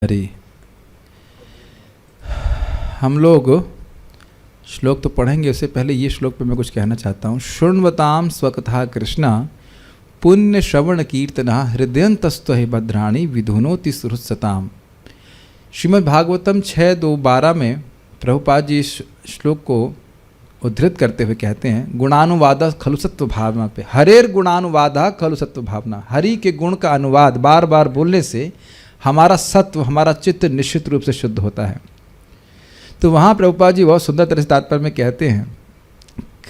हरि। हम लोग श्लोक तो पढ़ेंगे, उससे पहले ये श्लोक पे मैं कुछ कहना चाहता हूँ। शृण्वताम स्वकथा कृष्णा पुण्य श्रवण कीर्तना हृदयंतस्त्व भद्राणी विधुनोति सुहृत्सताम। श्रीमद् भागवतम 6.2.12 में प्रभुपाद जी इस श्लोक को उद्धृत करते हुए कहते हैं, गुणानुवादा खलु सत्व भावना पे, हरेर गुणानुवादा खलु सत्व भावना। हरि के गुण का अनुवाद बार बार बोलने से हमारा सत्व, हमारा चित्त निश्चित रूप से शुद्ध होता है। तो वहाँ प्रभुपाद जी बहुत सुंदर तरह से तात्पर्य में कहते हैं,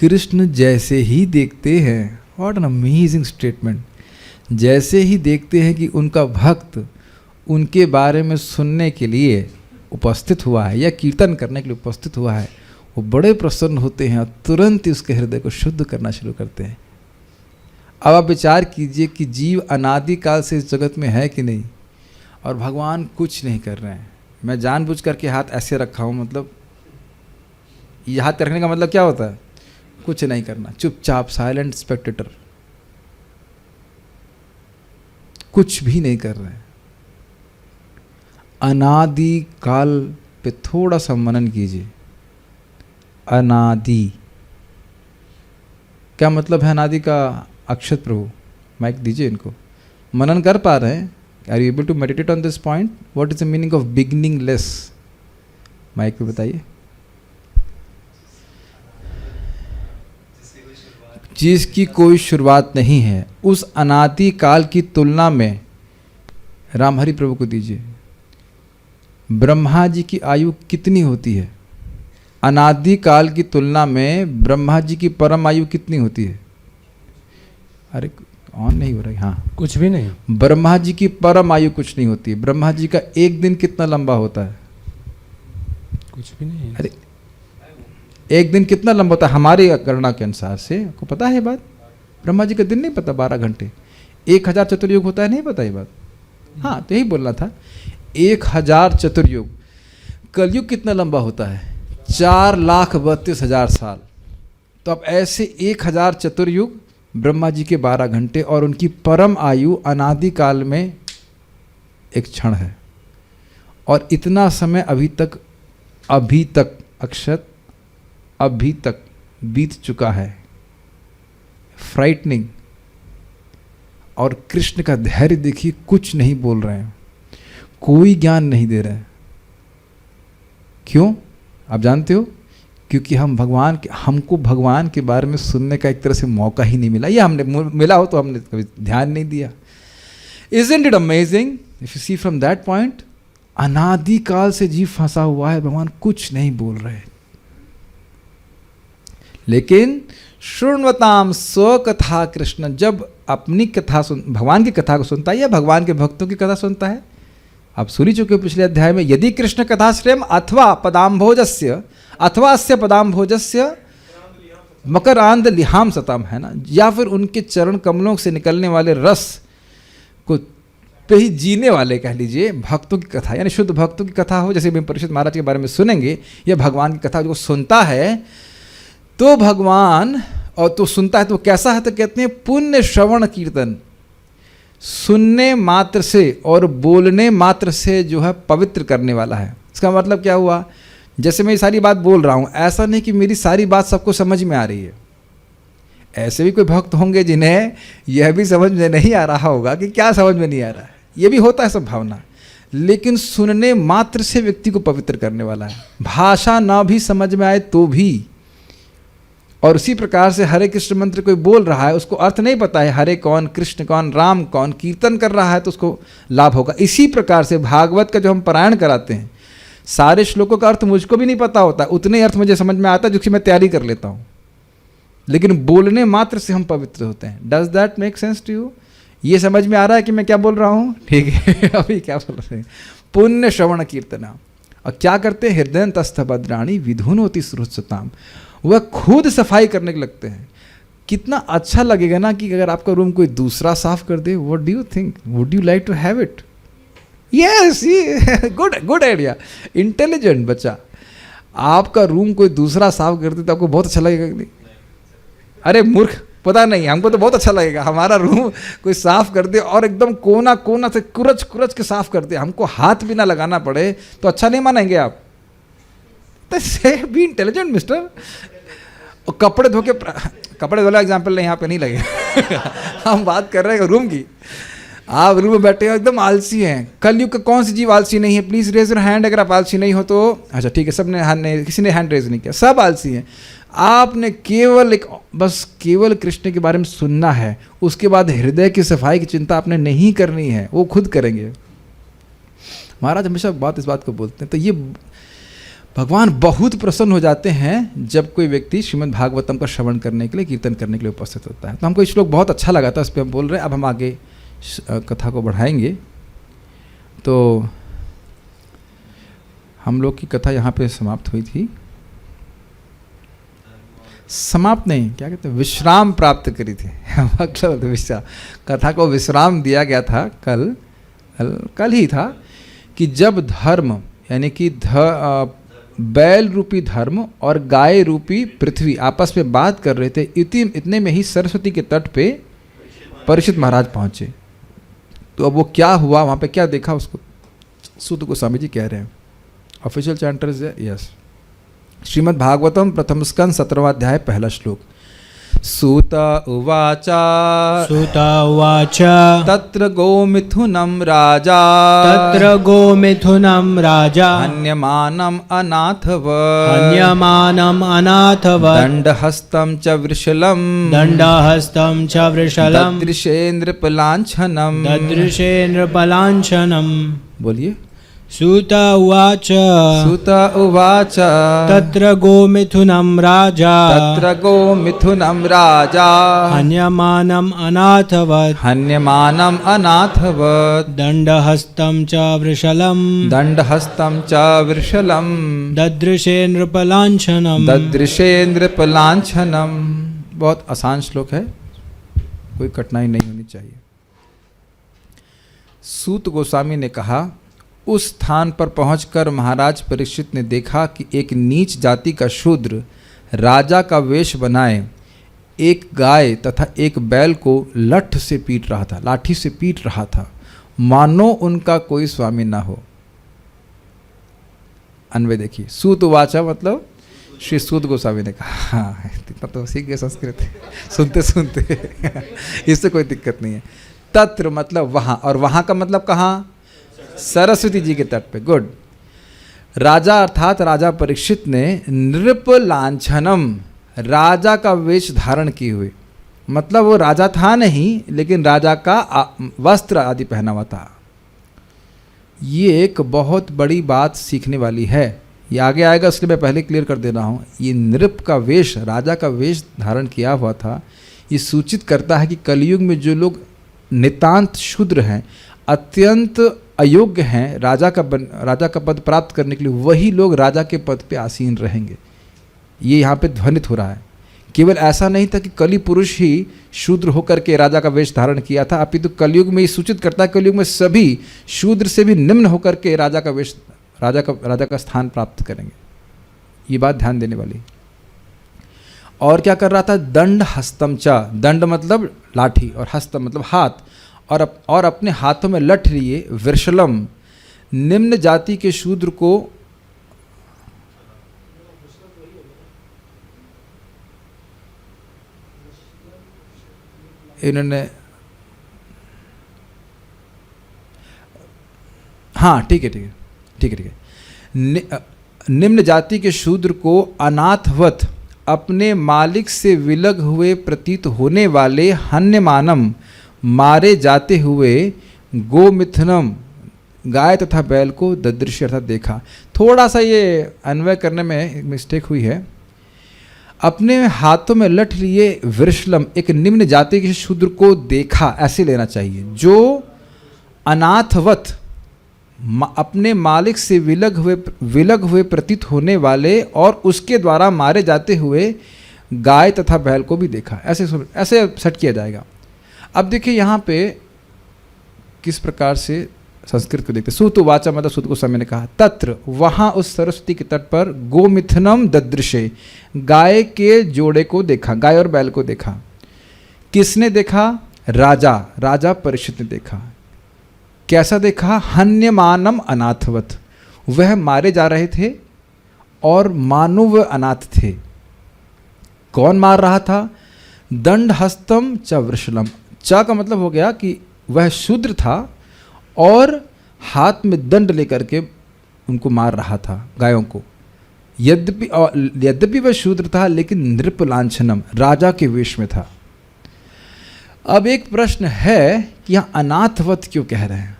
कृष्ण जैसे ही देखते हैं, व्हाट एन अमेजिंग स्टेटमेंट, जैसे ही देखते हैं कि उनका भक्त उनके बारे में सुनने के लिए उपस्थित हुआ है या कीर्तन करने के लिए उपस्थित हुआ है, वो बड़े प्रसन्न होते हैं और तुरंत ही उसके हृदय को शुद्ध करना शुरू करते हैं। अब आप विचार कीजिए कि जीव अनादिकाल से इस जगत में है कि नहीं, और भगवान कुछ नहीं कर रहे हैं। मैं जानबूझ करके हाथ ऐसे रखा हूँ, मतलब ये हाथ रखने का मतलब क्या होता है? कुछ नहीं करना, चुपचाप साइलेंट स्पेक्टेटर, कुछ भी नहीं कर रहे हैं। अनादि काल पे थोड़ा सा मनन कीजिए। अनादि क्या मतलब है? अनादि का अक्षत प्रभु माइक दीजिए इनको, मनन कर पा रहे हैं? Are you able to meditate on this point? What is the meaning of beginningless? Mic पे बताइए। जिसकी कोई शुरुआत नहीं है, उस अनादि काल की तुलना में रामहरि प्रभु को दीजिए। ब्रह्मा जी की आयु कितनी होती है? अनादि काल की तुलना में ब्रह्मा जी की परम आयु कितनी होती है? अरे ऑन नहीं हो रही। हाँ, कुछ भी नहीं। ब्रह्मा जी की परम आयु कुछ नहीं होती है। ब्रह्मा जी का एक दिन कितना लंबा होता है? कुछ भी नहीं। अरे एक दिन कितना लंबा होता है हमारी गणना के अनुसार से? आपको पता है बात? ब्रह्मा जी का दिन नहीं पता, 12 घंटे। 1000 चतुर्युग होता है, नहीं पता ये बात? हाँ, तो यही बोलना था। 1000 चतुर्युग। कलयुग कितना लंबा होता है? 4,32,000 साल। तो अब ऐसे 1000 चतुर्युग, ब्रह्मा जी के 12 घंटे, और उनकी परम आयु अनादि काल में एक क्षण है। और इतना समय अभी तक अक्षत अभी तक बीत चुका है। फ्राइटनिंग। और कृष्ण का धैर्य देखिए, कुछ नहीं बोल रहे हैं, कोई ज्ञान नहीं दे रहे हैं। क्यों? आप जानते हो? क्योंकि हमको भगवान के बारे में सुनने का एक तरह से मौका ही नहीं मिला, या हमने मिला हो तो हमने कभी ध्यान नहीं दिया। Isn't it amazing if you see from that point? अनादि काल से जीव फंसा हुआ है, भगवान कुछ नहीं बोल रहे। लेकिन शृण्वताम स्वकथा कृष्ण, जब अपनी कथा भगवान की कथा को सुनता है या भगवान के भक्तों की कथा सुनता है, आप सुन ही चुके हो पिछले अध्याय में, यदि कृष्ण कथा श्रेयम अथवा पदाम्भोजस्य अथवा अस्य पदाम्भोजस्य मकरांद लिहाम सताम, है ना, या फिर उनके चरण कमलों से निकलने वाले रस को पे ही जीने वाले, कह लीजिए, भक्तों की कथा, यानी शुद्ध भक्तों की कथा हो, जैसे परीक्षित महाराज के बारे में सुनेंगे, या भगवान की कथा जो सुनता है तो भगवान, और तो सुनता है तो कैसा है? तो कहते हैं पुण्य श्रवण कीर्तन। सुनने मात्र से और बोलने मात्र से जो है पवित्र करने वाला है। इसका मतलब क्या हुआ? जैसे मैं ये सारी बात बोल रहा हूँ, ऐसा नहीं कि मेरी सारी बात सबको समझ में आ रही है। ऐसे भी कोई भक्त होंगे जिन्हें यह भी समझ में नहीं आ रहा होगा कि क्या समझ में नहीं आ रहा है, ये भी होता है संभावना। लेकिन सुनने मात्र से व्यक्ति को पवित्र करने वाला है, भाषा ना भी समझ में आए तो भी। और उसी प्रकार से हरे कृष्ण मंत्र कोई बोल रहा है, उसको अर्थ नहीं पता है, हरे कौन, कृष्ण कौन, राम कौन, कीर्तन कर रहा है तो उसको लाभ होगा। इसी प्रकार से भागवत का जो हम पारायण कराते हैं, सारे श्लोकों का अर्थ मुझको भी नहीं पता होता, उतने अर्थ मुझे समझ में आता है जिसकी मैं तैयारी कर लेता हूँ, लेकिन बोलने मात्र से हम पवित्र होते हैं। Does that make sense to you? ये समझ में आ रहा है कि मैं क्या बोल रहा हूँ? ठीक है। अभी क्या बोल रहे हैं? पुण्य श्रवण कीर्तना। और क्या करते हैं? हृदयंतस्थ भद्राणी विधुनोति सुहृत्सताम। वह खुद सफाई करने के लगते हैं। कितना अच्छा लगेगा ना कि अगर आपका रूम कोई दूसरा साफ कर दे। What do you think? Would you like to have it? Yes, good idea, intelligent बच्चा। आपका रूम कोई दूसरा साफ कर दे तो आपको बहुत अच्छा लगेगा कि नहीं? अरे मूर्ख, पता नहीं, हमको तो बहुत अच्छा लगेगा, हमारा रूम कोई साफ कर दे और एकदम कोना कोना से कुरच कुरच के साफ कर दे, हमको हाथ भी ना लगाना पड़े, तो अच्छा नहीं मानेंगे आप? तो से बी इंटेलिजेंट मिस्टर। कपड़े धो के, कपड़े धोला एग्जाम्पल नहीं, यहाँ पे नहीं लगे हम बात कर रहे हैं रूम की। आप रूम में बैठे हो एकदम आलसी हैं। कलयुग का कौन सी जीव आलसी नहीं है? प्लीज़ रेज योर हैंड अगर आप आलसी नहीं हो तो। अच्छा ठीक है, सबने हैंड नहीं, किसी ने हैंड रेज नहीं किया, सब आलसी हैं। आपने केवल बस केवल कृष्ण के बारे में सुनना है, उसके बाद हृदय की सफाई की चिंता आपने नहीं करनी है, वो खुद करेंगे। महाराज हमेशा इस बात को बोलते हैं। तो ये भगवान बहुत प्रसन्न हो जाते हैं जब कोई व्यक्ति श्रीमद् भागवतम का श्रवण करने के लिए, कीर्तन करने के लिए उपस्थित होता है। तो हमको ये श्लोक बहुत अच्छा लगा था, इस पर हम बोल रहे हैं। अब हम आगे कथा को बढ़ाएंगे। तो हम लोग की कथा यहाँ पे समाप्त हुई थी। समाप्त नहीं, क्या कहते हैं, विश्राम प्राप्त करी थी विश्राम, कथा को विश्राम दिया गया था कल ही था कि जब धर्म यानी कि बैल रूपी धर्म और गाय रूपी पृथ्वी आपस में बात कर रहे थे, इतने में ही सरस्वती के तट पे परीक्षित महाराज पहुंचे। तो अब वो क्या हुआ, वहाँ पे क्या देखा, उसको सूत गोस्वामी जी कह रहे हैं। ऑफिशियल चैंटर है, यस। श्रीमद् भागवतम प्रथम स्कंद 17वां अध्याय पहला श्लोक। सूत उवाच तत्र गोमिथुनं राजा हन्यमानम् अनाथव दण्डहस्तं च वृषलं ददृशेन्द्रपलाञ्छनं। बोलिए। सूत उवाच तत्र गोमिथुनं राजा हन्यमानम् अनाथवत् दण्डहस्तं च वृषलं ददृशे नृपलाञ्छनं। बहुत आसान श्लोक है, कोई कठिनाई नहीं होनी चाहिए। सूत गोस्वामी ने कहा, उस स्थान पर पहुंचकर महाराज परीक्षित ने देखा कि एक नीच जाति का शूद्र राजा का वेश बनाए एक गाय तथा एक बैल को लाठी से पीट रहा था, मानो उनका कोई स्वामी ना हो। अन्वय देखिए। सूत वाचा मतलब श्री सूत गोस्वामी ने कहा। हाँ, इतना तो सीख गए संस्कृत सुनते सुनते इससे कोई दिक्कत नहीं है। तत्र मतलब वहाँ, और वहाँ का मतलब कहाँ? सरस्वती जी के तट पे। गुड। राजा अर्थात राजा परीक्षित ने नृप लांछनम, राजा का वेश धारण किए हुए, मतलब वो राजा था नहीं लेकिन राजा का वस्त्र आदि पहना हुआ था। ये एक बहुत बड़ी बात सीखने वाली है, ये आगे आएगा, इसलिए मैं पहले क्लियर कर दे रहा हूँ। ये नृप का वेश, राजा का वेश धारण किया हुआ था, ये सूचित करता है कि कलयुग में जो लोग नितांत शूद्र हैं, अत्यंत अयोग्य हैं राजा का पद प्राप्त करने के लिए, वही लोग राजा के पद पे आसीन रहेंगे। ये यहाँ पे ध्वनित हो रहा है। केवल ऐसा नहीं था कि कली पुरुष ही शूद्र होकर के राजा का वेश धारण किया था, अपितु कलयुग में ये सूचित करता है कलयुग में सभी शूद्र से भी निम्न होकर के राजा का स्थान प्राप्त करेंगे। ये बात ध्यान देने वाली। और क्या कर रहा था? दंड हस्तम चा, दंड मतलब लाठी और हस्तम मतलब हाथ, और अपने हाथों में लठ लिए वृषलम, निम्न जाति के शूद्र को इन्होंने, हाँ ठीक है, निम्न जाति के शूद्र को अनाथवत, अपने मालिक से विलग हुए प्रतीत होने वाले हन्यमानम, मारे जाते हुए, गोमिथुनम, गाय तथा बैल को ददृश्य अर्थात देखा। थोड़ा सा ये अन्वय करने में एक मिस्टेक हुई है। अपने हाथों में लठ लिए वृषलम, एक निम्न जाति के शूद्र को देखा, ऐसे लेना चाहिए। जो अनाथवत, अपने मालिक से विलग हुए प्रतीत होने वाले और उसके द्वारा मारे जाते हुए गाय तथा बैल को भी देखा, ऐसे सेट किया जाएगा। अब देखिए यहाँ पे किस प्रकार से संस्कृत को देखते। सूत वाचा मतलब सूत गोस्वामी ने कहा, तत्र वहाँ उस सरस्वती के तट पर गोमिथुनम ददृशे, गाय के जोड़े को देखा, गाय और बैल को देखा। किसने देखा? राजा परीक्षित ने देखा। कैसा देखा? हन्यमानम अनाथवत, वह मारे जा रहे थे और मानो वह अनाथ थे। कौन मार रहा था? दंड हस्तम च वृषलम। च का मतलब हो गया कि वह शूद्र था और हाथ में दंड लेकर के उनको मार रहा था, गायों को। यद्यपि वह शूद्र था लेकिन नृप लांछनम, राजा के वेश में था। अब एक प्रश्न है कि यहाँ अनाथवत क्यों कह रहे हैं?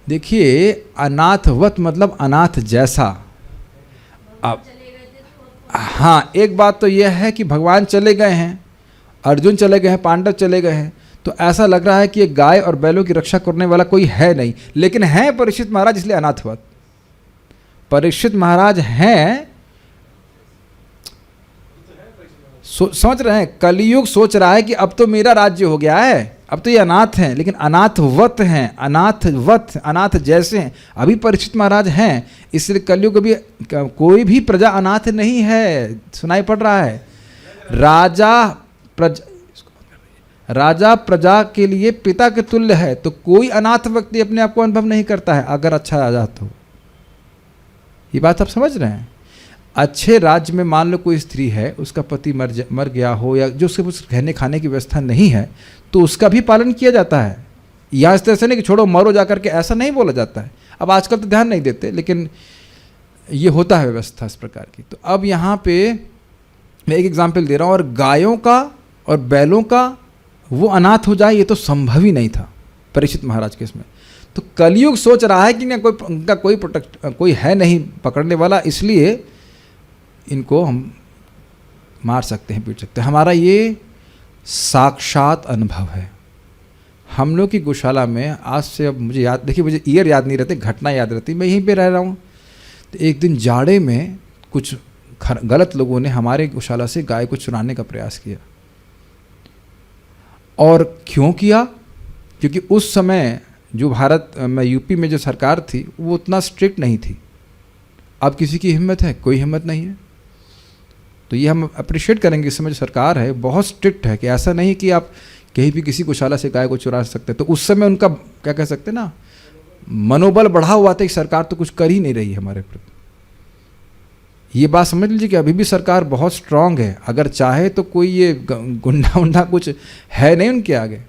देखिए, अनाथवत मतलब अनाथ जैसा। अब हाँ, एक बात तो यह है कि भगवान चले गए हैं, अर्जुन चले गए हैं, पांडव चले गए हैं, तो ऐसा लग रहा है कि ये गाय और बैलों की रक्षा करने वाला कोई है नहीं, लेकिन है परीक्षित महाराज, इसलिए अनाथवत। परीक्षित महाराज हैं, समझ रहे हैं, कलयुग सोच रहा है कि अब तो मेरा राज्य हो गया है, अब तो ये अनाथ हैं, लेकिन अनाथवत हैं, अनाथवत, अनाथ जैसे हैं। अभी परीक्षित महाराज हैं, इसलिए कलयुग अभी कोई भी प्रजा अनाथ नहीं है। सुनाई पड़ रहा है? राजा प्रजा के लिए पिता के तुल्य है, तो कोई अनाथ व्यक्ति अपने आप को अनुभव नहीं करता है अगर अच्छा राजा तो। ये बात आप समझ रहे हैं? अच्छे राज्य में मान लो कोई स्त्री है, उसका पति मर गया हो, या जो उसके पास रहने खाने की व्यवस्था नहीं है, तो उसका भी पालन किया जाता है। यहाँ इस तरह से नहीं कि छोड़ो मरो जा करके, ऐसा नहीं बोला जाता है। अब आजकल तो ध्यान नहीं देते, लेकिन ये होता है व्यवस्था इस प्रकार की। तो अब यहाँ पे मैं एक एग्जाम्पल दे रहा हूँ, और गायों का और बैलों का वो अनाथ हो जाए, ये तो संभव ही नहीं था परीक्षित महाराज के इसमें। तो कलयुग सोच रहा है कि ना उनका कोई है नहीं पकड़ने वाला, इसलिए इनको हम मार सकते हैं, पीट सकते हैं। हमारा ये साक्षात अनुभव है। हम लोग की गौशाला में आज से, अब मुझे याद, देखिए मुझे ईयर याद नहीं रहते, घटना याद रहती, मैं यहीं पे रह रहा हूँ। तो एक दिन जाड़े में कुछ गलत लोगों ने हमारे गौशाला से गाय को चुराने का प्रयास किया। और क्यों किया? क्योंकि उस समय जो भारत में यूपी में जो सरकार थी वो उतना स्ट्रिक्ट नहीं थी। अब किसी की हिम्मत है? कोई हिम्मत नहीं है। तो ये हम अप्रिशिएट करेंगे, इस समय जो सरकार है बहुत स्ट्रिक्ट है, कि ऐसा नहीं कि आप कहीं भी किसी गौशाला से गाय को चुरा सकते। तो उस समय उनका क्या कह सकते ना, मनोबल बढ़ा हुआ था कि सरकार तो कुछ कर ही नहीं रही है हमारे प्रति। ये बात समझ लीजिए कि अभी भी सरकार बहुत स्ट्रांग है। अगर चाहे तो कोई ये गुंडा उंडा कुछ है नहीं उनके आगे।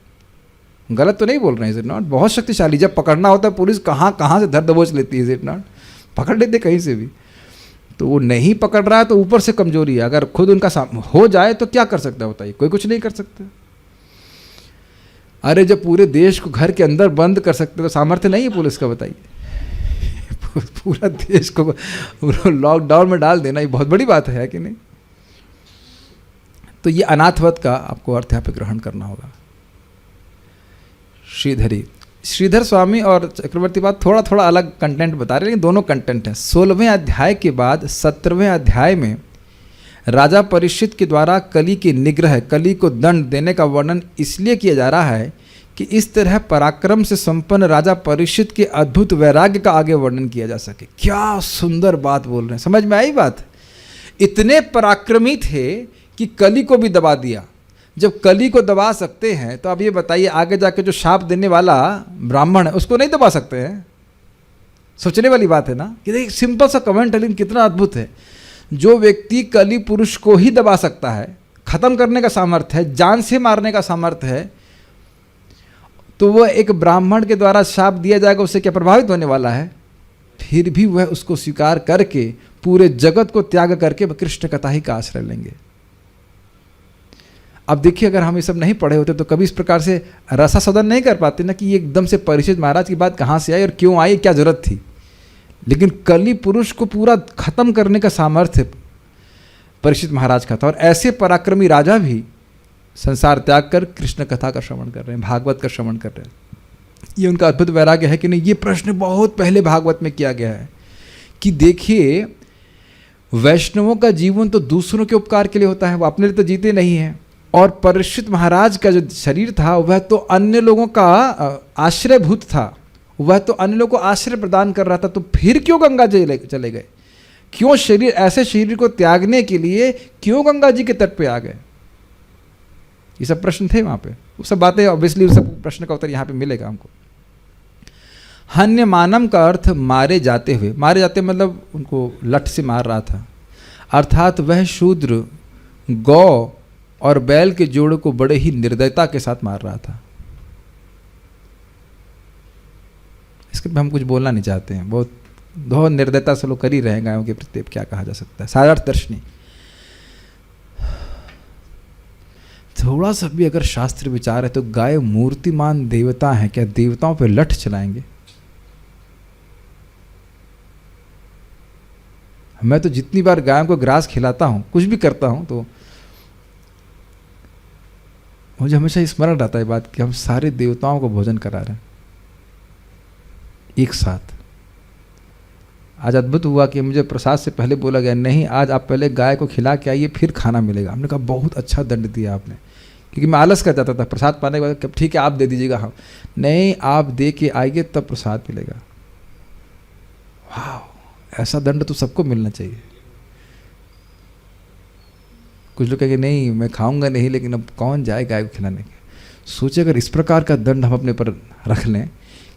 गलत तो नहीं बोल रहे हैं, इज इट नॉट? बहुत शक्तिशाली। जब पकड़ना होता है पुलिस कहाँ से धर दबोच लेती है, इज इट नॉट? पकड़ लेते कहीं से भी। तो वो नहीं पकड़ रहा है तो ऊपर से कमजोरी है। अगर खुद उनका हो जाए तो क्या कर सकता है बताइए? कोई कुछ नहीं कर सकता। अरे जब पूरे देश को घर के अंदर बंद कर सकते तो सामर्थ्य नहीं है पुलिस का, बताइए? पूरा देश को लॉकडाउन में डाल देना ये बहुत बड़ी बात है कि नहीं? तो ये अनाथवत का आपको अर्थ यहाँ पे ग्रहण करना होगा। श्रीधर स्वामी और चक्रवर्ती बात थोड़ा थोड़ा अलग कंटेंट बता रहे हैं, लेकिन दोनों कंटेंट हैं। 16वें अध्याय के बाद 17वें अध्याय में राजा परीक्षित के द्वारा कली के निग्रह, कली को दंड देने का वर्णन इसलिए किया जा रहा है कि इस तरह पराक्रम से संपन्न राजा परीक्षित के अद्भुत वैराग्य का आगे वर्णन किया जा सके। क्या सुंदर बात बोल रहे हैं, समझ में आई बात? इतने पराक्रमी थे कि कली को भी दबा दिया। जब कली को दबा सकते हैं तो अब ये बताइए आगे जाके जो शाप देने वाला ब्राह्मण है उसको नहीं दबा सकते हैं? सोचने वाली बात है ना। कि सिंपल सा कमेंट है लेकिन कितना अद्भुत है। जो व्यक्ति कली पुरुष को ही दबा सकता है, खत्म करने का सामर्थ्य है, जान से मारने का सामर्थ्य है, तो वह एक ब्राह्मण के द्वारा शाप दिया जाएगा, उससे क्या प्रभावित होने वाला है? फिर भी वह उसको स्वीकार करके पूरे जगत को त्याग करके वह कृष्ण कथा ही का आश्रय लेंगे। अब देखिए, अगर हम ये सब नहीं पढ़े होते तो कभी इस प्रकार से रसा सदन नहीं कर पाते ना कि ये एकदम से परीक्षित महाराज की बात कहाँ से आई और क्यों आई, क्या जरूरत थी। लेकिन कली पुरुष को पूरा खत्म करने का सामर्थ्य परीक्षित महाराज का था। और ऐसे पराक्रमी राजा भी संसार त्याग कर कृष्ण कथा का श्रवण कर रहे हैं, भागवत का श्रवण कर रहे हैं। ये उनका अद्भुत वैराग्य है कि नहीं? ये प्रश्न बहुत पहले भागवत में किया गया है कि देखिए, वैष्णवों का जीवन तो दूसरों के उपकार के लिए होता है, वो अपने लिए तो जीते नहीं हैं। और परीक्षित महाराज का जो शरीर था वह तो अन्य लोगों का आश्रयभूत था, वह तो अन्य लोगों को आश्रय प्रदान कर रहा था। तो फिर क्यों गंगा जी चले गए? क्यों शरीर, ऐसे शरीर को त्यागने के लिए क्यों गंगा जी के तट पे आ गए? ये सब प्रश्न थे वहाँ पे, वो सब बातें ऑब्वियसली उस सब प्रश्न का उत्तर यहाँ पे मिलेगा हमको। हन्यमानम का अर्थ मारे जाते हुए, मारे जाते मतलब उनको लठ से मार रहा था, अर्थात वह शूद्र गौ और बैल के जोड़े को बड़े ही निर्दयता के साथ मार रहा था। इसके पे हम कुछ बोलना नहीं चाहते हैं, बहुत निर्दयता से लोग कर ही रहे हैं गायों के प्रति, क्या कहा जा सकता है। सारार्थ दर्शनी, थोड़ा सा भी अगर शास्त्र विचार है तो गाय मूर्तिमान देवता है, क्या देवताओं पे लठ चलाएंगे? मैं तो जितनी बार गायों को ग्रास खिलाता हूं, कुछ भी करता हूं, तो मुझे हमेशा स्मरण रहता है बात कि हम सारे देवताओं को भोजन करा रहे हैं एक साथ। आज अद्भुत हुआ कि मुझे प्रसाद से पहले बोला गया, नहीं आज आप पहले गाय को खिला के आइए फिर खाना मिलेगा। हमने कहा बहुत अच्छा दंड दिया आपने, क्योंकि मैं आलस कर जाता था प्रसाद पाने के बाद, ठीक है आप दे दीजिएगा, हाँ नहीं आप दे के आइए तब प्रसाद मिलेगा। वाह, ऐसा दंड तो सबको मिलना चाहिए। कुछ लोग कहेंगे नहीं मैं खाऊंगा नहीं, लेकिन अब कौन जाए गाय को खिलाने के। सोचे अगर इस प्रकार का दंड हम अपने पर रख लें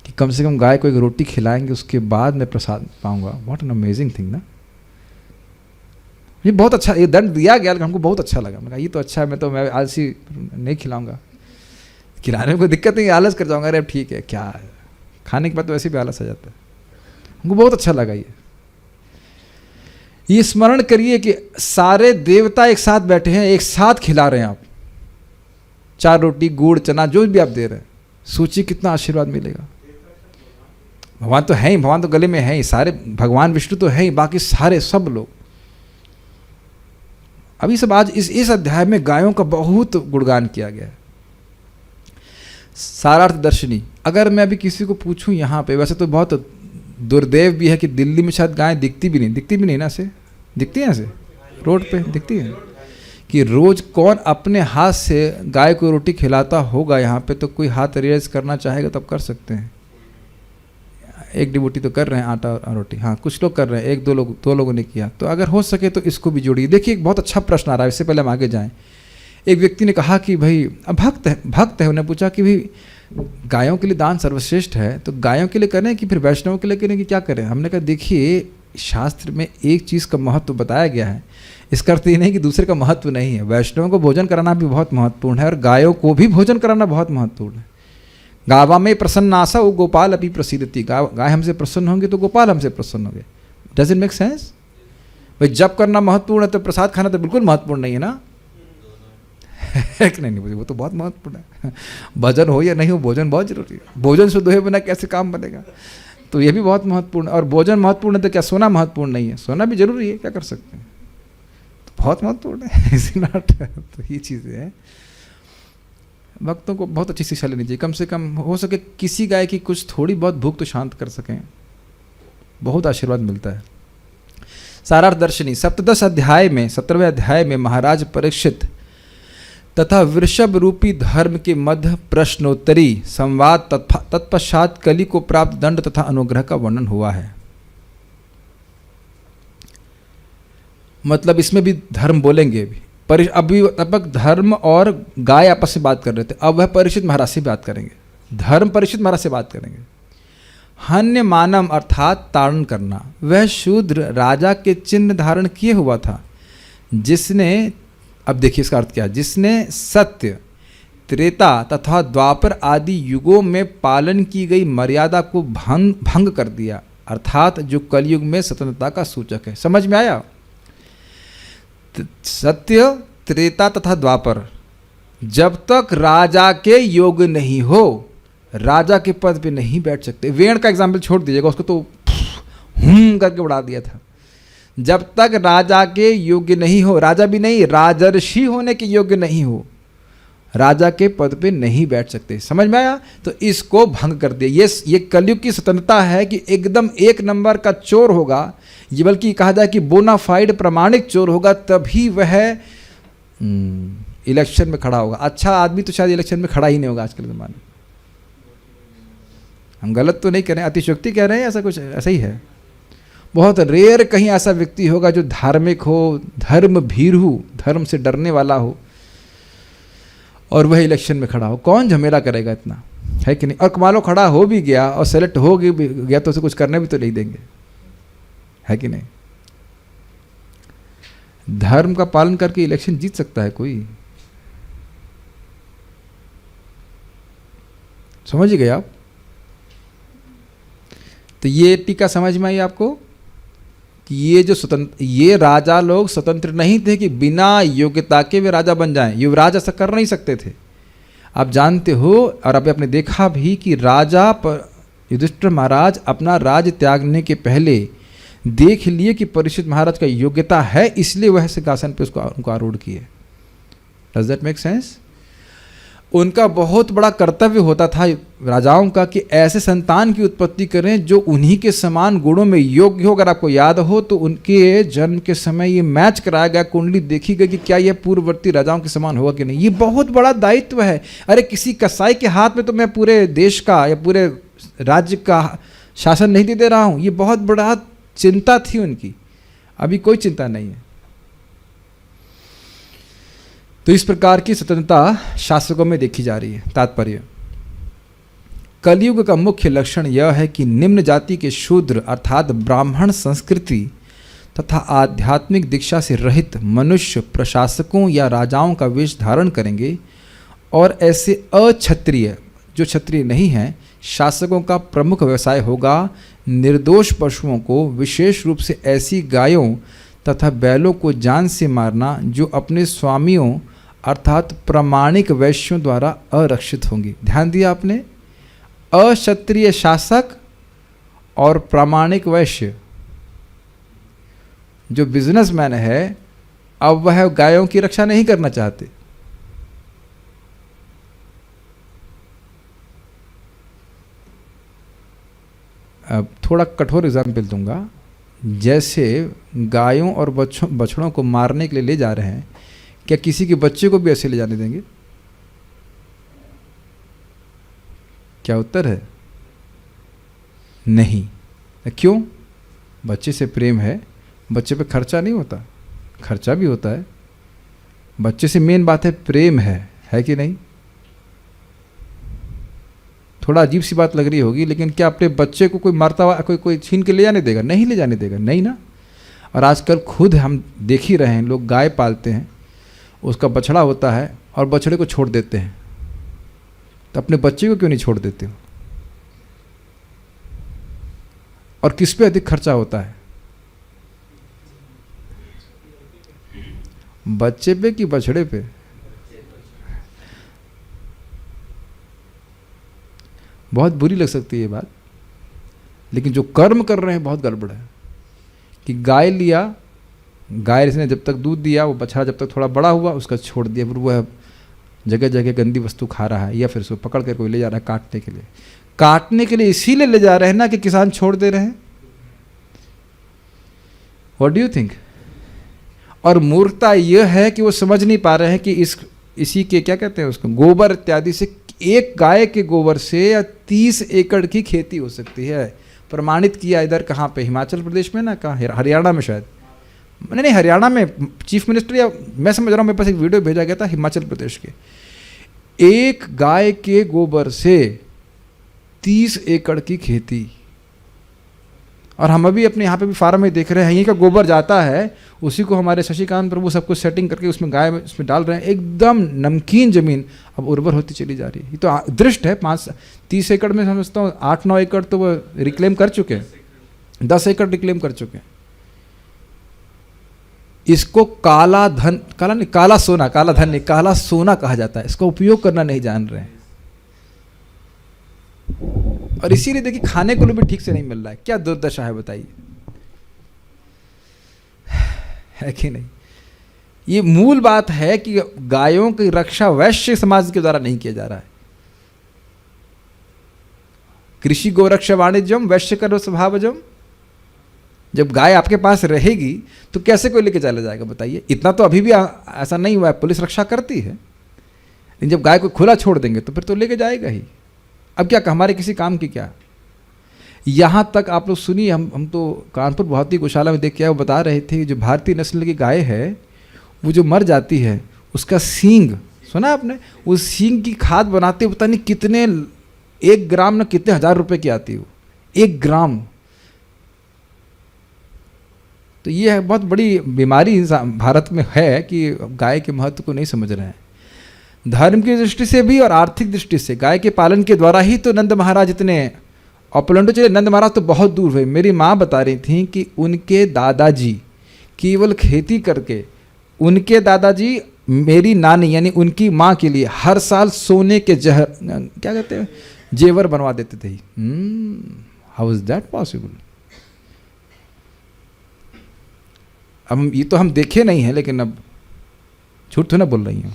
कि कम से कम गाय को एक रोटी खिलाएंगे उसके बाद मैं प्रसाद पाऊंगा। व्हाट एन अमेजिंग थिंग ना। ये बहुत अच्छा, ये दंड दिया गया, हमको बहुत अच्छा लगा। मैं कहा ये तो अच्छा है, मैं आलसी नहीं खिलाऊंगा, खिलाने में कोई दिक्कत नहीं, आलस कर जाऊंगा, अरे अब ठीक है क्या है, खाने के बाद तो वैसे भी आलस आ जाता है। हमको बहुत अच्छा लगा ये स्मरण करिए कि सारे देवता एक साथ बैठे हैं, एक साथ खिला रहे हैं आप, 4 रोटी गुड़ चना जो भी आप दे रहे हैं। सोचिए कितना आशीर्वाद मिलेगा। भगवान तो है ही, भगवान तो गले में है ही, सारे भगवान विष्णु तो है ही, बाकी सारे सब लोग। अभी सब आज इस अध्याय में गायों का बहुत गुणगान किया गया है। सारार्थ दर्शनी, अगर मैं अभी किसी को पूछूं यहाँ पे, वैसे तो बहुत दुर्दैव भी है कि दिल्ली में शायद गाय दिखती भी नहीं ना, से दिखती है, ऐसे रोड पे दिखती है कि रोज कौन अपने हाथ से गाय को रोटी खिलाता होगा। यहाँ पे तो कोई हाथ रेज करना चाहेगा तब कर सकते हैं। एक डिबोटी तो कर रहे हैं आटा और रोटी, हाँ कुछ लोग कर रहे हैं, 2 लोगों ने किया, तो अगर हो सके तो इसको भी जोड़िए। देखिए एक बहुत अच्छा प्रश्न आ रहा है, इससे पहले हम आगे जाएं। एक व्यक्ति ने कहा कि भाई भक्त है, उन्हें पूछा कि भाई गायों के लिए दान सर्वश्रेष्ठ है, तो गायों के लिए करें कि फिर वैष्णवों के लिए करें कि क्या करें? हमने कहा देखिए शास्त्र में एक चीज़ का महत्व बताया गया है, इसका अर्थ ये नहीं कि दूसरे का महत्व नहीं है। वैष्णवों को भोजन कराना भी बहुत महत्वपूर्ण है और गायों को भी भोजन कराना बहुत महत्वपूर्ण है। गावा में प्रसन्नासा वो गोपाल अभी प्रसिद्धति, गाय हमसे प्रसन्न होंगे तो गोपाल हमसे प्रसन्न होंगे। Does it make sense? भाई जब करना महत्वपूर्ण है तो प्रसाद खाना तो बिल्कुल महत्वपूर्ण नहीं है ना। नहीं वो तो बहुत महत्वपूर्ण है। भजन हो या नहीं हो, भोजन बहुत जरूरी है। भोजन शुद्ध हुए बिना कैसे काम बनेगा, तो ये भी बहुत महत्वपूर्ण है। और भोजन महत्वपूर्ण है तो क्या सोना महत्वपूर्ण नहीं है? सोना भी जरूरी है, क्या कर सकते हैं, तो बहुत महत्वपूर्ण है। इसी नॉट, तो ये चीज़ें हैं। भक्तों को बहुत अच्छी शिक्षा लेनी चाहिए, कम से कम हो सके किसी गाय की कुछ थोड़ी बहुत भूख तो शांत कर सकें, बहुत आशीर्वाद मिलता है। सारार्थ दर्शनी 17 अध्याय में 17वें अध्याय में महाराज परीक्षित तथा वृषभ रूपी धर्म के मध्य प्रश्नोत्तरी संवाद तत्पश्चात कली को प्राप्त दंड तथा अनुग्रह का वर्णन हुआ है। मतलब इसमें भी धर्म बोलेंगे अभी तक धर्म और गाय आपस में बात कर रहे थे, अब वह परीक्षित महाराज से बात करेंगे, धर्म परीक्षित महाराज से बात करेंगे। हन्य मानम अर्थात ताड़न करना, वह शूद्र राजा के चिन्ह धारण किए हुआ था, जिसने, अब देखिए इसका अर्थ क्या है, जिसने सत्य त्रेता तथा द्वापर आदि युगों में पालन की गई मर्यादा को भंग कर दिया, अर्थात जो कलयुग में स्वतंत्रता का सूचक है। समझ में आया? सत्य त्रेता तथा द्वापर, जब तक राजा के योग नहीं हो, राजा के पद पे नहीं बैठ सकते। वेण का एग्जाम्पल छोड़ दीजिएगा, उसको तो करके उड़ा दिया था। जब तक राजा के योग्य नहीं हो, राजा भी नहीं राजर्षि होने के योग्य नहीं हो, राजा के पद पे नहीं बैठ सकते। समझ में आया? तो इसको भंग कर दिया। ये कलयुग की स्वतंत्रता है कि एकदम 1 नंबर का चोर होगा, ये बल्कि कहा जाए कि बोनाफाइड प्रमाणिक चोर होगा, तभी वह इलेक्शन में खड़ा होगा। अच्छा आदमी तो शायद इलेक्शन में खड़ा ही नहीं होगा आजकल के ज़माने में। हम गलत तो नहीं कह रहे हैं, अतिशयोक्ति कह रहे हैं, ऐसा कुछ ऐसा ही है। बहुत रेयर कहीं ऐसा व्यक्ति होगा जो धार्मिक हो, धर्म भीरू, धर्म से डरने वाला हो और वह इलेक्शन में खड़ा हो, कौन झमेला करेगा इतना, है कि नहीं। और कमालो खड़ा हो भी गया और सेलेक्ट हो भी गया तो उसे कुछ करने भी तो नहीं देंगे, है कि नहीं। धर्म का पालन करके इलेक्शन जीत सकता है कोई, समझ गए आप। तो ये टीका समझ में आई आपको कि ये जो स्वतंत्र, ये राजा लोग स्वतंत्र नहीं थे कि बिना योग्यता के वे राजा बन जाएं, युवराज ऐसा कर नहीं सकते थे। आप जानते हो और अभी आपने देखा भी कि राजा युधिष्ठिर महाराज अपना राज त्यागने के पहले देख लिए कि परीक्षित महाराज का योग्यता है, इसलिए वह सिंहासन पे उनको आरूढ़ किए। Does that make sense. उनका बहुत बड़ा कर्तव्य होता था राजाओं का कि ऐसे संतान की उत्पत्ति करें जो उन्हीं के समान गुणों में योग्य हो। अगर आपको याद हो तो उनके जन्म के समय ये मैच कराया गया, कुंडली देखी गई कि क्या यह पूर्ववर्ती राजाओं के समान होगा कि नहीं। ये बहुत बड़ा दायित्व है। अरे किसी कसाई के हाथ में तो मैं पूरे देश का या पूरे राज्य का शासन नहीं दे रहा हूँ। ये बहुत बड़ा चिंता थी उनकी, अभी कोई चिंता नहीं है। तो इस प्रकार की स्वतंत्रता शासकों में देखी जा रही है। तात्पर्य, कलयुग का मुख्य लक्षण यह है कि निम्न जाति के शूद्र अर्थात ब्राह्मण संस्कृति तथा आध्यात्मिक दीक्षा से रहित मनुष्य प्रशासकों या राजाओं का वेश धारण करेंगे और ऐसे अक्षत्रिय जो क्षत्रिय नहीं हैं शासकों का प्रमुख व्यवसाय होगा निर्दोष पशुओं को, विशेष रूप से ऐसी गायों तथा बैलों को जान से मारना जो अपने स्वामियों अर्थात प्रामाणिक वैश्यों द्वारा अरक्षित होंगी। ध्यान दिया आपने, अक्षत्रिय शासक और प्रामाणिक वैश्य। जो बिजनेसमैन है अब वह गायों की रक्षा नहीं करना चाहते। अब थोड़ा कठोर एग्जाम्पल दूंगा, जैसे गायों और बछड़ों को मारने के लिए ले जा रहे हैं, क्या किसी के बच्चे को भी ऐसे ले जाने देंगे? क्या उत्तर है? नहीं। क्यों? बच्चे से प्रेम है, बच्चे पे खर्चा नहीं होता, खर्चा भी होता है। बच्चे से मेन बात है प्रेम है कि नहीं? थोड़ा अजीब सी बात लग रही होगी, लेकिन क्या अपने बच्चे को कोई मारता हुआ कोई छीन के ले जाने देगा? नहीं ले जाने देगा, नहीं ना। और आजकल खुद हम देख ही रहे हैं, लोग गाय पालते हैं, उसका बछड़ा होता है और बछड़े को छोड़ देते हैं। तो अपने बच्चे को क्यों नहीं छोड़ देते हो? और किस पे अधिक खर्चा होता है, बच्चे पे कि बछड़े पे? बहुत बुरी लग सकती है ये बात, लेकिन जो कर्म कर रहे हैं बहुत गड़बड़ है। कि गाय लिया, गाय ने जब तक दूध दिया, वो बछड़ा जब तक थोड़ा बड़ा हुआ उसका छोड़ दिया, फिर वह जगह जगह गंदी वस्तु खा रहा है, या फिर उसको पकड़ कर कोई ले जा रहा है काटने के लिए। काटने के लिए इसीलिए ले जा रहे हैं ना कि किसान छोड़ दे रहे हैं। What do you think? और मूर्खता यह है कि वो समझ नहीं पा रहे हैं कि इसी के क्या कहते हैं उसको, गोबर इत्यादि से, एक गाय के गोबर से या 30 एकड़ की खेती हो सकती है। प्रमाणित किया इधर कहाँ पे, हिमाचल प्रदेश में ना, कहाँ, हरियाणा में शायद, नहीं हरियाणा में चीफ मिनिस्टर, या मैं समझ रहा हूँ, मेरे पास एक वीडियो भेजा गया था हिमाचल प्रदेश के, एक गाय के गोबर से 30 एकड़ की खेती। और हम अभी अपने यहाँ पे भी फार्म में देख रहे हैं, यहीं का गोबर जाता है, उसी को हमारे शशिकांत प्रभु सब कुछ सेटिंग करके उसमें गाय उसमें डाल रहे हैं, एकदम नमकीन जमीन अब उर्वर होती चली जा रही है। ये तो दृष्ट है। 30 एकड़ में समझता हूँ 8-9 एकड़ तो वो रिक्लेम कर चुके हैं, 10 एकड़ रिक्लेम कर चुके हैं। इसको काला धन, काला नहीं, काला सोना, काला धन नहीं, काला सोना कहा जाता है। इसका उपयोग करना नहीं जान रहे हैं, और इसीलिए देखिए खाने को भी ठीक से नहीं मिल रहा है। क्या दुर्दशा है बताइए, है कि नहीं? ये मूल बात है कि गायों की रक्षा वैश्य समाज के द्वारा नहीं किया जा रहा है। कृषि गोरक्षा वाणिज्यम वैश्य करो स्वभावजम। जब गाय आपके पास रहेगी तो कैसे कोई लेके चला जाएगा बताइए? इतना तो अभी भी ऐसा नहीं हुआ है, पुलिस रक्षा करती है, लेकिन जब गाय को खुला छोड़ देंगे तो फिर तो लेके जाएगा ही। अब क्या हमारे किसी काम की क्या? यहाँ तक आप लोग सुनिए, हम तो कानपुर भौतिक गौशाला में देख के आए, वो बता रहे थे जो भारतीय नस्ल की गाय है वो जो मर जाती है उसका सींग सुना आपने? उस हींग की खाद बनाते पता नहीं कितने, 1 ग्राम ना कितने हजार रुपए की आती है वो, 1 ग्राम। तो ये है बहुत बड़ी बीमारी भारत में है कि गाय के महत्व को नहीं समझ रहे हैं। धर्म की दृष्टि से भी और आर्थिक दृष्टि से गाय के पालन के द्वारा ही तो नंद महाराज इतने ऑपुलेंट। चले, नंद महाराज तो बहुत दूर हुए। मेरी माँ बता रही थी कि उनके दादाजी केवल खेती करके, उनके दादाजी मेरी नानी यानी उनकी माँ के लिए हर साल सोने के जहर, क्या कहते हैं, जेवर बनवा देते थे। How is that possible? अब ये तो हम देखे नहीं हैं, लेकिन अब झूठ तो ना बोल रही हूँ।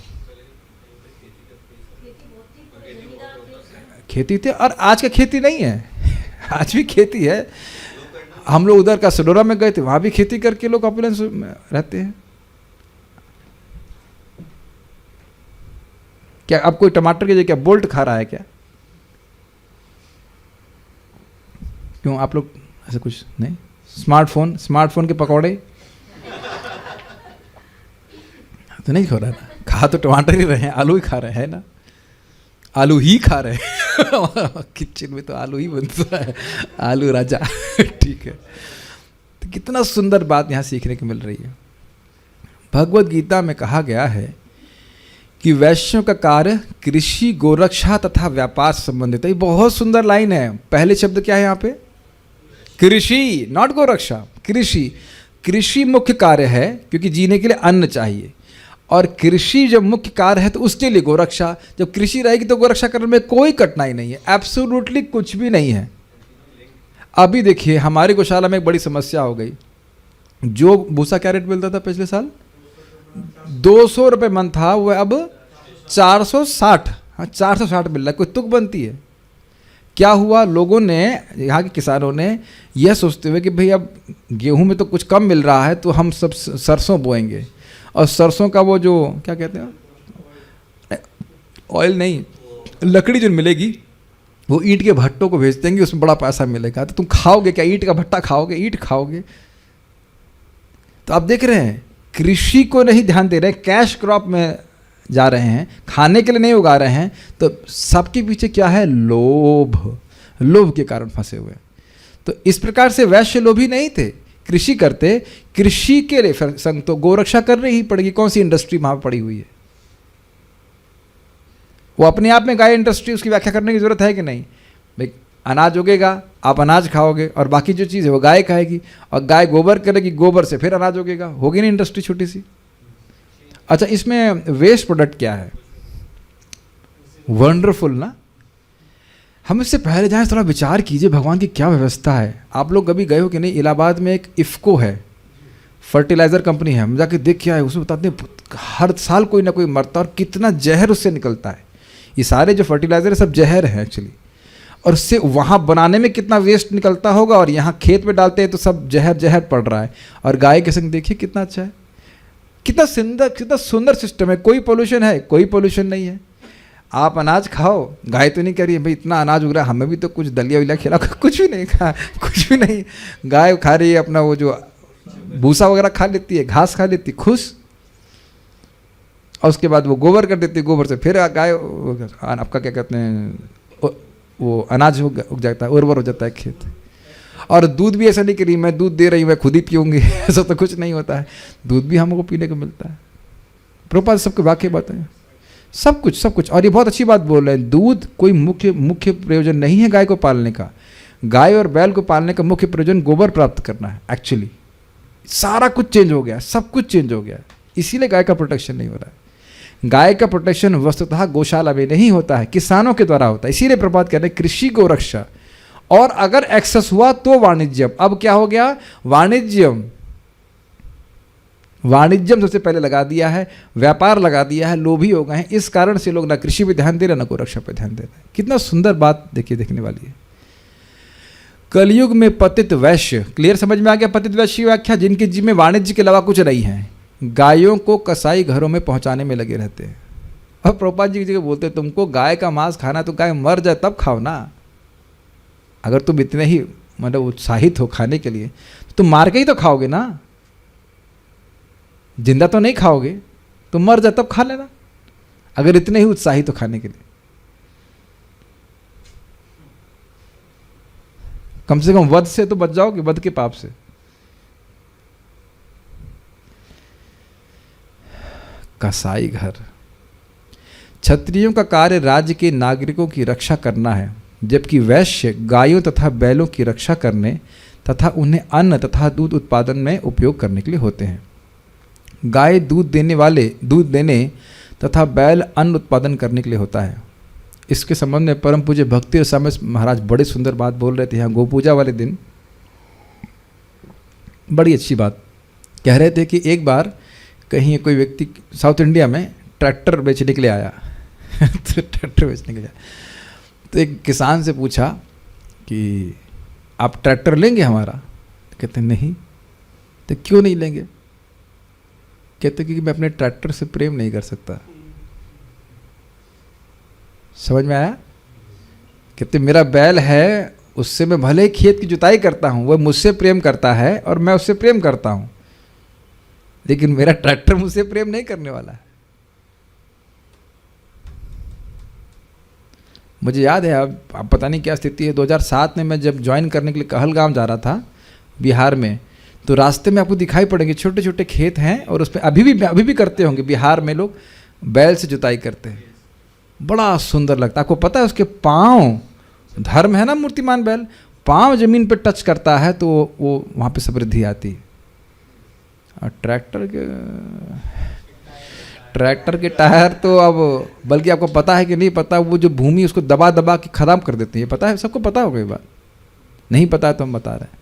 खेती थे, और आज का खेती नहीं है, आज भी खेती है। हम लोग उधर का सडोरा में गए थे, वहां भी खेती करके लोग ऑपुलेंस में रहते हैं। क्या अब कोई टमाटर के जगह क्या बोल्ट खा रहा है क्या? क्यों आप लोग ऐसा कुछ नहीं? स्मार्टफोन के पकौड़े तो नहीं खा रहा ना? खा तो टमाटर ही रहे हैं, आलू ही खा रहे हैं ना, आलू ही खा रहे हैं। किचन में तो आलू ही बनता है, आलू राजा। ठीक है, तो कितना सुंदर बात यहाँ सीखने को मिल रही है। भगवद गीता में कहा गया है कि वैश्यों का कार्य कृषि, गोरक्षा तथा व्यापार से संबंधित है। ये बहुत सुंदर लाइन है। पहले शब्द क्या है यहाँ पे? कृषि, नॉट गोरक्षा, कृषि। कृषि मुख्य कार्य है क्योंकि जीने के लिए अन्न चाहिए, और कृषि जब मुख्य कार्य है तो उसके लिए गोरक्षा। जब कृषि रहेगी तो गोरक्षा करने में कोई कठिनाई नहीं है, एब्सोल्युटली कुछ भी नहीं है। अभी देखिए हमारी गौशाला में एक बड़ी समस्या हो गई। जो भूसा क्या रेट मिलता था पिछले साल? 200 रुपये मन था, वह अब 460। हाँ, 460 मिल रहा है। कोई तुक बनती है? क्या हुआ? लोगों ने, यहाँ के किसानों ने यह सोचते हुए कि भाई अब गेहूं में तो कुछ कम मिल रहा है तो हम सब सरसों बोएंगे, और सरसों का वो जो क्या कहते हैं, ऑयल नहीं, लकड़ी जो मिलेगी वो ईंट के भट्टों को भेज देंगे, उसमें बड़ा पैसा मिलेगा। तो तुम खाओगे क्या? ईंट का भट्टा खाओगे? ईंट खाओगे? तो आप देख रहे हैं कृषि को नहीं ध्यान दे रहे, कैश क्रॉप में जा रहे हैं, खाने के लिए नहीं उगा रहे हैं। तो सबके पीछे क्या है? लोभ। लोभ के कारण फंसे हुए। तो इस प्रकार से वैश्य लोभी नहीं थे, कृषि करते। कृषि के लिए संग तो गोरक्षा करनी ही पड़ेगी। कौन सी इंडस्ट्री वहां पड़ी हुई है? वो अपने आप में गाय इंडस्ट्री, उसकी व्याख्या करने की जरूरत है कि नहीं? भाई अनाज उगेगा, आप अनाज खाओगे, और बाकी जो चीज़ है वो गाय खाएगी, और गाय गोबर करेगी, गोबर से फिर अनाज उगेगा। होगी ना इंडस्ट्री छोटी सी। अच्छा, इसमें वेस्ट प्रोडक्ट क्या है? वंडरफुल ना। हम इससे पहले जाएं थोड़ा विचार कीजिए भगवान की क्या व्यवस्था है। आप लोग कभी गए हो कि नहीं? इलाहाबाद में एक इफ्को है, फर्टिलाइजर कंपनी है। हम जाके देख के आए। उसमें बताते हैं हर साल कोई ना कोई मरता, और कितना जहर उससे निकलता है। ये सारे जो फर्टिलाइजर है सब जहर है एक्चुअली, और उससे वहाँ बनाने में कितना वेस्ट निकलता होगा, और यहाँ खेत में डालते हैं तो सब जहर जहर पड़ रहा है। और गाय के संग देखिए कितना अच्छा है, कितना सुंदर सिस्टम है। कोई पोल्यूशन है? कोई पोल्यूशन नहीं है। आप अनाज खाओ, गाय तो नहीं कह रही है भाई इतना अनाज उग रहा है, हमें भी तो कुछ दलिया विलिया खिला। कुछ भी नहीं खा, कुछ भी नहीं। गाय खा रही है अपना वो जो भूसा वगैरह खा लेती है, घास खा लेती, खुश। और उसके बाद वो गोबर कर देती है, गोबर से फिर गाय आपका क्या कहते हैं वो अनाज उग जाता है, उर्वर हो जाता है खेत। और दूध भी ऐसा नहीं करी मैं दूध दे रही हूँ मैं खुद ही पीऊँगी, ऐसा तो कुछ नहीं होता है। दूध भी हमको पीने को मिलता है। प्रभुपाद सबके वाकई बात है, सब कुछ। और ये बहुत अच्छी बात बोल रहे हैं, दूध कोई मुख्य प्रयोजन नहीं है गाय को पालने का। गाय और बैल को पालने का मुख्य प्रयोजन गोबर प्राप्त करना है। एक्चुअली सारा कुछ चेंज हो गया, सब कुछ चेंज हो गया, इसीलिए गाय का प्रोटेक्शन नहीं हो रहा है। गाय का प्रोटेक्शन वस्तुतः गौशाला में नहीं होता है, किसानों के द्वारा होता है। इसीलिए प्रभात कह रहे हैं कृषि गो रक्षा, और अगर एक्सेस हुआ तो वाणिज्यम। अब क्या हो गया? वाणिज्यम सबसे पहले लगा दिया है, व्यापार लगा दिया है, लोभी हो गए हैं। इस कारण से लोग ना कृषि पे ध्यान दे रहे, ना गोरक्षा पे ध्यान दे रहे। कितना सुंदर बात देखिए, देखने वाली है। कलयुग में पतित वैश्य, क्लियर समझ में आ गया? पतित वैश्य की व्याख्या, जिनके जी में वाणिज्य के अलावा कुछ नहीं है, गायों को कसाई घरों में पहुंचाने में लगे रहते हैं। और प्रभुपाद जी की जगह बोलते हैं तुमको गाय का मांस खाना तो गाय मर जाए तब खाओ ना। अगर तुम इतने ही मतलब उत्साहित हो खाने के लिए तो तुम मार के ही तो खाओगे ना, जिंदा तो नहीं खाओगे। तुम मर जाए तब खा लेना। अगर इतने ही उत्साही तो खाने के लिए कम से कम वध से तो बच जाओगे, वध के पाप से। कसाई घर। क्षत्रियों का कार्य राज्य के नागरिकों की रक्षा करना है, जबकि वैश्य गायों तथा बैलों की रक्षा करने तथा उन्हें अन्न तथा दूध उत्पादन में उपयोग करने के लिए होते हैं। गाय दूध देने तथा बैल अन्न उत्पादन करने के लिए होता है। इसके संबंध में परम पूज्य भक्ति और समय महाराज बड़े सुंदर बात बोल रहे थे यहाँ गौ पूजा वाले दिन। बड़ी अच्छी बात कह रहे थे कि एक बार कहीं कोई व्यक्ति साउथ इंडिया में ट्रैक्टर बेचने के लिए आया तो ट्रैक्टर बेचने के लिए तो एक किसान से पूछा कि आप ट्रैक्टर लेंगे हमारा? कहते नहीं। तो क्यों नहीं लेंगे? कहते क्योंकि मैं अपने ट्रैक्टर से प्रेम नहीं कर सकता। समझ में आया? कहते मेरा बैल है, उससे मैं भले ही खेत की जुताई करता हूँ, वह मुझसे प्रेम करता है और मैं उससे प्रेम करता हूँ, लेकिन मेरा ट्रैक्टर मुझसे प्रेम नहीं करने वाला है। मुझे याद है, अब पता नहीं क्या स्थिति है, 2007 में मैं जब ज्वाइन करने के लिए कहलगांव जा रहा था बिहार में, तो रास्ते में आपको दिखाई पड़ेंगे छोटे छोटे खेत हैं और उसमें अभी भी करते होंगे बिहार में लोग बैल से जुताई करते हैं। बड़ा सुंदर लगता है। आपको पता है उसके पाँव, धर्म है ना मूर्तिमान बैल, पाँव जमीन पे टच करता है तो वो वहाँ पे समृद्धि आती है। और ट्रैक्टर के टायर तो अब बल्कि आपको पता है कि नहीं पता, वो जो भूमि उसको दबा दबा के खत्म कर देते हैं। पता है, सबको पता होगा ये बात, नहीं पता है तो हम बता रहे हैं।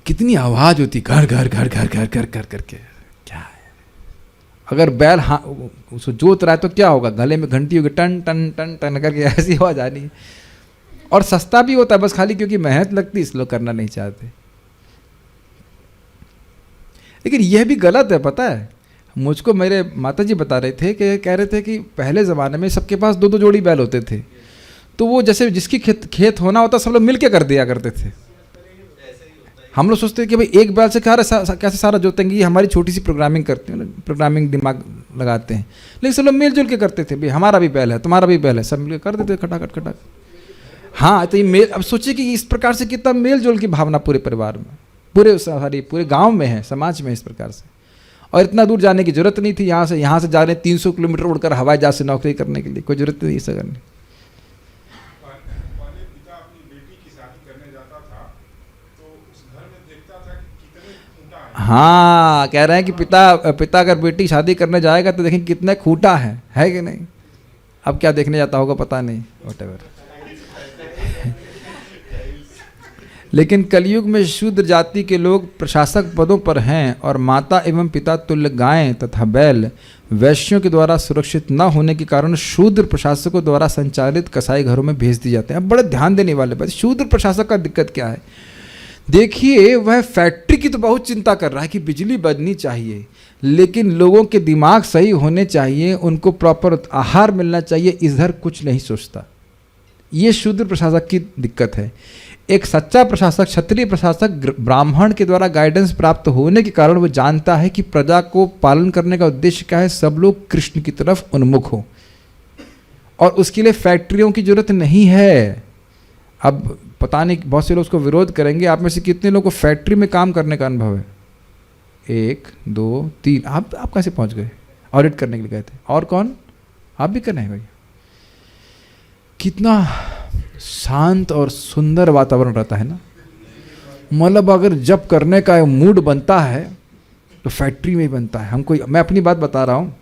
कितनी आवाज़ होती घर घर घर घर घर घर कर करके, क्या है। अगर बैल उसको जोत रहा है तो क्या होगा, गले में घंटी होगी टन टन टन टन करके, ऐसी आवाज़ आनी है। और सस्ता भी होता है, बस खाली क्योंकि मेहनत लगती इसलिए करना नहीं चाहते। लेकिन यह भी गलत है, पता है। मुझको मेरे माताजी बता रहे थे कि कह रहे थे कि पहले ज़माने में सबके पास 2-2 जोड़ी बैल होते थे, तो वो जैसे जिसकी खेत होना होता सब लोग मिल के कर दिया करते थे। हम लोग सोचते हैं कि भाई एक बैल से कैसे सारा जोतेंगे, ये हमारी छोटी सी प्रोग्रामिंग करते हैं, प्रोग्रामिंग दिमाग लगाते हैं। लेकिन सब लोग मिलजुल के करते थे, भाई हमारा भी बैल है, तुम्हारा भी बैल है, सब मिल कर देते खटाखट खटाखट। हाँ, तो ये मेल, अब सोचिए कि इस प्रकार से कितना मेल जोल की भावना पूरे परिवार में, पूरे गाँव में है, समाज में इस प्रकार से। और इतना दूर जाने की जरूरत नहीं थी। यहाँ से जा रहे 300 किलोमीटर उड़कर हवाई जहाज से नौकरी करने के लिए, कोई जरूरत नहीं इसे करने। हाँ, कह रहे हैं कि पिता अगर बेटी शादी करने जाएगा तो देखें कितने खूंटा है कि नहीं। अब क्या देखने जाता होगा पता नहीं, व्हाटएवर। लेकिन कलयुग में शूद्र जाति के लोग प्रशासक पदों पर हैं और माता एवं पिता तुल्य गायें तथा बैल वैश्यों के द्वारा सुरक्षित न होने के कारण शूद्र प्रशासकों द्वारा संचालित कसाई घरों में भेज दी जाते हैं। अब बड़े ध्यान देने वाले बात, शूद्र प्रशासक का दिक्कत क्या है। देखिए, वह फैक्ट्री की तो बहुत चिंता कर रहा है कि बिजली बननी चाहिए, लेकिन लोगों के दिमाग सही होने चाहिए, उनको प्रॉपर आहार मिलना चाहिए, इधर कुछ नहीं सोचता। ये शूद्र प्रशासक की दिक्कत है। एक सच्चा प्रशासक, क्षत्रिय प्रशासक ब्राह्मण के द्वारा गाइडेंस प्राप्त होने के कारण वो जानता है कि प्रजा को पालन करने का उद्देश्य क्या है, सब लोग कृष्ण की तरफ उन्मुख हो, और उसके लिए फैक्ट्रियों की जरूरत नहीं है। अब पता नहीं, बहुत से लोग उसको विरोध करेंगे। आप में से कितने लोगों को फैक्ट्री में काम करने का अनुभव है? 1 2 3। आप कैसे पहुंच गए? ऑडिट करने के लिए गए थे। और कौन? आप भी करना है भाई। कितना शांत और सुंदर वातावरण रहता है ना। मतलब अगर जब करने का मूड बनता है तो फैक्ट्री में ही बनता है। मैं अपनी बात बता रहा हूँ।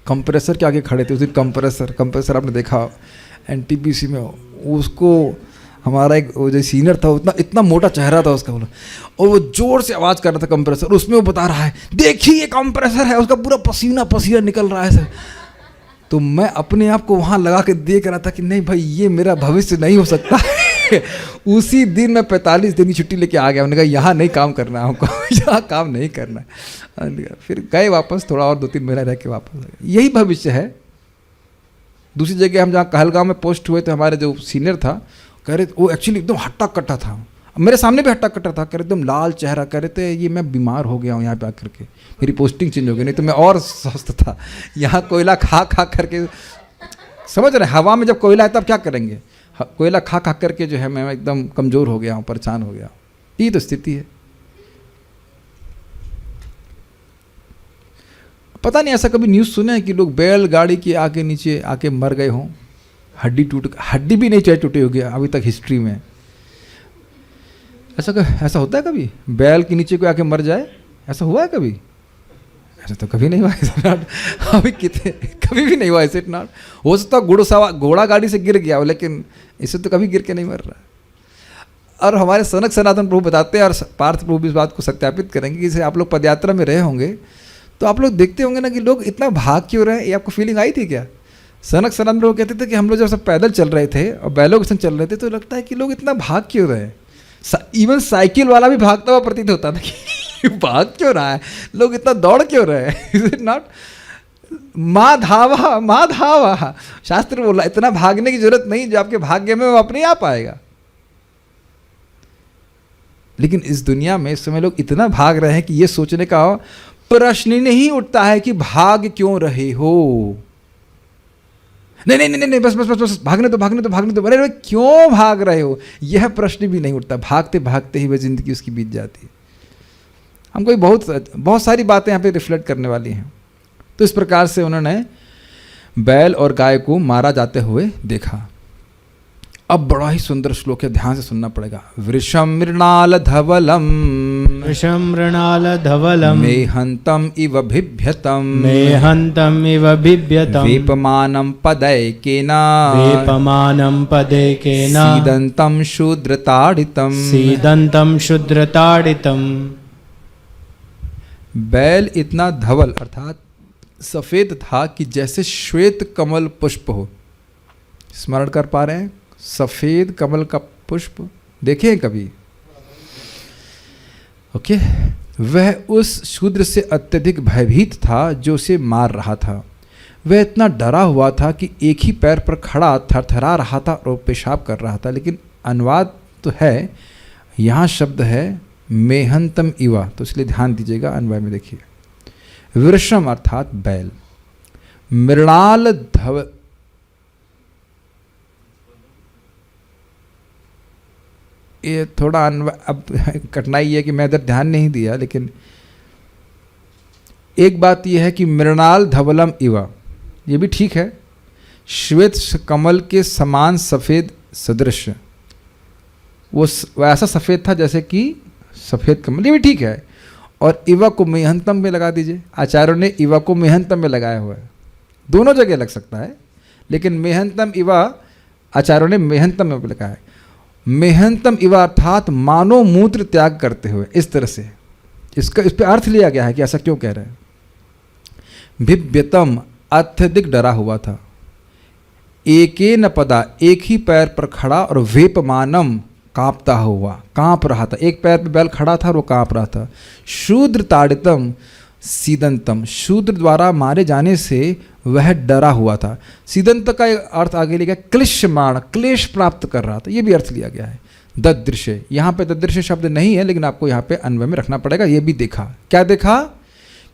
कंप्रेसर के आगे खड़े थे उस दिन। कंप्रेसर आपने देखा एनटीपीसी में, उसको हमारा एक वो जो सीनियर था, इतना मोटा चेहरा था उसका, बोला, और वो जोर से आवाज़ कर रहा था कंप्रेसर। उसमें वो बता रहा है, देखिए ये कंप्रेसर है, उसका पूरा पसीना पसीना निकल रहा है सर। तो मैं अपने आप को वहाँ लगा के देख रहा था कि नहीं भाई, ये मेरा भविष्य नहीं हो सकता। उसी दिन मैं 45 दिन की छुट्टी लेके आ गया। मैंने कहा यहाँ नहीं काम करना है हमको, यहाँ काम नहीं करना। फिर गए वापस, थोड़ा और 2-3 महीना रह के वापस आ गए। यही भविष्य है। दूसरी जगह हम जहाँ कहलगांव में पोस्ट हुए थे, हमारे जो सीनियर था कह रहे, वो एक्चुअली एकदम हट्टा कट्टा था, मेरे सामने भी हट्टा कट्टा था, कर एकदम लाल चेहरा, कर रहे थे ये मैं बीमार हो गया हूँ यहाँ पे आकर के, मेरी पोस्टिंग चेंज हो गई, नहीं तो मैं और स्वस्थ था। यहाँ कोयला खा खा करके, समझ रहे, हवा में जब कोयला है तब क्या करेंगे, कोयला खा खा करके जो है मैं एकदम कमज़ोर हो गया हूँ, परेशान हो गया हूँ। ये तो स्थिति है। पता नहीं ऐसा कभी न्यूज़ सुना है कि लोग बैलगाड़ी के आके नीचे आके मर गए हों, हड्डी भी नहीं चाहे टूटी होगी अभी तक हिस्ट्री में। ऐसा होता है कभी, बैल के नीचे कोई आके मर जाए, ऐसा हुआ है कभी? ऐसा तो कभी नहीं हुआ है अभी कितने, कभी भी नहीं हुआ ऐसे नॉट। हो सकता घोड़ा गाड़ी से गिर गया हो, लेकिन इससे तो कभी गिर के नहीं मर रहा। और हमारे सनक सनातन प्रभु बताते हैं, और पार्थ प्रभु भी इस बात को सत्यापित करेंगे कि जैसे आप लोग पदयात्रा में रहे होंगे तो आप लोग देखते होंगे ना कि लोग इतना भाग क्यों रहे हैं। ये आपको फीलिंग आई थी क्या? सनक सनातन प्रभु कहते थे कि हम लोग जब सब पैदल चल रहे थे और बैलों के संग चल रहे थे तो लगता है कि लोग इतना भाग क्यों रहे हैं। इवन साइकिल वाला भी भागता हुआ प्रतीत होता था कि भाग क्यों रहा है, लोग इतना दौड़ क्यों रहे हैं। Is it not? माँ धावा, शास्त्र बोला इतना भागने की जरूरत नहीं, जो आपके भाग्य में वो अपने आप आएगा। लेकिन इस दुनिया में इस समय लोग इतना भाग रहे हैं कि ये सोचने का प्रश्न ही नहीं उठता है कि भाग क्यों रहे हो। नहीं, बस भागने दो, अरे क्यों भाग रहे हो, यह प्रश्न भी नहीं उठता। भागते भागते ही वह जिंदगी उसकी बीत जाती है। हमको बहुत सारी बातें यहाँ पे रिफ्लेक्ट करने वाली हैं। तो इस प्रकार से उन्होंने बैल और गाय को मारा जाते हुए देखा। अब बड़ा ही सुंदर श्लोक है, ध्यान से सुनना पड़ेगा। वृषम मृणाल धवलम मेहंतम इव बिभ्यतम वेपमानं पदैकेन सीदंतं शूद्रताडितम। बैल इतना धवल अर्थात सफेद था कि जैसे श्वेत कमल पुष्प हो। स्मरण कर पा रहे हैं? सफेद कमल का पुष्प देखे कभी? ओके। वह उस शूद्र से अत्यधिक भयभीत था जो उसे मार रहा था। वह इतना डरा हुआ था कि एक ही पैर पर खड़ा थरथरा रहा था और पेशाब कर रहा था। लेकिन अनुवाद तो है, यहाँ शब्द है मेहंतम इवा, तो इसलिए ध्यान दीजिएगा। अनुवाद में देखिए, वृषम अर्थात बैल, मृणाल धव, ये थोड़ा अब कठिनाई है कि मैं इधर ध्यान नहीं दिया, लेकिन एक बात यह है कि मृणाल धवलम इवा, ये भी ठीक है। श्वेत कमल के समान सफ़ेद सदृश, वो ऐसा सफ़ेद था जैसे कि सफ़ेद कमल, ये भी ठीक है। और इवा को मेहंतम में लगा दीजिए। आचार्यों ने इवा को मेहंतम में लगाया हुआ है, दोनों जगह लग सकता है, लेकिन मेहंतम इवा आचार्यों ने मेहंतम में लगाया है। मेहंतम इवा अर्थात मानो मूत्र त्याग करते हुए, इस तरह से इस पर अर्थ लिया गया है कि ऐसा क्यों कह रहे हैं। भिव्यतम अत्यधिक डरा हुआ था, एकेन पदा एक ही पैर पर खड़ा, और वेपमानम कांपता हुआ, कांप रहा था। एक पैर पर बैल खड़ा था और वो कांप रहा था। शूद्र ताड़ितम सीदंतम, शूद्र द्वारा मारे जाने से वह डरा हुआ था। सीदंत का अर्थ आगे लिखा क्लिश्यमाण, क्लेश प्राप्त कर रहा था, ये भी अर्थ लिया गया है। ददृश्य, यहाँ पे ददृश्य शब्द नहीं है, लेकिन आपको यहाँ पे अन्वय में रखना पड़ेगा। ये भी देखा, क्या देखा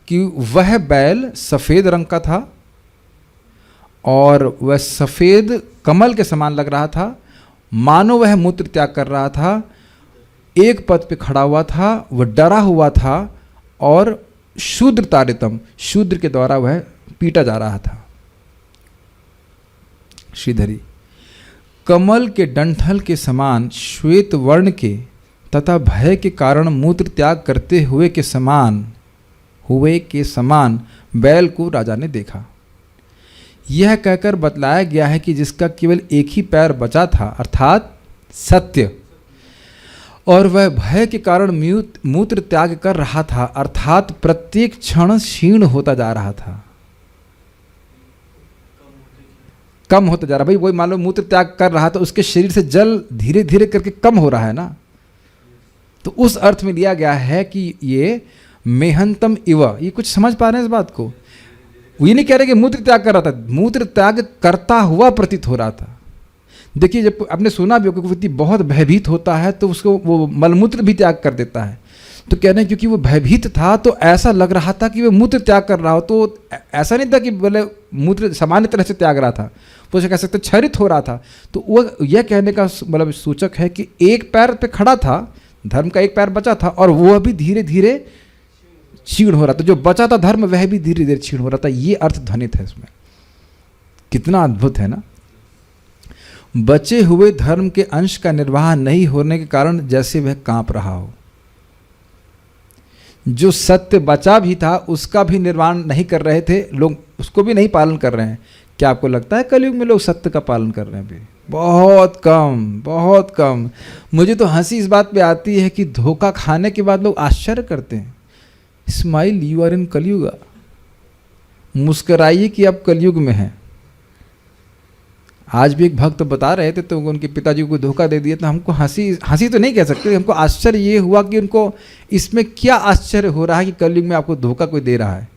कि वह बैल सफ़ेद रंग का था और वह सफ़ेद कमल के समान लग रहा था, मानो वह मूत्र त्याग कर रहा था। एक पद पे खड़ा हुआ था, वह डरा हुआ था, और शूद्र ताड़ितम, शूद्र के द्वारा वह पीटा जा रहा था। श्रीधरी, कमल के डंठल के समान श्वेत वर्ण के तथा भय के कारण मूत्र त्याग करते हुए के समान बैल को राजा ने देखा। यह कहकर बतलाया गया है कि जिसका केवल एक ही पैर बचा था, अर्थात सत्य, और वह भय के कारण मूत्र त्याग कर रहा था, अर्थात प्रत्येक क्षण क्षीण होता जा रहा था, कम होता जा रहा। भाई वही मान लो मूत्र त्याग कर रहा था, उसके शरीर से जल धीरे धीरे करके कम हो रहा है ना, तो उस अर्थ में लिया गया है कि ये मेहंतम इव। ये कुछ समझ पा रहे हैं इस बात को? ये नहीं कह रहे कि मूत्र त्याग कर रहा था, मूत्र त्याग करता हुआ प्रतीत हो रहा था। देखिए, जब आपने सुना भी होगा कि व्यक्ति बहुत भयभीत होता है तो उसको वो मलमूत्र भी त्याग कर देता है। तो कह रहे हैं क्योंकि वो भयभीत था तो ऐसा लग रहा था कि वो मूत्र त्याग कर रहा हो, तो ऐसा नहीं था कि बोले मूत्र सामान्य तरह से त्याग रहा था, वो कह सकते क्षरित हो रहा था। तो वो यह कहने का मतलब सूचक है कि एक पैर पे खड़ा था, धर्म का एक पैर बचा था और वह भी धीरे धीरे क्षीण हो रहा था। जो बचा था धर्म वह भी धीरे धीरे क्षीण हो रहा था। ये अर्थ ध्वनित है इसमें। कितना अद्भुत है ना। बचे हुए धर्म के अंश का निर्वाह नहीं होने के कारण जैसे वह कांप रहा हो। जो सत्य बचा भी था उसका भी निर्माण नहीं कर रहे थे लोग, उसको भी नहीं पालन कर रहे हैं। क्या आपको लगता है कलयुग में लोग सत्य का पालन कर रहे हैं? भी बहुत कम, बहुत कम। मुझे तो हंसी इस बात पे आती है कि धोखा खाने के बाद लोग आश्चर्य करते हैं, स्माइल यू आर इन कलयुग। मुस्कराइए कि आप कलयुग में हैं। आज भी एक भक्त बता रहे थे तो उनके पिताजी को धोखा दे दिया, तो हमको हंसी तो नहीं कह सकते, हमको आश्चर्य ये हुआ कि उनको इसमें क्या आश्चर्य हो रहा है कि कलयुग में आपको धोखा कोई दे रहा है।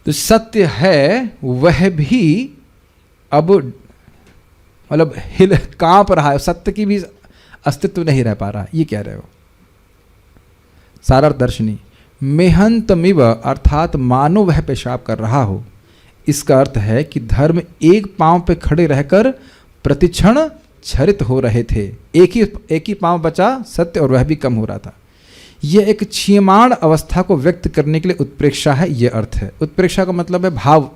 तो सत्य है वह भी अब मतलब कांप रहा है, सत्य की भी अस्तित्व नहीं रह पा रहा है। ये कह रहे हो। सारा दर्शनी मेहंतमिव अर्थात मानो वह पेशाब कर रहा हो। इसका अर्थ है कि धर्म एक पांव पे खड़े रहकर प्रतिक्षण क्षरित हो रहे थे। एक ही पांव बचा सत्य और वह भी कम हो रहा था। यह एक क्षीयमाण अवस्था को व्यक्त करने के लिए उत्प्रेक्षा है। यह अर्थ है। उत्प्रेक्षा का मतलब है भाव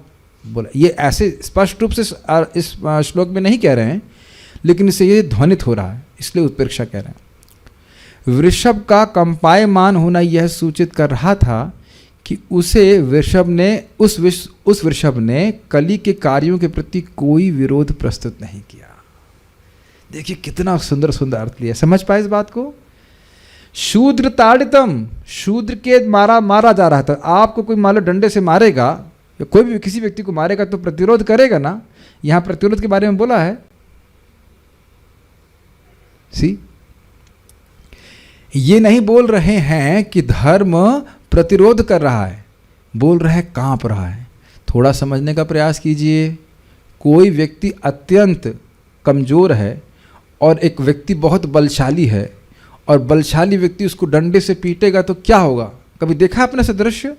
बोला। ये ऐसे स्पष्ट रूप से इस श्लोक में नहीं कह रहे हैं, लेकिन इसे ये ध्वनित हो रहा है, इसलिए उत्प्रेक्षा कह रहे हैं। वृषभ का कंपायमान होना यह सूचित कर रहा था कि उस वृषभ ने कली के कार्यों के प्रति कोई विरोध प्रस्तुत नहीं किया। देखिए कितना सुंदर सुंदर अर्थ लिया। समझ पाए इस बात को? शूद्र ताड़ितम, शूद्र के मारा जा रहा था। आपको कोई मान लो डंडे से मारेगा या कोई भी किसी व्यक्ति को मारेगा तो प्रतिरोध करेगा ना। यहां प्रतिरोध के बारे में बोला है। ये नहीं बोल रहे हैं कि धर्म प्रतिरोध कर रहा है, बोल रहे हैं कांप रहा है। थोड़ा समझने का प्रयास कीजिए। कोई व्यक्ति अत्यंत कमज़ोर है और एक व्यक्ति बहुत बलशाली है, और बलशाली व्यक्ति उसको डंडे से पीटेगा तो क्या होगा? कभी देखा अपने से दृश्य?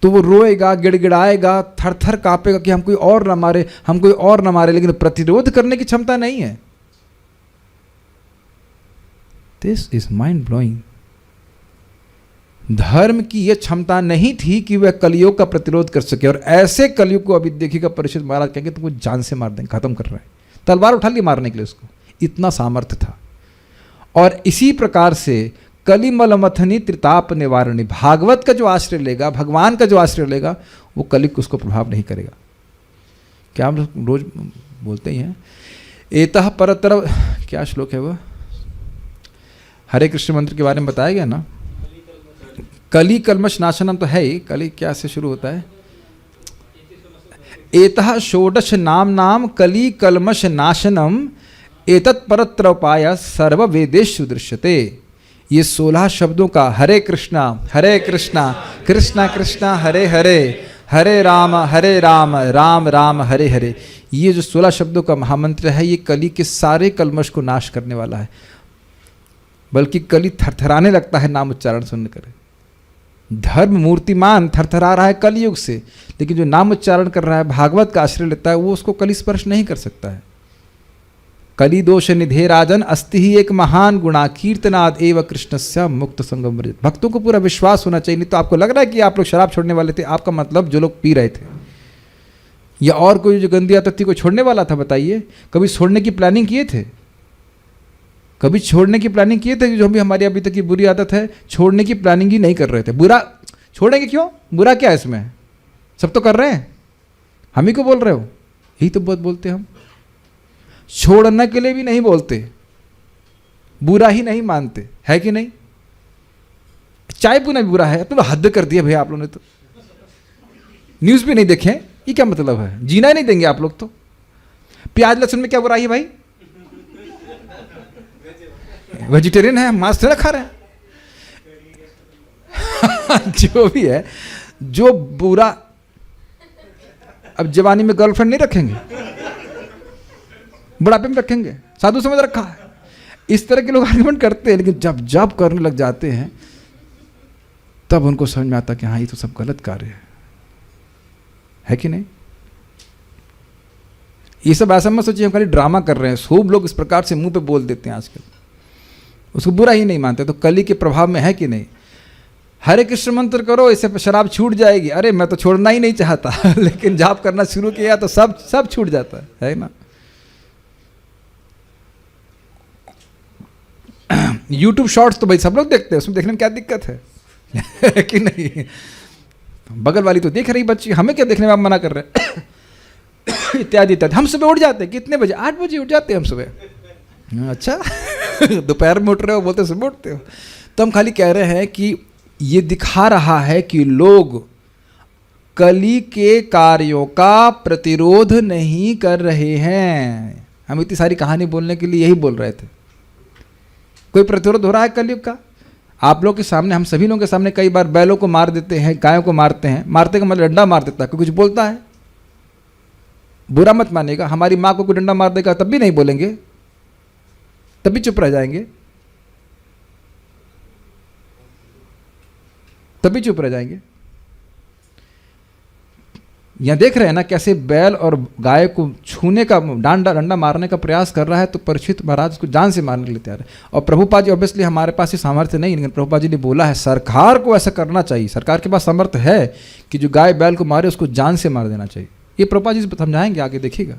तो वो रोएगा, गिड़गिड़ाएगा, थर थर कांपेगा कि हम कोई और ना मारे, हम कोई और ना मारे, लेकिन प्रतिरोध करने की क्षमता नहीं है। This is mind blowing. धर्म की यह क्षमता नहीं थी कि वह कलयुग का प्रतिरोध कर सके, और ऐसे कलयुग को अभी देखिएगा परिषद महाराज कहेंगे तुमको जान से मार देंगे, खत्म कर रहे हैं, तलवार उठा ली मारने के लिए उसको। इतना सामर्थ्य था। और इसी प्रकार से कलिमल मथनी त्रिताप निवारणी, भागवत का जो आश्रय लेगा, भगवान का जो आश्रय लेगा, वो कलिक उसको प्रभाव नहीं करेगा। क्या हम रोज बोलते ही हैं, एतः परतर, क्या श्लोक है वो, हरे कृष्ण मंत्र के बारे में बताया गया ना। कली कलमश नाशनम तो है ही, कली क्या से शुरू होता है, एतः षोडश नाम कली कलमश नाशनम एतत् परत्र उपाय सर्व वेदेषु दृश्यते। ये 16 शब्दों का हरे कृष्णा कृष्णा कृष्णा हरे हरे, हरे राम राम राम हरे हरे, ये जो 16 शब्दों का महामंत्र है, ये कली के सारे कलमश को नाश करने वाला है। बल्कि कली थरथराने लगता है नाम उच्चारण सुनकर। धर्म मूर्तिमान थरथरा रहा है कलयुग से, लेकिन जो नाम उच्चारण कर रहा है, भागवत का आश्रय लेता है, वो उसको कली स्पर्श नहीं कर सकता है। कली दोष निधे राजन अस्ति ही एक महान गुणा कीर्तनाद एवं कृष्णस्य मुक्त संगम वर्जित। भक्तों को पूरा विश्वास होना चाहिए। नहीं तो आपको लग रहा है कि आप लोग शराब छोड़ने वाले थे, आपका मतलब जो लोग पी रहे थे, या और कोई जो गंदी आदत थी को छोड़ने वाला था। बताइए, कभी छोड़ने की प्लानिंग किए थे? कभी छोड़ने की प्लानिंग किए थे? जो भी हमारी अभी तक की बुरी आदत है, छोड़ने की प्लानिंग ही नहीं कर रहे थे। बुरा छोड़ेंगे क्यों? बुरा क्या है इसमें? सब तो कर रहे हैं, हम ही को बोल रहे हो। यही तो बहुत बोलते हम, छोड़ने के लिए भी नहीं बोलते, बुरा ही नहीं मानते, है कि नहीं? चाय पीना भी बुरा है, तो हद कर दिया भैया आप लोगों ने। तो न्यूज़ भी नहीं देखे, ये क्या मतलब है? जीना ही नहीं देंगे आप लोग तो। प्याज लहसुन में क्या बुराई है भाई? वेजिटेरियन है, मांस थोड़ा खा रहे हैं। जो भी है, जो बुरा, अब जवानी में गर्लफ्रेंड नहीं रखेंगे, बुढ़ापे में रखेंगे, साधु समझ रखा है। इस तरह के लोग आर्गुमेंट करते हैं, लेकिन जब जब करने लग जाते हैं तब उनको समझ में आता कि हाँ ये तो सब गलत कार्य है कि नहीं। ये सब ऐसा मत सोचिए हम खाली ड्रामा कर रहे हैं। खूब लोग इस प्रकार से मुंह पे बोल देते हैं आजकल, उसको बुरा ही नहीं मानते। तो कली के प्रभाव में है कि नहीं। हरे कृष्ण मंत्र करो, इससे शराब छूट जाएगी। अरे मैं तो छोड़ना ही नहीं चाहता लेकिन जाप करना शुरू किया तो सब छूट जाता है ना। YouTube शॉर्ट्स तो भाई सब लोग देखते हैं, उसमें देखने में क्या दिक्कत है कि नहीं। बगल वाली तो देख रही बच्ची, हमें क्या देखने में आप मना कर रहे हैं इत्यादि इत्यादि। हम सुबह उठ जाते हैं, कितने बजे? 8 बजे उठ जाते हैं हम सुबह। अच्छा दोपहर में उठ रहे हो, बोलते सुबह उठते हो। तो हम खाली कह रहे हैं कि ये दिखा रहा है कि लोग कली के कार्यों का प्रतिरोध नहीं कर रहे हैं। हम इतनी सारी कहानी बोलने के लिए यही बोल रहे थे। कोई प्रतिरोध हो रहा है कलयुग का? आप लोग के सामने, हम सभी लोगों के सामने कई बार बैलों को मार देते हैं, गायों को मारते हैं। मारते का मतलब डंडा मार देता है। कोई कुछ बोलता है? बुरा मत मानिएगा, हमारी माँ को कोई डंडा मार देगा तब भी नहीं बोलेंगे, तब भी चुप रह जाएंगे, तब भी चुप रह जाएंगे। यहां देख रहे हैं ना कैसे बैल और गाय को छूने का, डंडा मारने का प्रयास कर रहा है, तो परीक्षित महाराज उसको जान से मारने के लिए तैयार है। और प्रभुपाद जी, ऑब्वियसली हमारे पास ये सामर्थ्य नहीं, लेकिन प्रभुपाद जी ने बोला है सरकार को ऐसा करना चाहिए। सरकार के पास सामर्थ्य है कि जो गाय बैल को मारे उसको जान से मार देना चाहिए। ये प्रभुपाद जी समझाएंगे आगे, देखिएगा।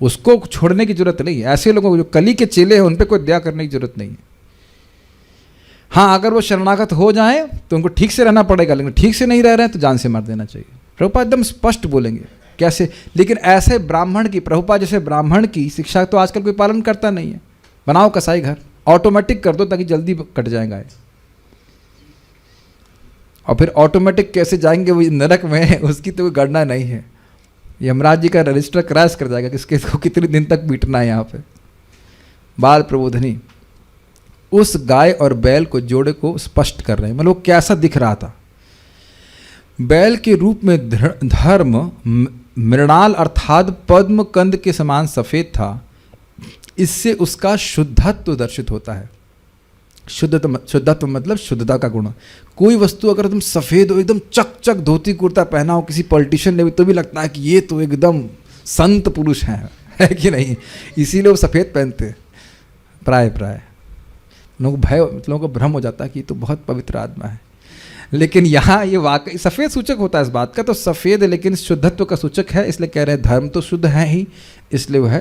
उसको छोड़ने की जरूरत नहीं है। ऐसे लोगों को जो कली के चेले हैं उन पर कोई दया करने की जरूरत नहीं है। हाँ, अगर वो शरणागत हो जाए तो उनको ठीक से रहना पड़ेगा, लेकिन ठीक से नहीं रह रहे हैं तो जान से मार देना चाहिए। प्रभुपाद एकदम स्पष्ट बोलेंगे कैसे। लेकिन ऐसे ब्राह्मण की, प्रभुपाद जैसे ब्राह्मण की शिक्षा तो आजकल कोई पालन करता नहीं है। बनाओ कसाई घर, ऑटोमेटिक कर दो ताकि जल्दी कट जाए गाय। और फिर ऑटोमेटिक कैसे जाएंगे वो नरक में, उसकी तो कोई गणना नहीं है। यमराज जी का रजिस्टर क्रैश कर जाएगा किसके को कितने दिन तक पीटना है। यहाँ पे बाल प्रबोधनी उस गाय और बैल को, जोड़े को स्पष्ट कर रहे हैं। मतलब कैसा दिख रहा था। बैल के रूप में धर्म मृणाल अर्थात पद्म कंद के समान सफेद था। इससे उसका शुद्धत्व दर्शित होता है। शुद्धत्व मतलब शुद्धता का गुण। कोई वस्तु अगर तुम सफ़ेद हो, एकदम चक धोती कुर्ता पहना हो किसी पॉलिटिशियन ने भी, तो भी लगता है कि ये तो एकदम संत पुरुष हैं, है कि नहीं। इसीलिए वो सफ़ेद पहनते प्राय लोगों को भ्रम हो जाता है कि तो बहुत पवित्र आत्मा है। लेकिन यहाँ ये वाकई सफ़ेद सूचक होता है इस बात का। तो सफ़ेद लेकिन शुद्धत्व का सूचक है, इसलिए कह रहे हैं धर्म तो शुद्ध है ही, इसलिए वह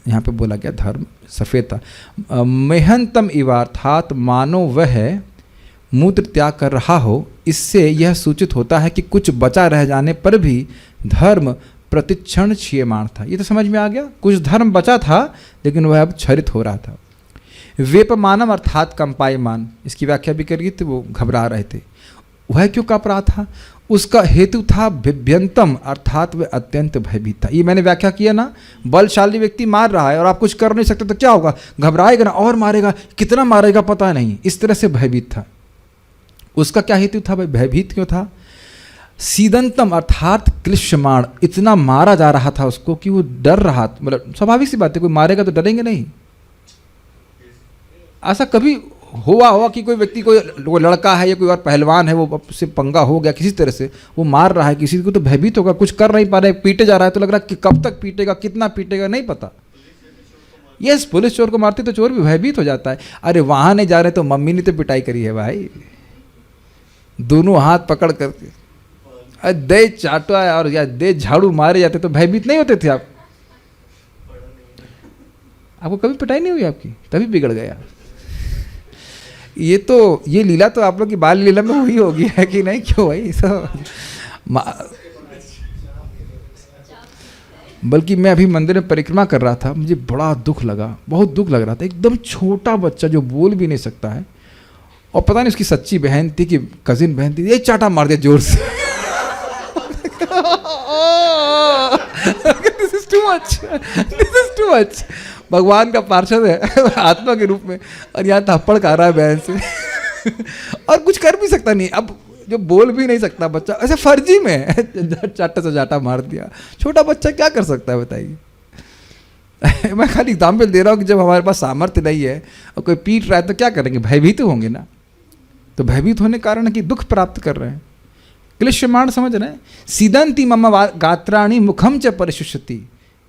यहाँ पे बोला गया धर्म सफ़ेद था। मेहनतम इवार्थात मानो वह मूत्र त्याग कर रहा हो। इससे यह सूचित होता है कि कुछ बचा रह जाने पर भी धर्म प्रतिक्षण क्षीयमाण था। ये तो समझ में आ गया। कुछ धर्म बचा था लेकिन वह अब क्षरित हो रहा था। वेपमानम अर्थात कंपायमान, इसकी व्याख्या भी करिए तो वो घबरा रहे थे। वह क्यों काँप रहा था? उसका हेतु था बिभ्यंतम अर्थात वह अत्यंत भयभीत था। ये मैंने व्याख्या किया ना, बलशाली व्यक्ति मार रहा है और आप कुछ कर नहीं सकते तो क्या होगा? घबराएगा ना और मारेगा, कितना मारेगा पता नहीं, इस तरह से भयभीत था। उसका क्या हेतु था भाई? भयभीत क्यों था? सीदंतम अर्थात क्लिश्यमाण, इतना मारा जा रहा था उसको कि वो डर रहा। मतलब स्वाभाविक सी बात है, कोई मारेगा तो डरेंगे नहीं। ऐसा कभी हुआ कि कोई व्यक्ति, कोई लड़का है या कोई और पहलवान है, वो से पंगा हो गया किसी तरह से, वो मार रहा है किसी को, तो भयभीत होगा, कुछ कर नहीं पा रहा है, पीटे जा रहा है तो लग रहा है कि कब तक पीटेगा, कितना पीटेगा, नहीं पता। यस, पुलिस चोर को मारती तो चोर भी भयभीत हो जाता है। अरे वहाँ नहीं जा रहे तो मम्मी ने तो पिटाई करी है भाई, दोनों हाथ पकड़ करके, अरे दे चाटो और या दे झाड़ू मारे जाते तो भयभीत नहीं होते थे आप? आपको कभी पिटाई नहीं हुई आपकी? तभी बिगड़ गया। ये लीला तो आप लोग की बाल लीला में हुई होगी, है कि नहीं? क्यों भाई? बल्कि मैं अभी मंदिर में परिक्रमा कर रहा था, मुझे बड़ा दुख लगा, बहुत दुख लग रहा था। एकदम छोटा बच्चा जो बोल भी नहीं सकता है, और पता नहीं उसकी सच्ची बहन थी कि कजिन बहन थी, ये चाटा मार दिया जोर से। This is too much, this is too much. भगवान का पार्षद है आत्मा के रूप में, और यहाँ थप्पड़ खा रहा है बहन से। और कुछ कर भी सकता नहीं, अब जो बोल भी नहीं सकता बच्चा, ऐसे फर्जी में चाटा से जाटा मार दिया। छोटा बच्चा क्या कर सकता है बताइए? मैं खाली एग्जाम्पल दे रहा हूँ कि जब हमारे पास सामर्थ्य नहीं है और कोई पीट रहा है तो क्या करेंगे, भयभीत होंगे ना। तो भयभीत होने के कारण है कि दुख प्राप्त कर रहे हैं। क्लिश्यमाण समझ रहे हैं, सीदंती मम गात्राणी मुखम च परिशुष्यति,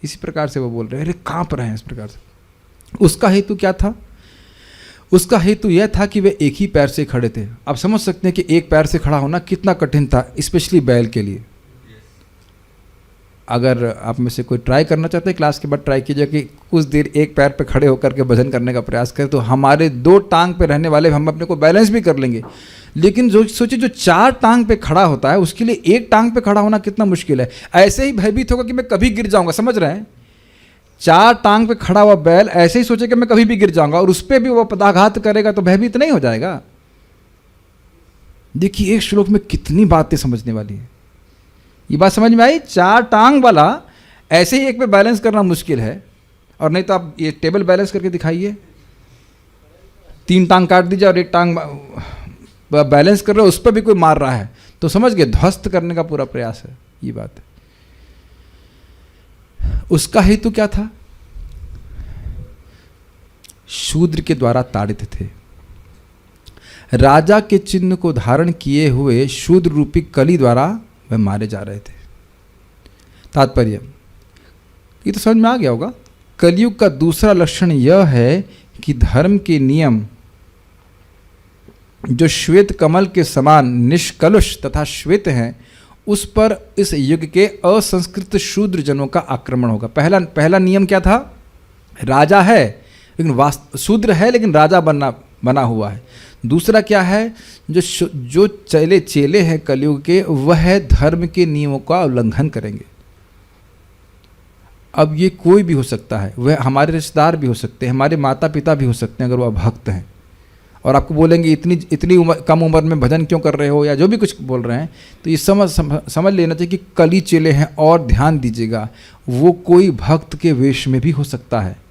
इसी प्रकार से वो बोल रहे हैं, अरे कांप रहे हैं इस प्रकार से। उसका हेतु क्या था? उसका हेतु यह था कि वे एक ही पैर से खड़े थे। आप समझ सकते हैं कि एक पैर से खड़ा होना कितना कठिन था, स्पेशली बैल के लिए। अगर आप में से कोई ट्राई करना चाहते हैं, क्लास के बाद ट्राई कीजिए कि कुछ देर एक पैर पे खड़े होकर के वजन करने का प्रयास करें, तो हमारे 2 टांग पे रहने वाले हम अपने को बैलेंस भी कर लेंगे। लेकिन जो सोचिए जो 4 टांग पे खड़ा होता है उसके लिए एक टांग पे खड़ा होना कितना मुश्किल है। ऐसे ही भयभीत होगा कि मैं कभी गिर जाऊंगा, समझ रहे हैं? 4 टांग पे खड़ा हुआ बैल ऐसे ही सोचे कि मैं कभी भी गिर जाऊंगा और उस पर भी वो पदाघात करेगा, तो भयभीत नहीं हो जाएगा? देखिए एक श्लोक में कितनी बातें समझने वाली है। ये बात समझ में आई? 4 टांग वाला ऐसे ही एक पे बैलेंस करना मुश्किल है, और नहीं तो आप ये टेबल बैलेंस करके दिखाइए, 3 टांग काट दीजिए और एक टांग बैलेंस कर रहे हो, उस पर भी कोई मार रहा है तो समझ गए ध्वस्त करने का पूरा प्रयास है। ये बात है। उसका हेतु क्या था? शूद्र के द्वारा ताड़ित थे। राजा के चिन्ह को धारण किए हुए शूद्र रूपी कली द्वारा वह मारे जा रहे थे। तात्पर्य ये तो समझ में आ गया होगा। कलयुग का दूसरा लक्षण यह है कि धर्म के नियम जो श्वेत कमल के समान निष्कलुष तथा श्वेत हैं, उस पर इस युग के असंस्कृत शूद्र जनों का आक्रमण होगा। पहला नियम क्या था? राजा है लेकिन शूद्र है लेकिन राजा बना हुआ है। दूसरा क्या है? जो चेले हैं कलयुग के, वह धर्म के नियमों का उल्लंघन करेंगे। अब ये कोई भी हो सकता है, वह हमारे रिश्तेदार भी हो सकते हैं, हमारे माता पिता भी हो सकते हैं अगर वह भक्त हैं, और आपको बोलेंगे इतनी कम उम्र में भजन क्यों कर रहे हो, या जो भी कुछ बोल रहे हैं, तो ये समझ लेना चाहिए कि कली चेले हैं। और ध्यान दीजिएगा, वो कोई भक्त के वेश में भी हो सकता है।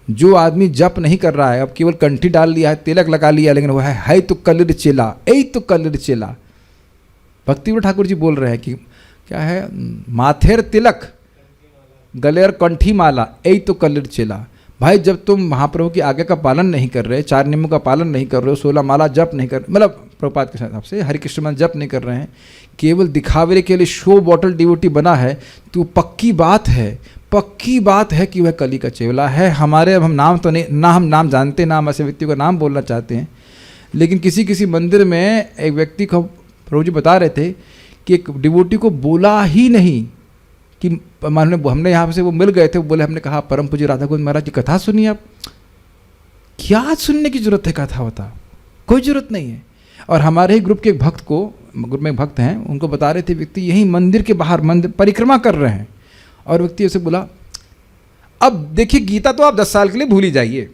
जो आदमी जप नहीं कर रहा है, अब केवल कंठी डाल लिया है, तिलक लगा लिया, लेकिन वह है तो कलिर चेला, यही तो कलिर चेला। भक्तिविनोद ठाकुर जी बोल रहे हैं कि क्या है, माथेर तिलक गलेर कंठी माला, यही तो कलिर चेला। भाई जब तुम महाप्रभु की आज्ञा का पालन नहीं कर रहे, 4 नियमों का पालन नहीं कर रहे हो, 16 माला जप नहीं कर, मतलब प्रभुपाद के हिसाब से हरि कृष्ण मंत्र जप नहीं कर रहे हैं, केवल दिखावे के लिए शो बॉटल डिवोटी बना है, तो पक्की बात है कि वह कली का चेला है। हमारे अब हम नाम तो नहीं ना, हम नाम जानते ना, हम ऐसे व्यक्ति का नाम बोलना चाहते हैं, लेकिन किसी मंदिर में एक व्यक्ति को प्रभु जी बता रहे थे कि एक डिवोटी को बोला ही नहीं कि हमने यहाँ से वो मिल गए थे, वो बोले, हमने कहा परम पूज्य राधा गोविंद महाराज की कथा सुनिए। आप क्या सुनने की जरूरत है, कथा होता कोई जरूरत नहीं है। और हमारे ही ग्रुप के भक्त को, ग्रुप में भक्त हैं, उनको बता रहे थे व्यक्ति यही मंदिर के बाहर मंदिर परिक्रमा कर रहे हैं, और व्यक्ति उसे बोला, अब देखिए गीता तो आप 10 साल के लिए भूल ही जाइए,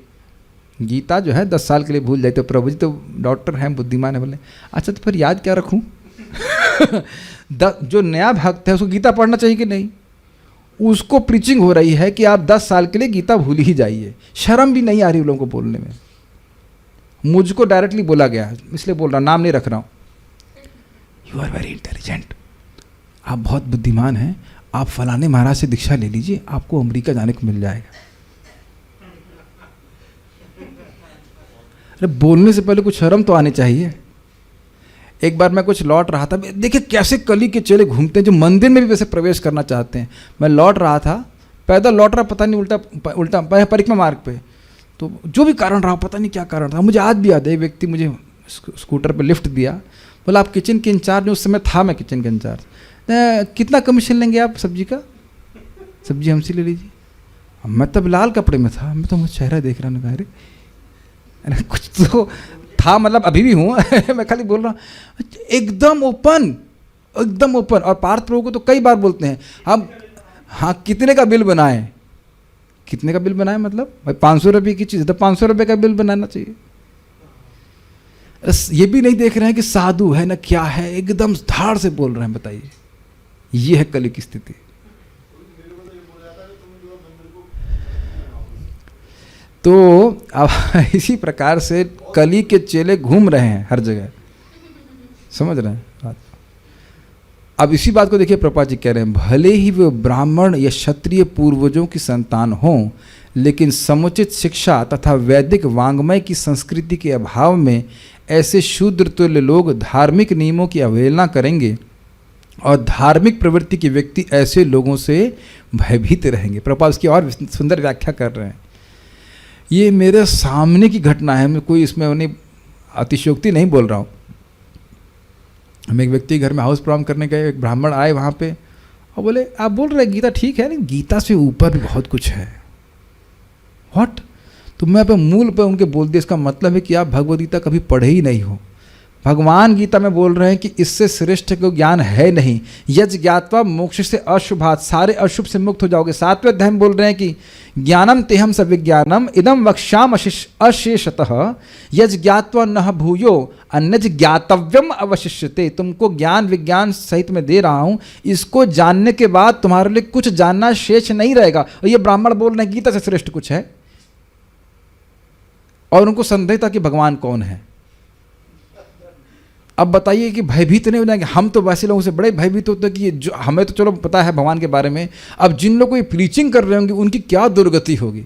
गीता जो है 10 साल के लिए भूल जाए। तो प्रभु जी तो डॉक्टर हैं, बुद्धिमान है, बोले अच्छा तो फिर याद क्या रखूं? जो नया भक्त है उसको गीता पढ़ना चाहिए कि नहीं? उसको प्रीचिंग हो रही है कि आप 10 साल के लिए गीता भूल ही जाइए। शर्म भी नहीं आ रही उन लोगों को बोलने में। मुझको डायरेक्टली बोला गया, इसलिए बोल रहा, नाम नहीं रख रहा हूँ। यू आर वेरी इंटेलिजेंट, आप बहुत बुद्धिमान हैं, आप फलाने महाराज से दीक्षा ले लीजिए, आपको अमेरिका जाने को मिल जाएगा। अरे बोलने से पहले कुछ शर्म तो आनी चाहिए। एक बार मैं कुछ लौट रहा था, देखिए कैसे कली के चेले घूमते हैं जो मंदिर में भी वैसे प्रवेश करना चाहते हैं। मैं लौट रहा था, पैदल लौट रहा, पता नहीं उल्टा परिक्रमा मार्ग पे, तो जो भी कारण रहा, पता नहीं क्या कारण था, मुझे आज भी याद है। एक व्यक्ति मुझे स्कूटर पे लिफ्ट दिया, बोला आप किचन के इंचार्ज, उस समय था मैं किचन के इंचार्ज, कितना कमीशन लेंगे आप सब्जी का? सब्जी हमसे ले लीजिए। मैं तब लाल कपड़े में था, मैं तो मुझे चेहरा देख रहा हूँ, अरे कुछ तो था, मतलब अभी भी हूँ मैं खाली बोल रहा हूँ, एकदम ओपन। और पार्थ प्रभु को तो कई बार बोलते हैं हम, हाँ कितने का बिल बनाएं, कितने का बिल बनाएं, मतलब भाई 500 रुपये की चीज़ तो 500 रुपये का बिल बनाना चाहिए। ये भी नहीं देख रहे हैं कि साधु है ना क्या है, एकदम धाड़ से बोल रहे हैं। बताइए, ये है कली की स्थिति। तो अब इसी प्रकार से कली के चेले घूम रहे हैं हर जगह, समझ रहे हैं बात? तो अब इसी प्रकार से कली के चेले घूम रहे हैं हर जगह, समझ रहे हैं बात? तो अब इसी प्रकार से कली के चेले घूम रहे हैं हर जगह, समझ रहे हैं बात? तो अब इसी प्रकार से कली के चेले घूम रहे हैं हर जगह, समझ रहे हैं बात? तो अब इसी बात को देखिए, प्रभुपाद जी कह रहे हैं, भले ही वे ब्राह्मण या क्षत्रिय पूर्वजों की संतान हों, लेकिन समुचित शिक्षा तथा वैदिक वाङ्मय की संस्कृति के अभाव में ऐसे शूद्र तुल्य लोग धार्मिक नियमों की अवहेलना करेंगे और धार्मिक प्रवृत्ति के व्यक्ति ऐसे लोगों से भयभीत रहेंगे। प्रभुपाद उसकी और सुंदर व्याख्या कर रहे हैं। ये मेरे सामने की घटना है, मैं कोई इसमें नहीं अतिशयोक्ति नहीं बोल रहा हूँ। हम एक व्यक्ति घर में हाउस प्रोग्राम करने गए, एक ब्राह्मण आए वहाँ पे और बोले, आप बोल रहे हैं गीता ठीक है, लेकिन गीता से ऊपर भी बहुत कुछ है। व्हाट? तो मैं पे मूल पे उनके बोल दिया, इसका मतलब है कि आप भगवद गीता कभी पढ़े ही नहीं हो। भगवान गीता में बोल रहे हैं कि इससे श्रेष्ठ को ज्ञान है नहीं। यज ज्ञात्वा मोक्ष से अशुभात, सारे अशुभ से मुक्त हो जाओगे। 7वें अध्याय में बोल रहे हैं कि ज्ञानम तेहम सविज्ञानम इदम वक्ष्याम अशेषतः यज ज्ञात्वा न भूयो अन्यज ज्ञातव्यम अवशिष्यते। तुमको ज्ञान विज्ञान सहित में दे रहा हूँ, इसको जानने के बाद तुम्हारे लिए कुछ जानना शेष नहीं रहेगा। और ये ब्राह्मण बोल रहे हैं गीता से श्रेष्ठ कुछ है, और उनको संदेह था कि भगवान कौन है। अब बताइए कि भयभीत नहीं हो जाएंगे? हम तो वैसे लोगों से बड़े भयभीत होते हैं कि ये जो हमें तो चलो पता है भगवान के बारे में, अब जिन लोगों को ये प्रीचिंग कर रहे होंगे उनकी क्या दुर्गति होगी,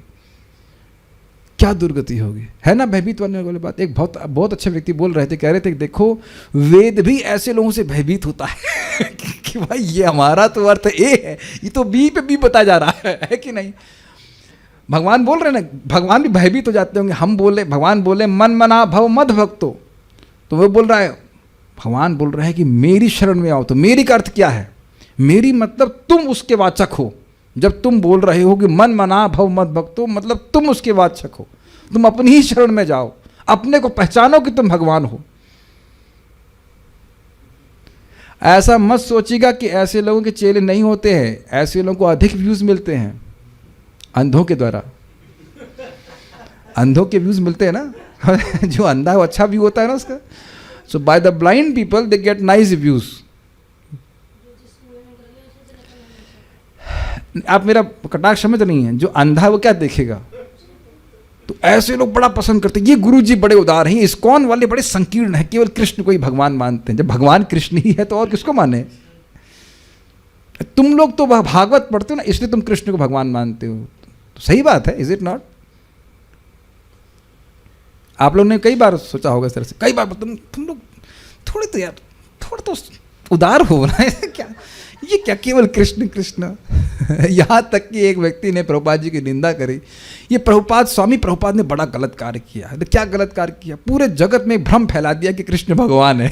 क्या दुर्गति होगी, है ना? भयभीत होने वाली बात। एक बहुत अच्छे व्यक्ति बोल रहे थे, कह रहे थे देखो वेद भी ऐसे लोगों से भयभीत होता है कि भाई ये हमारा तो अर्थ ए है, ये तो बी पे बी बताया जा रहा है कि नहीं? भगवान बोल रहे हैं ना, भगवान भी भयभीत हो जाते होंगे। हम बोले, भगवान बोले मन मना भव मद भक्तो, तो वो बोल रहा है, भगवान बोल रहे हैं कि मेरी शरण में आओ। तो मेरी का अर्थ क्या है? मेरी मतलब तुम उसके वाचक हो। जब तुम बोल रहे हो कि मन मना भव मद भक्तो, मतलब तुम उसके वाचक हो, तुम अपनी ही शरण में जाओ, अपने को पहचानो कि तुम भगवान हो। ऐसा मत सोचिएगा कि ऐसे लोगों के चेले नहीं होते हैं। ऐसे लोगों को अधिक व्यूज मिलते हैं अंधों के द्वारा। अंधों के व्यूज मिलते हैं ना जो अंधा है वो अच्छा व्यू होता है ना उसका। So by the blind people they get nice views. आप मेरा कटाक्ष समझ नहीं है, जो अंधा है वो क्या देखेगा? तो ऐसे लोग बड़ा पसंद करते हैं, ये गुरुजी बड़े उदार हैं, इस्कॉन वाले बड़े संकीर्ण हैं, केवल कृष्ण को ही भगवान मानते हैं। जब भगवान कृष्ण ही है तो और किसको माने? तुम लोग तो भागवत पढ़ते हो ना, इसलिए तुम कृष्ण को भगवान मानते हो। तो सही बात है, इज इट नॉट? आप लोगों ने कई बार सोचा होगा इस तरह से, कई बार तुम लोग थोड़े तो यार थोड़ा तो उदार हो रहा है क्या? ये क्या केवल कृष्ण कृष्ण यहाँ तक कि एक व्यक्ति ने प्रभुपाद जी की निंदा करी। ये प्रभुपाद, स्वामी प्रभुपाद ने बड़ा गलत कार्य किया है। क्या गलत कार्य किया? पूरे जगत में भ्रम फैला दिया कि कृष्ण भगवान है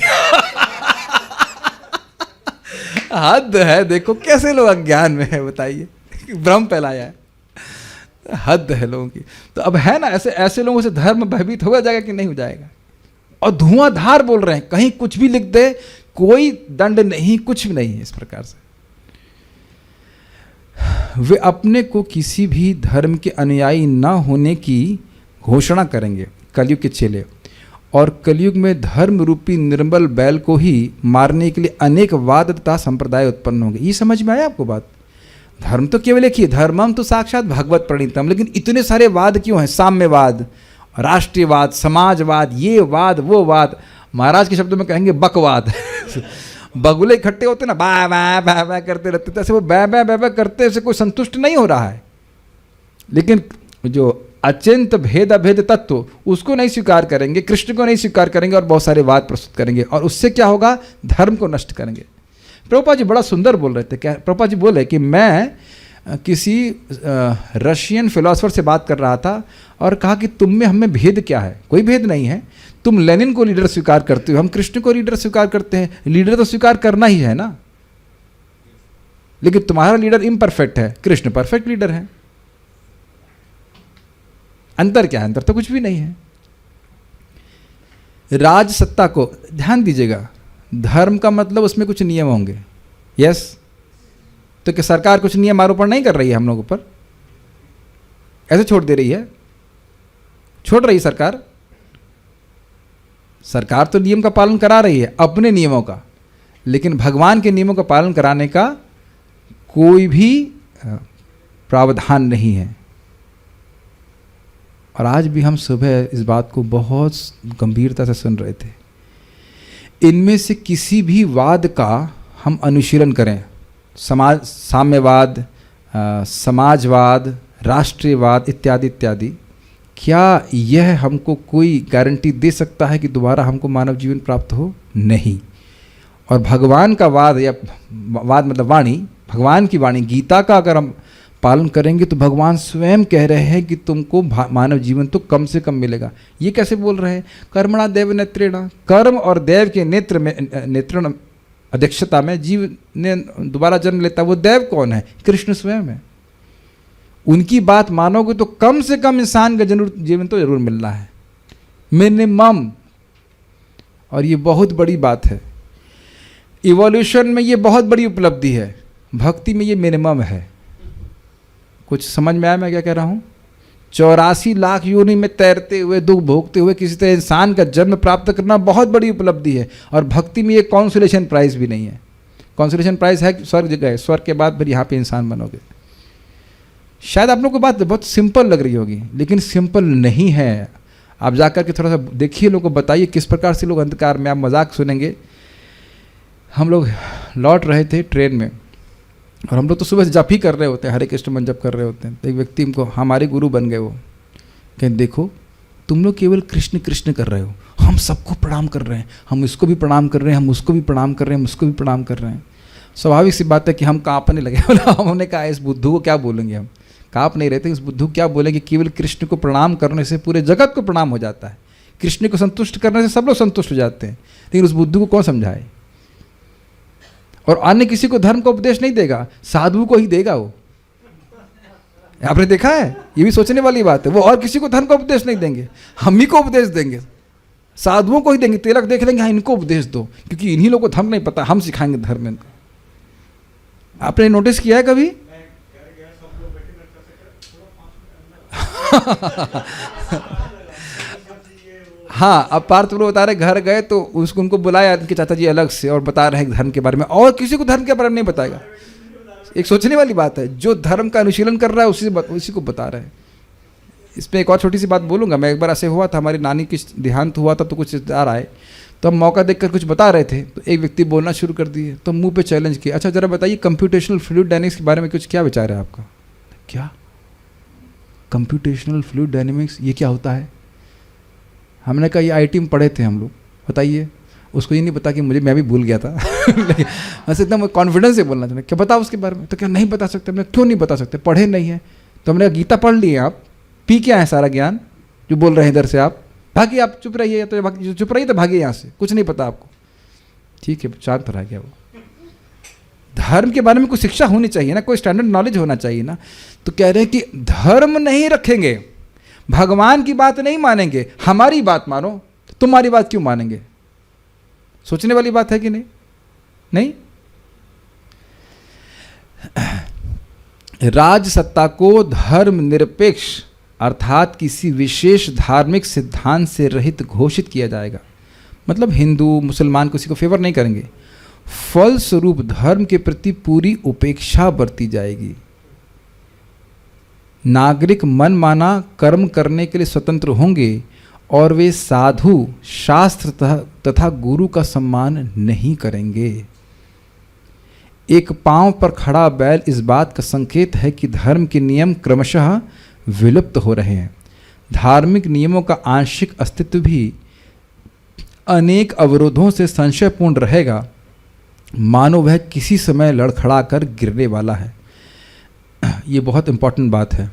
हद है, देखो कैसे लोग अज्ञान में है, बताइए, भ्रम फैलाया है, हद है लोगों की। तो अब है ना, ऐसे लोगों से धर्म भयभीत हो जाएगा कि नहीं हो जाएगा? और धुआंधार बोल रहे हैं, कहीं कुछ भी लिख दे, कोई दंड नहीं, कुछ भी नहीं है इस प्रकार से। वे अपने को किसी भी धर्म के अनुयायी न होने की घोषणा करेंगे, कलयुग के चेले, और कलयुग में धर्म रूपी निर्मल बैल को ही मारने के लिए अनेक वाद तथा संप्रदाय उत्पन्न होंगे। ये समझ में आया आपको बात? धर्म तो केवल एक ही, धर्मम तो साक्षात भगवत प्रणीतम, लेकिन इतने सारे वाद क्यों हैं? साम्यवाद, राष्ट्रीयवाद, समाजवाद, ये वाद वो वाद, महाराज के शब्दों में कहेंगे बकवाद बगुले इकट्ठे होते ना, बा बा बा बा करते रहते, तैसे वो बा बा बा बा करते से कोई संतुष्ट नहीं हो रहा है। लेकिन जो अचिंत भेद अभेद तत्व, उसको नहीं स्वीकार करेंगे, कृष्ण को नहीं स्वीकार करेंगे, और बहुत सारे वाद प्रस्तुत करेंगे, और उससे क्या होगा? धर्म को नष्ट करेंगे। प्रभुपाद जी बड़ा सुंदर बोल रहे थे। क्या प्रभुपाद जी बोले कि मैं किसी रशियन फिलोसफर से बात कर रहा था और कहा कि तुम में हमें भेद क्या है? कोई भेद नहीं है। तुम लेनिन को लीडर स्वीकार करते हो, हम कृष्ण को लीडर स्वीकार करते हैं। लीडर तो स्वीकार करना ही है ना, लेकिन तुम्हारा लीडर इम्परफेक्ट है, कृष्ण परफेक्ट लीडर है। अंतर क्या है? अंतर तो कुछ भी नहीं है। राज सत्ता को ध्यान दीजिएगा, धर्म का मतलब उसमें कुछ नियम होंगे। यस, तो क्या सरकार कुछ नियम आरोपण नहीं कर रही है हम लोगों पर? ऐसे छोड़ दे रही है? छोड़ रही सरकार? सरकार तो नियम का पालन करा रही है, अपने नियमों का, लेकिन भगवान के नियमों का पालन कराने का कोई भी प्रावधान नहीं है। और आज भी हम सुबह इस बात को बहुत गंभीरता से सुन रहे थे। इनमें से किसी भी वाद का हम अनुशीलन करें, साम्यवाद, समाजवाद, राष्ट्रीयवाद इत्यादि इत्यादि, क्या यह हमको कोई गारंटी दे सकता है कि दोबारा हमको मानव जीवन प्राप्त हो? नहीं। और भगवान का वाद, या वाद मतलब वाणी, भगवान की वाणी गीता का अगर हम पालन करेंगे तो भगवान स्वयं कह रहे हैं कि तुमको मानव जीवन तो कम से कम मिलेगा। ये कैसे बोल रहे हैं? कर्मणा देव नेत्रेणा, कर्म और देव के नेत्र में, नेत्रण अध्यक्षता में जीव ने दोबारा जन्म लेता। वो देव कौन है? कृष्ण स्वयं है। उनकी बात मानोगे तो कम से कम इंसान का जीवन तो जरूर मिलना है, मिनिमम। और ये बहुत बड़ी बात है। इवोल्यूशन में ये बहुत बड़ी उपलब्धि है, भक्ति में ये मिनिमम है। कुछ समझ में आया मैं क्या कह रहा हूँ? 84 लाख योनि में तैरते हुए, दुख भोगते हुए किसी तरह इंसान का जन्म प्राप्त करना बहुत बड़ी उपलब्धि है। और भक्ति में ये कॉन्सोलेशन प्राइज भी नहीं है। कॉन्सोलेशन प्राइज है कि स्वर्ग गए, स्वर्ग के बाद फिर यहाँ पे इंसान बनोगे। शायद आप लोगों को बात बहुत सिंपल लग रही होगी, लेकिन सिंपल नहीं है। आप जाकर के थोड़ा सा देखिए, लोगों को बताइए किस प्रकार से लोग अंधकार में, आप मजाक सुनेंगे। हम लोग लौट रहे थे ट्रेन में, और हम लोग तो सुबह से जप ही कर रहे होते हैं, हरे कृष्ण मन जप कर रहे होते हैं। तो एक व्यक्ति हमको, हमारे गुरु बन गए, वो कहें देखो तुम लोग केवल कृष्ण कृष्ण कर रहे हो, हम सबको प्रणाम कर रहे हैं, हम इसको भी प्रणाम कर रहे हैं, हम उसको भी प्रणाम कर रहे हैं, हम उसको भी प्रणाम कर रहे हैं। स्वाभाविक सी बात है कि हम कांपने लगे। हमने कहा इस बुद्धू को क्या बोलेंगे, हम कांप नहीं रहते, इस बुद्धू क्या बोलेंगे? केवल कृष्ण को प्रणाम करने से पूरे जगत को प्रणाम हो जाता है, कृष्ण को संतुष्ट करने से सब लोग संतुष्ट हो जाते हैं। लेकिन उस बुद्धू को कौन समझाए? और अन्य किसी को धर्म का उपदेश नहीं देगा, साधु को ही देगा वो। आपने देखा है? ये भी सोचने वाली बात है। वो और किसी को धर्म का उपदेश नहीं देंगे, हम ही को उपदेश देंगे, साधुओं को ही देंगे। तिलक देख लेंगे, हाँ इनको उपदेश दो, क्योंकि इन्हीं लोगों को धर्म नहीं पता, हम सिखाएंगे धर्म इनको। आपने नोटिस किया है कभी? हाँ, अब पार्थ वो बता रहे, घर गए तो उसको, उनको बुलाया उनके चाचा जी अलग से, और बता रहे हैं धर्म के बारे में, और किसी को धर्म के बारे में नहीं बताएगा। एक सोचने वाली बात है, जो धर्म का अनुशीलन कर रहा है उसी को बता रहे हैं। इसमें एक और छोटी सी बात बोलूँगा। मैं एक बार ऐसे हुआ था, हमारी नानी की देहांत हुआ था, तो कुछ रिश्तेदार आए, तो हम मौका देखकर कुछ बता रहे थे, तो एक व्यक्ति बोलना शुरू कर दिए, तो मुंह पे चैलेंज किया, अच्छा जरा बताइए कंप्यूटेशनल फ्लूइड डायनेमिक्स के बारे में कुछ क्या विचार है आपका? क्या कंप्यूटेशनल फ्लूइड डायनेमिक्स, ये क्या होता है? हमने कहा ये आईटी में पढ़े थे हम लोग, बताइए। उसको ये नहीं पता कि मैं भी भूल गया था। बस एकदम कॉन्फिडेंस से बोलना चाहते, क्या बता उसके बारे में? तो क्या नहीं बता सकते? हमने क्यों नहीं बता सकते? पढ़े नहीं है। तो हमने गीता पढ़ ली है, आप पी क्या है सारा ज्ञान जो बोल रहे हैं इधर से, आप भागिए, आप चुप रहिए, तो चुप रहिए, तो भागिए यहाँ से, कुछ नहीं पता आपको। ठीक है, शांत रह गया वो। धर्म के बारे में कुछ शिक्षा होनी चाहिए ना, कोई स्टैंडर्ड नॉलेज होना चाहिए ना। तो कह रहे हैं कि धर्म नहीं रखेंगे, भगवान की बात नहीं मानेंगे, हमारी बात मानो, तुम्हारी बात क्यों मानेंगे? सोचने वाली बात है कि नहीं? नहीं। राज सत्ता को धर्म निरपेक्ष अर्थात किसी विशेष धार्मिक सिद्धांत से रहित घोषित किया जाएगा। मतलब हिंदू मुसलमान किसी को फेवर नहीं करेंगे, फलस्वरूप धर्म के प्रति पूरी उपेक्षा बरती जाएगी। नागरिक मन माना कर्म करने के लिए स्वतंत्र होंगे और वे साधु, शास्त्र तथा गुरु का सम्मान नहीं करेंगे। एक पांव पर खड़ा बैल इस बात का संकेत है कि धर्म के नियम क्रमशः विलुप्त हो रहे हैं। धार्मिक नियमों का आंशिक अस्तित्व भी अनेक अवरोधों से संशयपूर्ण रहेगा, मानो वह किसी समय लड़खड़ा कर गिरने वाला है। ये बहुत इंपॉर्टेंट बात है।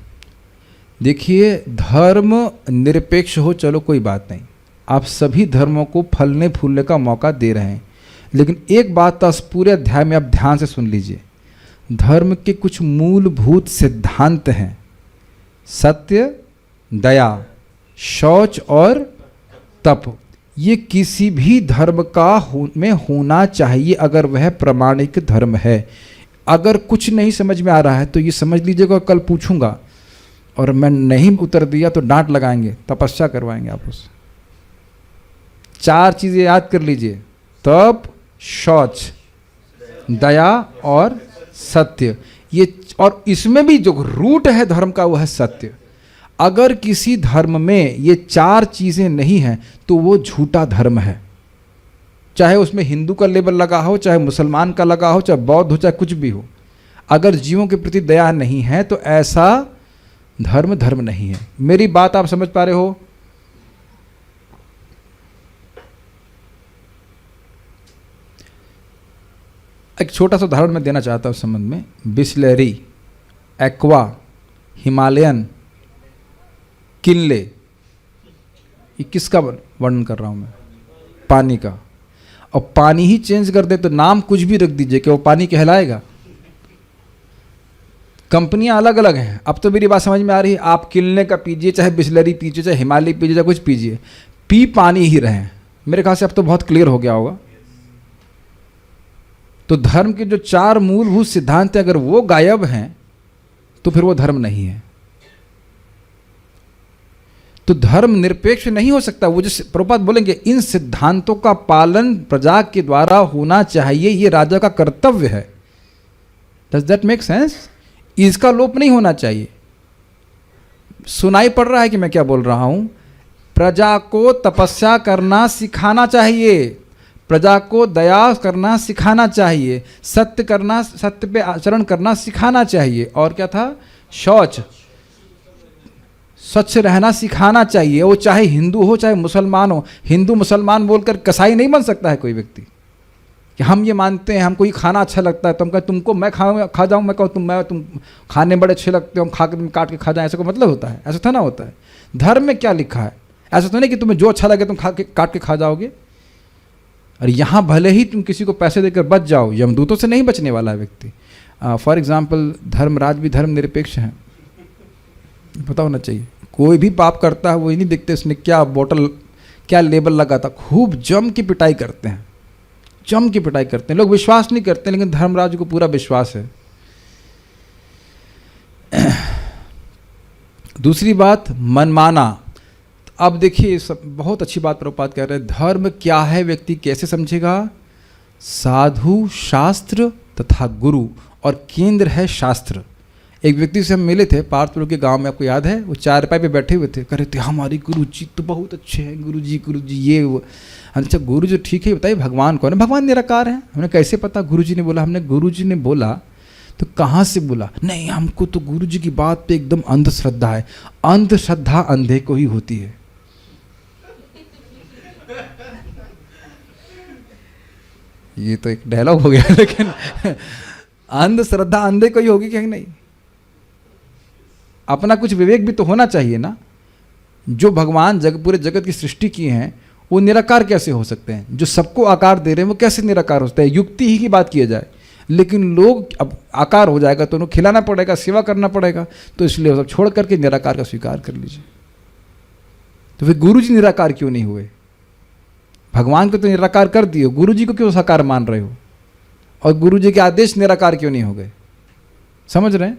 देखिए, धर्म निरपेक्ष हो, चलो कोई बात नहीं, आप सभी धर्मों को फलने फूलने का मौका दे रहे हैं, लेकिन एक बात तो पूरे अध्याय में आप ध्यान से सुन लीजिए। धर्म के कुछ मूलभूत सिद्धांत हैं, सत्य, दया, शौच और तप। ये किसी भी धर्म का में होना चाहिए अगर वह प्रमाणिक धर्म है। अगर कुछ नहीं समझ में आ रहा है तो ये समझ लीजिएगा, कल पूछूंगा और मैं नहीं उत्तर दिया तो डांट लगाएंगे, तपस्या करवाएंगे आप उससे। 4 चीज़ें याद कर लीजिए, तप, शौच, दया और सत्य। ये, और इसमें भी जो रूट है धर्म का वो है सत्य। अगर किसी धर्म में ये 4 चीज़ें नहीं हैं तो वो झूठा धर्म है। चाहे उसमें हिंदू का लेबल लगा हो, चाहे मुसलमान का लगा हो, चाहे बौद्ध हो, चाहे कुछ भी हो, अगर जीवों के प्रति दया नहीं है तो ऐसा धर्म नहीं है। मेरी बात आप समझ पा रहे हो? एक छोटा सा उदाहरण मैं देना चाहता हूँ इस संबंध में। बिसलेरी, एक्वा, हिमालयन, किनले, ये किसका वर्णन कर रहा हूँ मैं? पानी का। और पानी ही चेंज कर दे तो नाम कुछ भी रख दीजिए कि वो पानी कहलाएगा? कंपनियां अलग अलग हैं। अब तो मेरी बात समझ में आ रही है। आप किनले का पीजिए, चाहे बिसलेरी पीजिए, चाहे हिमालय पीजिए, चाहे कुछ पीजिए, पी पानी ही रहे। मेरे ख्याल से अब तो बहुत क्लियर हो गया होगा। तो धर्म के जो 4 मूलभूत सिद्धांत हैं, अगर वो गायब हैं तो फिर वो धर्म नहीं है। तो धर्म निरपेक्ष नहीं हो सकता। वो जो प्रभुपाद बोलेंगे, इन सिद्धांतों का पालन प्रजा के द्वारा होना चाहिए, ये राजा का कर्तव्य है। Does that make sense? इसका लोप नहीं होना चाहिए। सुनाई पड़ रहा है कि मैं क्या बोल रहा हूं? प्रजा को तपस्या करना सिखाना चाहिए, प्रजा को दया करना सिखाना चाहिए, सत्य करना, सत्य पे आचरण करना सिखाना चाहिए। और क्या था? शौच, स्वच्छ रहना सिखाना चाहिए। वो चाहे हिंदू हो चाहे मुसलमान हो। हिंदू मुसलमान बोलकर कसाई नहीं बन सकता है कोई व्यक्ति कि हम ये मानते हैं, हमको ये खाना अच्छा लगता है तो हम कहें तुमको मैं खा जाऊँ, मैं कहूँ तुम खाने बड़े अच्छे लगते हो, हम खा के काट के खा जाएं, ऐसा कोई मतलब होता है? ऐसा था ना होता है। धर्म में क्या लिखा है? ऐसा तो नहीं कि तुम्हें जो अच्छा लगे तुम काट के खा जाओगे। और यहाँ भले ही तुम किसी को पैसे देकर बच जाओ, यमदूतों से नहीं बचने वाला है व्यक्ति। फॉर एग्जाम्पल, धर्मराज भी धर्म निरपेक्ष हैं, पता होना चाहिए। कोई भी पाप करता है वो ही नहीं देखते उसने क्या बोतल, क्या लेबल लगा था। खूब जम की पिटाई करते हैं, जम की पिटाई करते हैं। लोग विश्वास नहीं करते, लेकिन धर्मराज को पूरा विश्वास है। दूसरी बात, मनमाना। अब देखिए, सब बहुत अच्छी बात प्रभुपाद कह रहे हैं। धर्म क्या है व्यक्ति कैसे समझेगा? साधु, शास्त्र तथा गुरु, और केंद्र है शास्त्र। एक व्यक्ति से हम मिले थे पार्थपुर के गांव में, आपको याद है? वो चारपाई पे बैठे हुए थे, कह रहे थे हमारे गुरु जी तो बहुत अच्छे हैं, गुरु जी ये वो। अच्छा गुरु जी ठीक है, बताइए भगवान कौन है? भगवान निराकार है। हमने कैसे पता? गुरु जी ने बोला। हमने गुरु जी ने बोला तो कहाँ से बोला? नहीं, हमको तो गुरु जी की बात पे एकदम अंधश्रद्धा है। अंधश्रद्धा अंधे को ही होती है। ये तो एक डायलॉग हो गया, लेकिन अंधश्रद्धा अंधे को ही होगी क्या? नहीं, अपना कुछ विवेक भी तो होना चाहिए ना। जो भगवान पूरे जगत की सृष्टि की हैं वो निराकार कैसे हो सकते हैं? जो सबको आकार दे रहे हैं वो कैसे निराकार हो सकते हैं? युक्ति ही की बात किया जाए, लेकिन लोग अब आकार हो जाएगा तो उन्हें खिलाना पड़ेगा, सेवा करना पड़ेगा, तो इसलिए वो सब छोड़ करके निराकार का स्वीकार कर लीजिए। तो फिर गुरु जी निराकार क्यों नहीं हुए? भगवान को तो निराकार कर दिए, गुरु जी को क्यों साकार मान रहे हो? और गुरु जी के आदेश निराकार क्यों नहीं हो गए? समझ रहे हैं?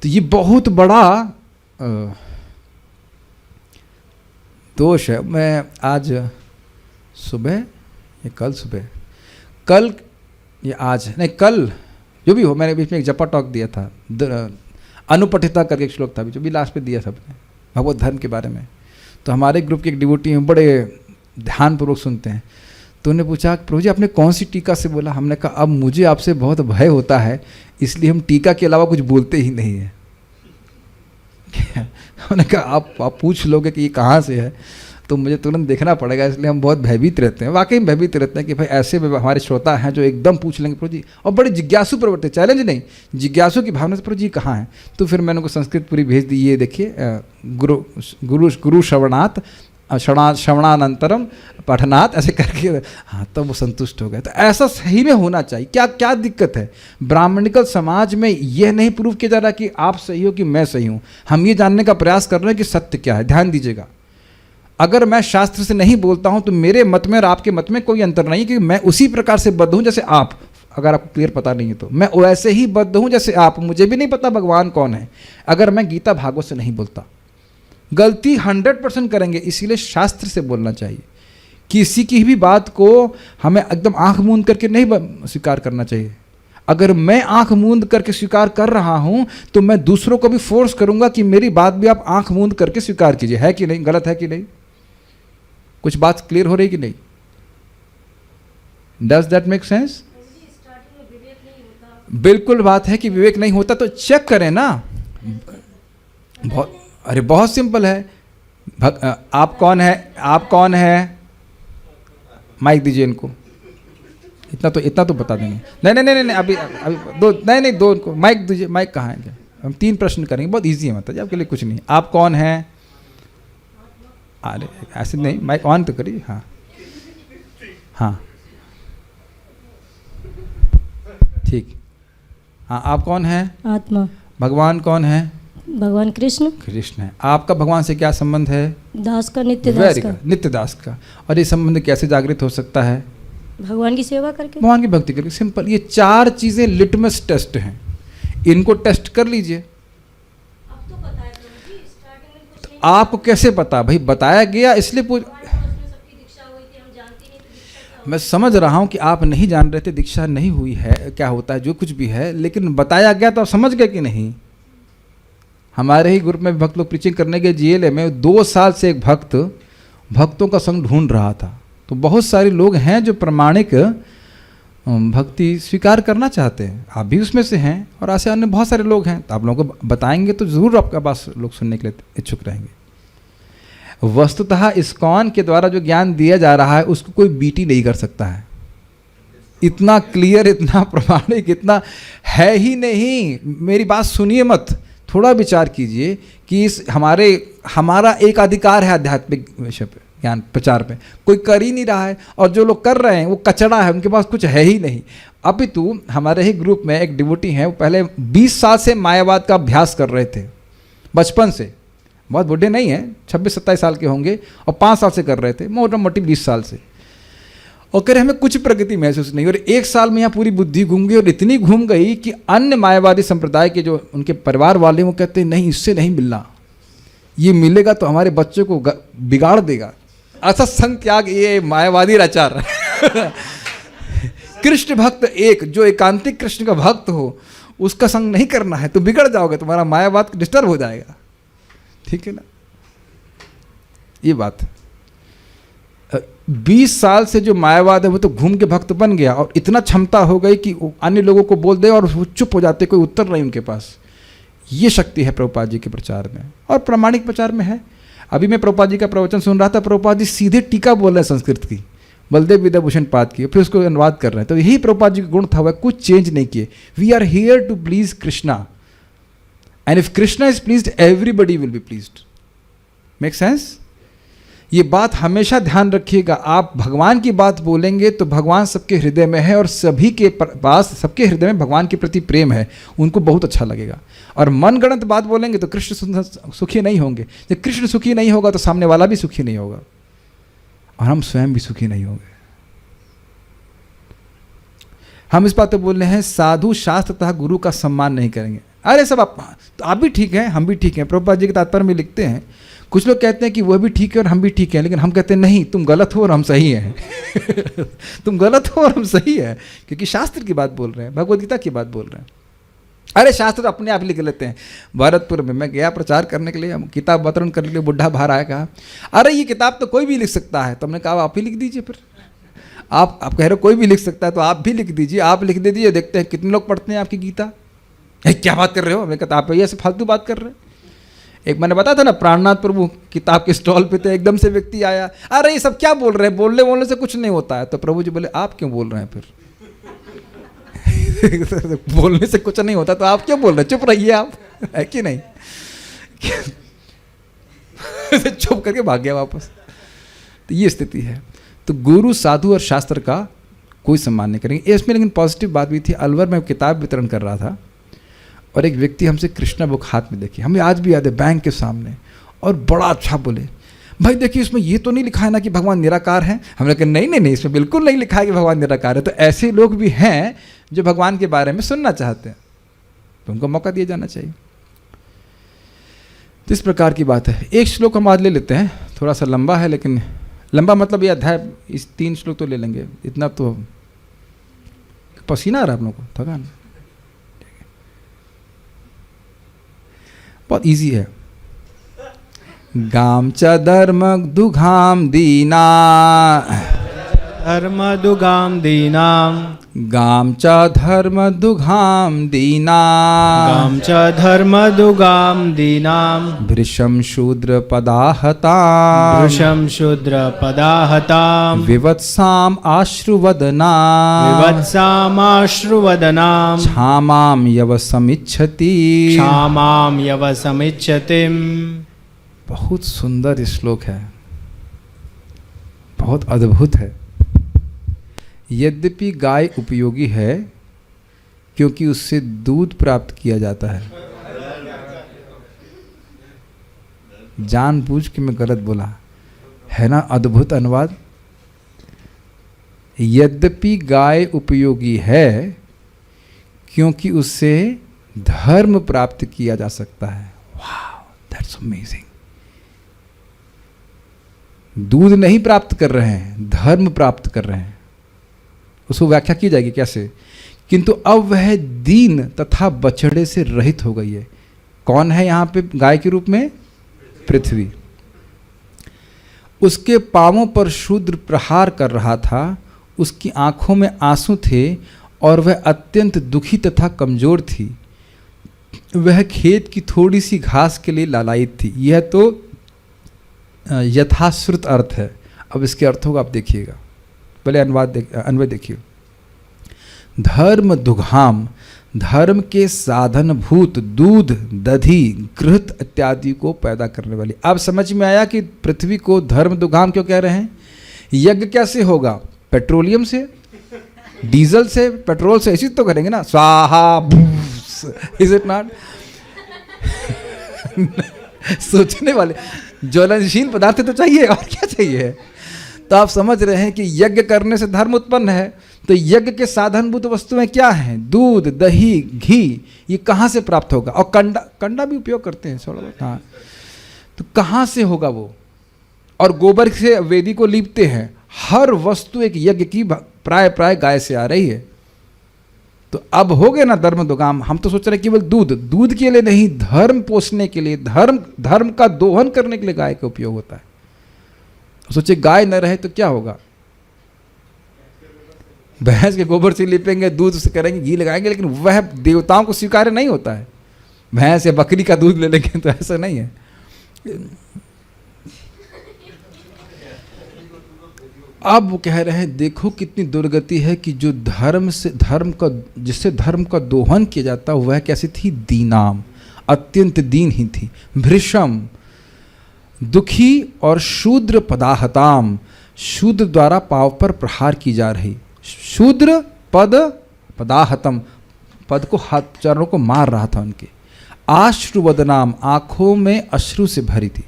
तो ये बहुत बड़ा दोष है। मैं आज सुबह या कल सुबह, कल या आज नहीं कल, जो भी हो, मैंने बीच में एक जपा टॉक दिया था, अनुपठिता करके एक श्लोक था जो भी लास्ट पे दिया सबने, भगवत धर्म के बारे में। तो हमारे ग्रुप के एक डिवोटी हैं, बड़े ध्यानपूर्वक सुनते हैं। तो उन्होंने पूछा प्रभु जी आपने कौन सी टीका से बोला? हमने कहा अब मुझे आपसे बहुत भय होता है, इसलिए हम टीका के अलावा कुछ बोलते ही नहीं है। उन्होंने कहा आप पूछ लोगे कि ये कहाँ से है तो मुझे तुरंत देखना पड़ेगा, इसलिए हम बहुत भयभीत रहते हैं। वाकई में भयभीत रहते हैं कि भाई ऐसे हमारे श्रोता हैं जो एकदम पूछ लेंगे प्रभु जी, और बड़े जिज्ञासु प्रवृत्ति, चैलेंज नहीं, जिज्ञासु की भावना से प्रभु जी कहाँ हैं। तो फिर मैंने उनको संस्कृत पूरी भेज दी, ये देखिए गुरु श्रवणात् श्रवणानंतरम पठनात्, ऐसे करके। हाँ, तब वो संतुष्ट हो गए। तो ऐसा सही में होना चाहिए। क्या क्या दिक्कत है? ब्राह्मणिकल समाज में यह नहीं प्रूव किया जा रहा कि आप सही हो कि मैं सही हूँ। हम ये जानने का प्रयास कर रहे हैं कि सत्य क्या है। ध्यान दीजिएगा, अगर मैं शास्त्र से नहीं बोलता हूँ तो मेरे मत में और आपके मत में कोई अंतर नहीं, क्योंकि मैं उसी प्रकार से बद्ध हूँ जैसे आप। अगर आपको क्लियर पता नहीं है तो मैं वैसे ही बद्ध हूँ जैसे आप। मुझे भी नहीं पता भगवान कौन है अगर मैं गीता भागवत से नहीं बोलता। गलती 100% करेंगे, इसीलिए शास्त्र से बोलना चाहिए। किसी की भी बात को हमें एकदम आंख मूंद करके नहीं स्वीकार करना चाहिए। अगर मैं आंख मूंद करके स्वीकार कर रहा हूं तो मैं दूसरों को भी फोर्स करूंगा कि मेरी बात भी आप आंख मूंद करके स्वीकार कीजिए। है कि नहीं? गलत है कि नहीं? कुछ बात क्लियर हो रही कि नहीं? Does that make sense? बिल्कुल बात है कि विवेक नहीं होता तो चेक करें ना। बहुत सिंपल है। आप कौन है? आप कौन है? माइक दीजिए इनको। इतना तो बता देंगे। नहीं, अभी दो, नहीं दो उनको माइक दीजिए। माइक कहाँ है? हम 3 प्रश्न करेंगे, बहुत इजी है, मतलब आपके लिए कुछ नहीं। आप कौन है? अरे ऐसे नहीं, माइक ऑन तो करिए। हाँ ठीक। हाँ, आप कौन है? आत्मा। भगवान कौन है? भगवान कृष्ण। कृष्ण है। आपका भगवान से क्या संबंध है? दास का, नित्य दास का। नित्य दास का। और ये संबंध कैसे जागृत हो सकता है? भगवान की सेवा करके, भगवान की भक्ति करके। सिंपल। ये 4 चीजें लिटमस टेस्ट हैं, इनको टेस्ट कर लीजिए। आपको कैसे पता? भाई बताया गया इसलिए पूछ। मैं समझ रहा हूं कि आप नहीं जान रहे थे, दीक्षा नहीं हुई है, क्या होता है, जो कुछ भी है, लेकिन बताया गया तो आप समझ गए कि नहीं? हमारे ही ग्रुप में भक्त लोग प्रीचिंग करने के जीएलए में 2 साल से एक भक्त भक्तों का संग ढूंढ रहा था। तो बहुत सारे लोग हैं जो प्रमाणिक भक्ति स्वीकार करना चाहते हैं, आप भी उसमें से हैं, और ऐसे अन्य बहुत सारे लोग हैं। तो आप लोगों को बताएंगे तो ज़रूर आपका पास लोग सुनने के लिए इच्छुक रहेंगे। वस्तुतः इस्कॉन के द्वारा जो ज्ञान दिया जा रहा है उसको कोई बीटी नहीं कर सकता है। इतना क्लियर, इतना प्रमाणिक, इतना है ही नहीं। मेरी बात सुनिए मत, थोड़ा विचार कीजिए कि इस हमारा एक अधिकार है आध्यात्मिक विषय पे, ज्ञान प्रचार पे, कोई कर ही नहीं रहा है, और जो लोग कर रहे हैं वो कचड़ा है, उनके पास कुछ है ही नहीं। अपितु हमारे ही ग्रुप में एक डिवोटी हैं, वो पहले 20 साल से मायावाद का अभ्यास कर रहे थे, बचपन से। बहुत बूढ़े नहीं हैं, 26-27 साल के होंगे, और 5 साल से कर रहे थे, मोटा मोटी 20 साल से। और कह रहे हमें कुछ प्रगति महसूस नहीं, और 1 साल में यहाँ पूरी बुद्धि घूम गई, और इतनी घूम गई कि अन्य मायावादी संप्रदाय के जो उनके परिवार वाले वो कहते हैं नहीं, इससे नहीं मिलना, ये मिलेगा तो हमारे बच्चों को बिगाड़ देगा। ऐसा संग त्याग, ये मायावादी आचार। कृष्ण भक्त एक, जो एकांतिक कृष्ण का भक्त हो, उसका संग नहीं करना है तो बिगड़ जाओगे, तुम्हारा मायावाद डिस्टर्ब हो जाएगा। ठीक है ना, ये बात। 20 साल से जो मायावाद है वो तो घूम के भक्त बन गया, और इतना क्षमता हो गई कि अन्य लोगों को बोल दे और वो चुप हो जाते, कोई उत्तर नहीं उनके पास। ये शक्ति है प्रभुपाद जी के प्रचार में, और प्रामाणिक प्रचार में है। अभी मैं प्रभुपाद जी का प्रवचन सुन रहा था, प्रभुपाद जी सीधे टीका बोल रहे हैं संस्कृत की, बलदेव विद्याभूषण पाद की, फिर उसको अनुवाद कर रहे हैं। तो यही प्रभुपाद जी का गुण था, हुआ कुछ चेंज नहीं किए। We are here to please Krishna, and if Krishna is pleased everybody will be pleased. Make sense? ये बात हमेशा ध्यान रखिएगा। आप भगवान की बात बोलेंगे तो भगवान सबके हृदय में है, और सभी के पास, सबके हृदय में भगवान के प्रति प्रेम है, उनको बहुत अच्छा लगेगा। और मनगढ़ंत बात बोलेंगे तो कृष्ण सुखी नहीं होंगे। जब कृष्ण सुखी नहीं होगा तो सामने वाला भी सुखी नहीं होगा, और हम स्वयं भी सुखी नहीं होंगे। हम इस बात पे बोल रहे हैं, साधु शास्त्र तथा गुरु का सम्मान नहीं करेंगे। अरे सब आप भी ठीक हैं, हम भी ठीक हैं। प्रभुपाद जी के तात्पर्य में लिखते हैं, कुछ लोग कहते हैं कि वह भी ठीक है और हम भी ठीक हैं, लेकिन हम कहते हैं नहीं, तुम गलत हो और हम सही हैं। तुम गलत हो और हम सही हैं, क्योंकि शास्त्र की बात बोल रहे हैं, भगवद गीता की बात बोल रहे हैं। अरे शास्त्र अपने आप लिख लेते हैं। भरतपुर में मैं गया प्रचार करने के लिए, हम किताब वितरण करने के लिए, बुढ़ा बाहर आया, कहा अरे ये किताब तो कोई भी लिख सकता है। तो हमने कहा आप ही लिख दीजिए। फिर आप कह रहे हो कोई भी लिख सकता है, तो आप भी लिख दीजिए। आप लिख दे दीजिए, देखते हैं कितने लोग पढ़ते हैं आपकी गीता। क्या बात कर रहे हो? हमने कहा आप ऐसे फालतू बात कर रहे हैं। एक मैंने बताया था ना, प्राणनाथ प्रभु किताब के स्टॉल पे थे, एकदम से व्यक्ति आया, अरे ये सब क्या बोल रहे हैं, बोलने से कुछ नहीं होता है। तो प्रभु जी बोले आप क्यों बोल रहे हैं? फिर बोलने से कुछ नहीं होता तो आप क्यों बोल रहे हैं, चुप रहिए आप, है कि नहीं? चुप करके भाग गया वापस। तो ये स्थिति है। तो गुरु, साधु और शास्त्र का कोई सम्मान नहीं करेंगे। इसमें लेकिन पॉजिटिव बात भी थी। अलवर में किताब वितरण कर रहा था, और एक व्यक्ति हमसे कृष्णा बुक हाथ में देखी, हमें आज भी याद है, बैंक के सामने, और बड़ा अच्छा बोले, भाई देखिए इसमें ये तो नहीं लिखा है ना कि भगवान निराकार हैं। हमने कहा नहीं, इसमें बिल्कुल नहीं लिखा है कि भगवान निराकार है। तो ऐसे लोग भी हैं जो भगवान के बारे में सुनना चाहते हैं, तो उनको मौका दिया जाना चाहिए। तो इस प्रकार की बात है। एक श्लोक हम आज ले लेते हैं, थोड़ा सा लंबा है, लेकिन लंबा मतलब ये अध्याय, इस 3 श्लोक तो ले लेंगे, इतना तो पसीना आ रहा है आप लोगों को, थकान। बहुत इजी है। गाम च धर्म दुघाम दीना, धर्मदुगां दीनां, गाम च धर्म दुघाम दीना, गां च धर्मदुगां दीनां, भृशम शूद्र पदाहता, वृषं शूद्रपदाहतां, विवत्साम आश्रुवदना, विवत्सामाश्रुवदनां, क्षामाम यवसमिच्छति। क्षामां यवसमिच्छतिम्। बहुत सुंदर श्लोक है, बहुत अद्भुत है। यद्यपि गाय उपयोगी है क्योंकि उससे दूध प्राप्त किया जाता है। जानबूझ के मैं गलत बोला है ना, अद्भुत अनुवाद। यद्यपि गाय उपयोगी है क्योंकि उससे धर्म प्राप्त किया जा सकता है। वाह, दैट्स अमेजिंग। दूध नहीं प्राप्त कर रहे हैं, धर्म प्राप्त कर रहे हैं। उसको व्याख्या की जाएगी कैसे, किंतु अब वह दीन तथा बछड़े से रहित हो गई है। कौन है यहाँ पे गाय के रूप में? पृथ्वी। उसके पांवों पर शूद्र प्रहार कर रहा था, उसकी आंखों में आंसू थे और वह अत्यंत दुखी तथा कमजोर थी। वह खेत की थोड़ी सी घास के लिए लालायित थी। यह तो यथाश्रुत अर्थ है। अब इसके अर्थों को आप देखिएगा, पहले अन्वय देखिए। धर्म दुघाम, धर्म के साधनभूत दूध, दधी, घृत इत्यादि को पैदा करने वाली। अब समझ में आया कि पृथ्वी को धर्म दुघाम क्यों कह रहे हैं। यज्ञ कैसे होगा? पेट्रोलियम से, डीजल से, पेट्रोल से, इसी तो करेंगे ना, स्वाहा, इज इट नॉट? सोचने वाले ज्वलनशील पदार्थ तो चाहिए, और क्या चाहिए। तो आप समझ रहे हैं कि यज्ञ करने से धर्म उत्पन्न है। तो यज्ञ के साधनभूत वस्तुएं क्या हैं? दूध, दही, घी। ये कहाँ से प्राप्त होगा? और कंडा भी उपयोग करते हैं थोड़ा बहुत। हाँ, तो कहाँ से होगा वो? और गोबर से वेदी को लीपते हैं। हर वस्तु एक यज्ञ की प्राय गाय से आ रही है। तो अब हो गए ना धर्म दुगाम। हम तो सोच रहे केवल दूध के लिए नहीं, धर्म पोषने के लिए, धर्म का दोहन करने के लिए गाय का उपयोग होता है। सोचे गाय न रहे तो क्या होगा? भैंस के गोबर से लिपेंगे, दूध से करेंगे, घी लगाएंगे, लेकिन वह देवताओं को स्वीकार्य नहीं होता है। भैंस या बकरी का दूध ले लेंगे तो ऐसा नहीं है। अब वो कह रहे हैं देखो कितनी दुर्गति है कि जो जिससे धर्म का दोहन किया जाता वह कैसी थी? दीनाम, अत्यंत दीन ही थी। भृशम, दुखी, और शूद्र पदाहताम, शूद्र द्वारा पाव पर प्रहार की जा रही। शूद्र पदाहतम, पद को हाथ चरणों को मार रहा था उनके। आश्रुवदनाम, आंखों में अश्रु से भरी थी।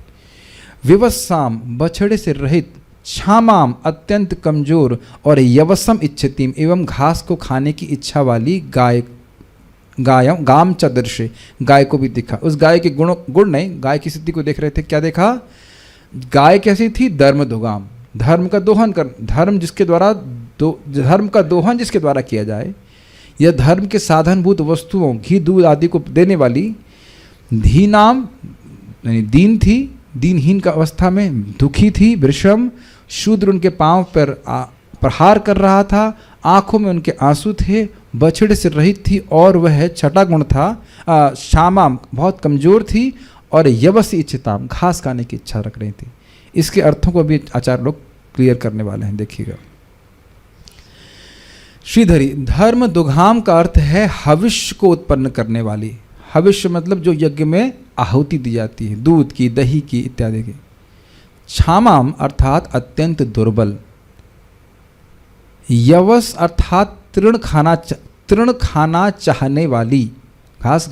विवस्साम, बछड़े से रहित। क्षामाम, अत्यंत कमजोर। और यवसम इच्छतिम, एवं घास को खाने की इच्छा वाली गाम चदर्शे, गाय को भी दिखा। उस गाय के गुण नहीं, गाय की स्थिति को देख रहे थे। क्या देखा? गाय कैसी थी? धर्म दुगाम, धर्म का दोहन कर, धर्म का दोहन जिसके द्वारा किया जाए, यह धर्म के साधनभूत वस्तुओं, घी, दूध आदि को देने वाली। धीनाम, दीन थी, दीनहीन का अवस्था में, दुखी थी। वृषम, शूद्र उनके पांव पर प्रहार कर रहा था, आंखों में उनके आंसू थे, बछड़े से रहित थी, और वह छठा गुण था श्यामाम, बहुत कमजोर थी, और यवस इच्छताम, घास खाने की इच्छा रख रही थी। इसके अर्थों को भी आचार्य लोग क्लियर करने वाले हैं, देखिएगा। श्रीधरी, धर्म दुघाम का अर्थ है हविष्य को उत्पन्न करने वाली। हविष्य मतलब जो यज्ञ में आहुति दी जाती है, दूध की, दही की इत्यादि की। क्षामाम अर्थात अत्यंत दुर्बल। यवस अर्थात तृण खाना चाहने वाली, घास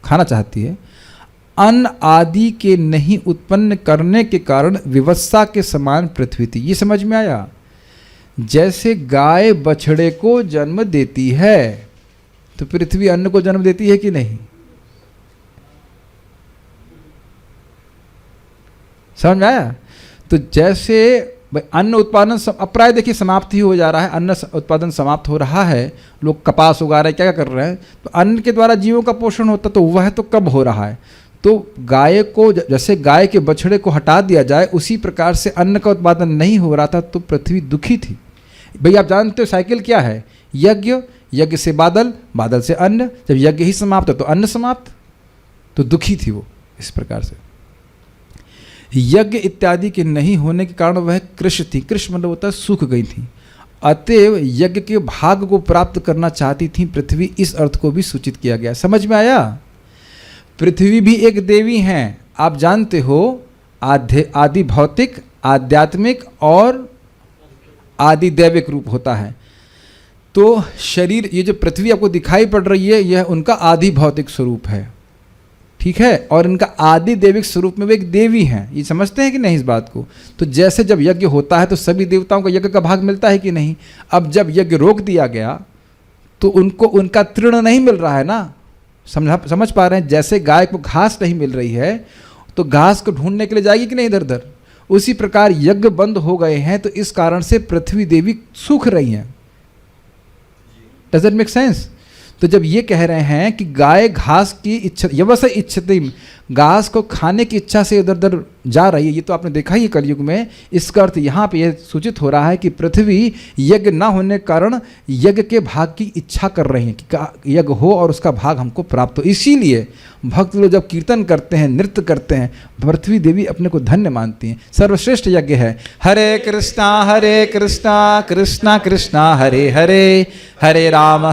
खाना चाहती है। अन्न आदि के नहीं उत्पन्न करने के कारण विवत्सा के समान पृथ्वी थी। ये समझ में आया? जैसे गाय बछड़े को जन्म देती है तो पृथ्वी अन्न को जन्म देती है कि नहीं? समझ में आया? तो जैसे अन्न उत्पादन प्राय देखिए समाप्ति हो जा रहा है, अन्न उत्पादन समाप्त हो रहा है, लोग कपास उगा रहे हैं, क्या कर रहे हैं, तो अन्न के द्वारा जीवों का पोषण होता, तो वह तो कब हो रहा है? तो गाय को, जैसे गाय के बछड़े को हटा दिया जाए उसी प्रकार से अन्न का उत्पादन नहीं हो रहा था, तो पृथ्वी दुखी थी। भाई आप जानते हो साइकिल क्या है, यज्ञ, यज्ञ से बादल, बादल से अन्न, जब यज्ञ ही समाप्त है तो अन्न समाप्त, तो दुखी थी वो। इस प्रकार से यज्ञ इत्यादि के नहीं होने के कारण वह कृश थी, कृश मतलब होता है सूख गई थी, अतएव यज्ञ के भाग को प्राप्त करना चाहती थी पृथ्वी, इस अर्थ को भी सूचित किया गया। समझ में आया? पृथ्वी भी एक देवी हैं, आप जानते हो, आदि भौतिक, आध्यात्मिक और आदि दैविक रूप होता है। तो शरीर, ये जो पृथ्वी आपको दिखाई पड़ रही है, यह उनका आदि भौतिक स्वरूप है, ठीक है, और इनका आदि दैविक स्वरूप में वे एक देवी हैं। ये समझते हैं कि नहीं इस बात को? तो जैसे जब यज्ञ होता है तो सभी देवताओं को यज्ञ का भाग मिलता है कि नहीं? अब जब यज्ञ रोक दिया गया तो उनको उनका तृण नहीं मिल रहा है ना। समझ पा रहे हैं? जैसे गाय को घास नहीं मिल रही है तो घास को ढूंढने के लिए जाएगी कि नहीं इधर उधर, उसी प्रकार यज्ञ बंद हो गए हैं, तो इस कारण से पृथ्वी देवी सूख रही हैं। Does it make sense? तो जब ये कह रहे हैं कि गाय घास की इच्छा, यवस इच्छति, घास को खाने की इच्छा से इधर उधर जा रही है, ये तो आपने देखा ही कलयुग में। इसका अर्थ यहाँ पे यह सूचित हो रहा है कि पृथ्वी यज्ञ ना होने के कारण यज्ञ के भाग की इच्छा कर रही है कि यज्ञ हो और उसका भाग हमको प्राप्त हो। इसीलिए भक्त लोग जब कीर्तन करते हैं, नृत्य करते हैं, पृथ्वी देवी अपने को धन्य मानती हैं। सर्वश्रेष्ठ यज्ञ है हरे कृष्णा कृष्णा कृष्णा हरे हरे, हरे राम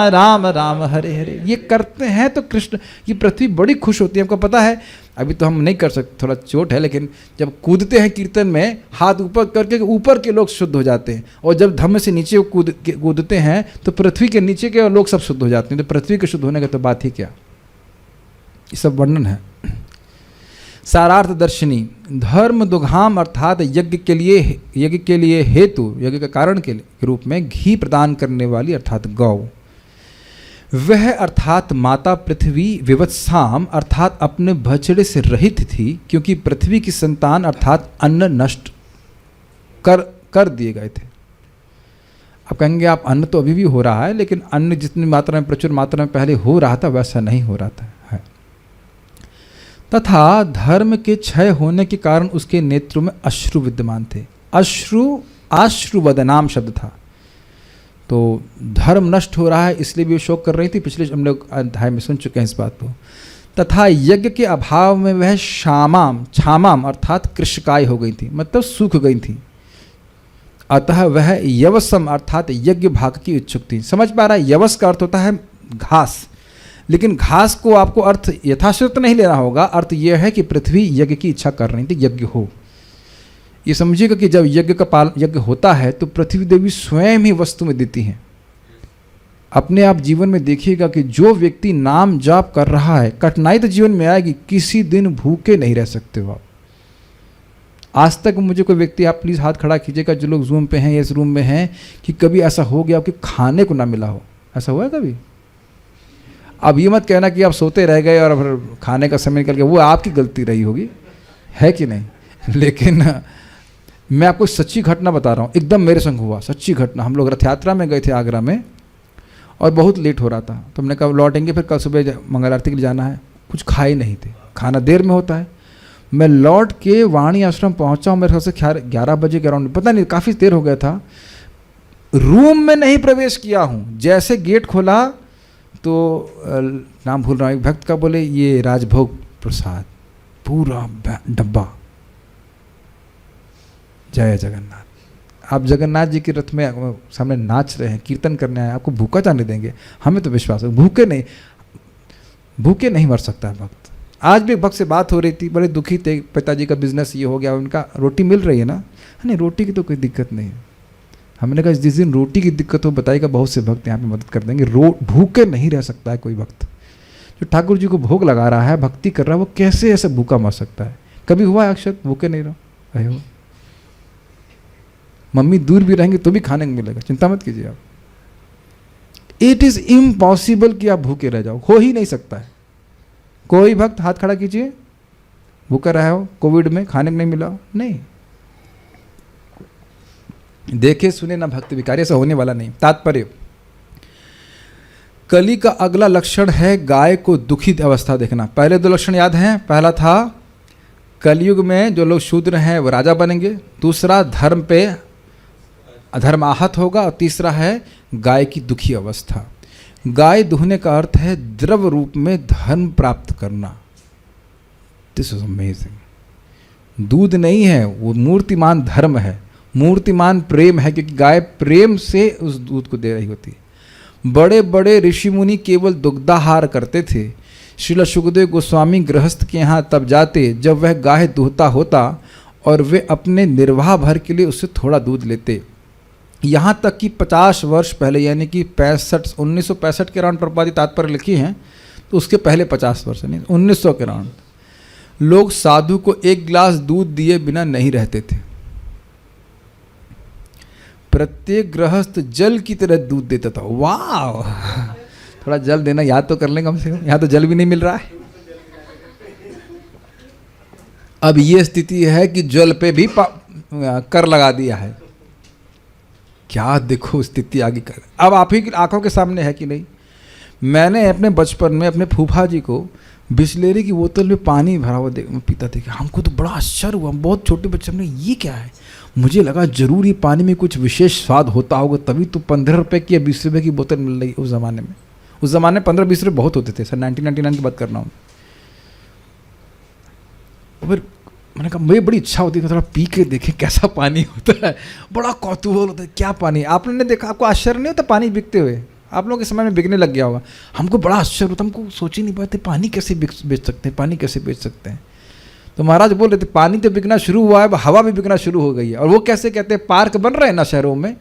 राम राम हरे हरे। ये करते हैं तो कृष्ण, ये पृथ्वी बड़ी खुश होती है। आपको पता है, अभी तो हम नहीं कर सकते, थोड़ा चोट है, लेकिन जब कूदते हैं कीर्तन में, हाथ ऊपर करके ऊपर के लोग शुद्ध हो जाते हैं, और जब धम्म से नीचे कूदते हैं तो पृथ्वी के नीचे के लोग सब शुद्ध हो जाते हैं। तो पृथ्वी के शुद्ध होने का तो बात ही क्या, ये सब वर्णन है। सारार्थ दर्शनी, धर्म दुघाम अर्थात यज्ञ के लिए हेतु, यज्ञ के कारण के रूप में घी प्रदान करने वाली अर्थात गौ, वह अर्थात माता पृथ्वी विवत्साम अर्थात अपने बछड़े से रहित थी, क्योंकि पृथ्वी की संतान अर्थात अन्न नष्ट कर दिए गए थे। आप कहेंगे आप अन्न तो अभी भी हो रहा है, लेकिन अन्न जितनी मात्रा में, प्रचुर मात्रा में पहले हो रहा था वैसा नहीं हो रहा था। है तथा धर्म के क्षय होने के कारण उसके नेत्रों में अश्रु विद्यमान थे। आश्रुवदनाम शब्द था। तो धर्म नष्ट हो रहा है इसलिए भी वो शोक कर रही थी। पिछले हम लोग अध्याय में सुन चुके हैं इस बात को। तथा यज्ञ के अभाव में वह छामाम अर्थात कृशकाय हो गई थी, मतलब सूख गई थी। अतः वह यवसम अर्थात यज्ञ भाग की इच्छुक थी। समझ पा रहा है? यवस का अर्थ होता है घास, लेकिन घास को आपको अर्थ यथाश्रुत नहीं लेना होगा। अर्थ यह है कि पृथ्वी यज्ञ की इच्छा कर रही थी, यज्ञ हो। ये समझिएगा कि जब यज्ञ होता है तो पृथ्वी देवी स्वयं ही वस्तु में देती हैं। अपने आप जीवन में देखिएगा कि जो व्यक्ति नाम जाप कर रहा है, कठिनाई तो जीवन में आएगी, किसी दिन भूखे नहीं रह सकते हो आप। आज तक मुझे कोई व्यक्ति, आप प्लीज़ हाथ खड़ा कीजिएगा जो लोग जूम पे हैं या इस रूम में हैं, कि कभी ऐसा हो गया कि खाने को ना मिला हो। ऐसा हुआ है कभी? अब ये मत कहना कि आप सोते रह गए और फिर खाने का समय निकल गया, वो आपकी गलती रही होगी, है कि नहीं? लेकिन मैं आपको सच्ची घटना बता रहा हूँ, एकदम मेरे संग हुआ, सच्ची घटना। हम लोग रथ यात्रा में गए थे आगरा में, और बहुत लेट हो रहा था, तो हमने कहा लौटेंगे, फिर कल सुबह मंगल आरती के लिए जाना है। कुछ खाए नहीं थे, खाना देर में होता है। मैं लौट के वाणी आश्रम पहुँचा हूँ, मेरे ख्याल से 11 बजे के अराउंड, पता नहीं काफ़ी देर हो गया था। रूम में नहीं प्रवेश किया हूँ, जैसे गेट खोला तो नाम भूल रहा हूँ, एक भक्त का, बोले ये राजभोग प्रसाद, पूरा डब्बा। जय जगन्नाथ। आप जगन्नाथ जी के रथ में सामने नाच रहे हैं, कीर्तन करने आए, आपको भूखा जाने देंगे? हमें तो विश्वास है भूखे नहीं मर सकता है भक्त। आज भी एक भक्त से बात हो रही थी, बड़े दुखी थे, पिताजी का बिजनेस ये हो गया, उनका रोटी मिल रही है ना, नहीं रोटी की तो कोई दिक्कत नहीं है। हमने कहा जिस दिन रोटी की दिक्कत हो बताइएगा, बहुत से भक्त यहाँ पे मदद कर देंगे। भूखे नहीं रह सकता है कोई भक्त। जो ठाकुर जी को भोग लगा रहा है, भक्ति कर रहा है, वो कैसे ऐसे भूखा मर सकता है? कभी हुआ है अक्षत भूखे नहीं रहे हो? मम्मी दूर भी रहेंगे तो भी खाने को मिलेगा, चिंता मत कीजिए आप। इट इज इम्पॉसिबल कि आप भूखे रह जाओ, हो ही नहीं सकता है। कोई भक्त हाथ खड़ा कीजिए, भूखा रहा हो कोविड में, खाने को नहीं मिला हो? नहीं। देखे सुने ना भक्त विकारी, ऐसा होने वाला नहीं। तात्पर्य, कली का अगला लक्षण है गाय को दुखी अवस्था देखना। पहले दो लक्षण याद हैं, पहला था कलयुग में जो लोग शूद्र हैं वो राजा बनेंगे, दूसरा धर्म पे अधर्म आहत होगा, और तीसरा है गाय की दुखी अवस्था। गाय दुहने का अर्थ है द्रव रूप में धर्म प्राप्त करना। This is amazing. दूध नहीं है, वो मूर्तिमान धर्म है, मूर्तिमान प्रेम है, क्योंकि गाय प्रेम से उस दूध को दे रही होती है। बड़े बड़े ऋषि मुनि केवल दुग्धाहार करते थे। श्रील सुखदेव गोस्वामी गृहस्थ के यहाँ तब जाते जब वह गाय दूहता होता और वे अपने निर्वाह भर के लिए उससे थोड़ा दूध लेते। यहाँ तक कि 50 वर्ष पहले, यानी कि 1965 के अराउंड प्रभुपाद तात्पर्य लिखी हैं, तो उसके पहले 50 वर्ष नहीं, 1900 के अराउंड लोग साधु को 1 गिलास दूध दिए बिना नहीं रहते थे। प्रत्येक गृहस्थ जल की तरह दूध देता था। वाह, थोड़ा जल देना याद तो कर लें कम से कम, यहाँ तो जल भी नहीं मिल रहा है। अब ये स्थिति है कि जल पे भी कर लगा दिया है। क्या देखो स्थिति आगे कर। अब आप ही की आंखों के सामने है कि नहीं। मैंने अपने बचपन में अपने फूफा जी को बिस्लेरी की बोतल में पानी भरा हुआ पीता देखा। हमको तो बड़ा आश्चर्य हुआ, बहुत छोटे बच्चे में ये क्या है। मुझे लगा जरूर ये पानी में कुछ विशेष स्वाद होता होगा, तभी तो 15 रुपये की या 20 रुपये की बोतल मिल रही उस ज़माने में। उस ज़माने 15-20 रुपये बहुत होते थे सर, 1999 की बात कर रहा हूँ। फिर मैंने कहा मुझे बड़ी इच्छा होती है थोड़ा पी के देखें कैसा पानी होता है, बड़ा कौतूहल होता है क्या पानी। आपने देखा, आपको आश्चर्य नहीं होता पानी बिकते हुए? आप लोगों के समय में बिकने लग गया होगा। हमको बड़ा आश्चर्य होता, हमको सोच ही नहीं पाते पानी कैसे बेच सकते हैं, पानी कैसे बेच सकते हैं। तो महाराज बोल रहे थे पानी तो बिकना शुरू हुआ है, हवा भी बिकना शुरू हो गई है। और वो कैसे कहते हैं, पार्क बन रहे हैं ना शहरों में,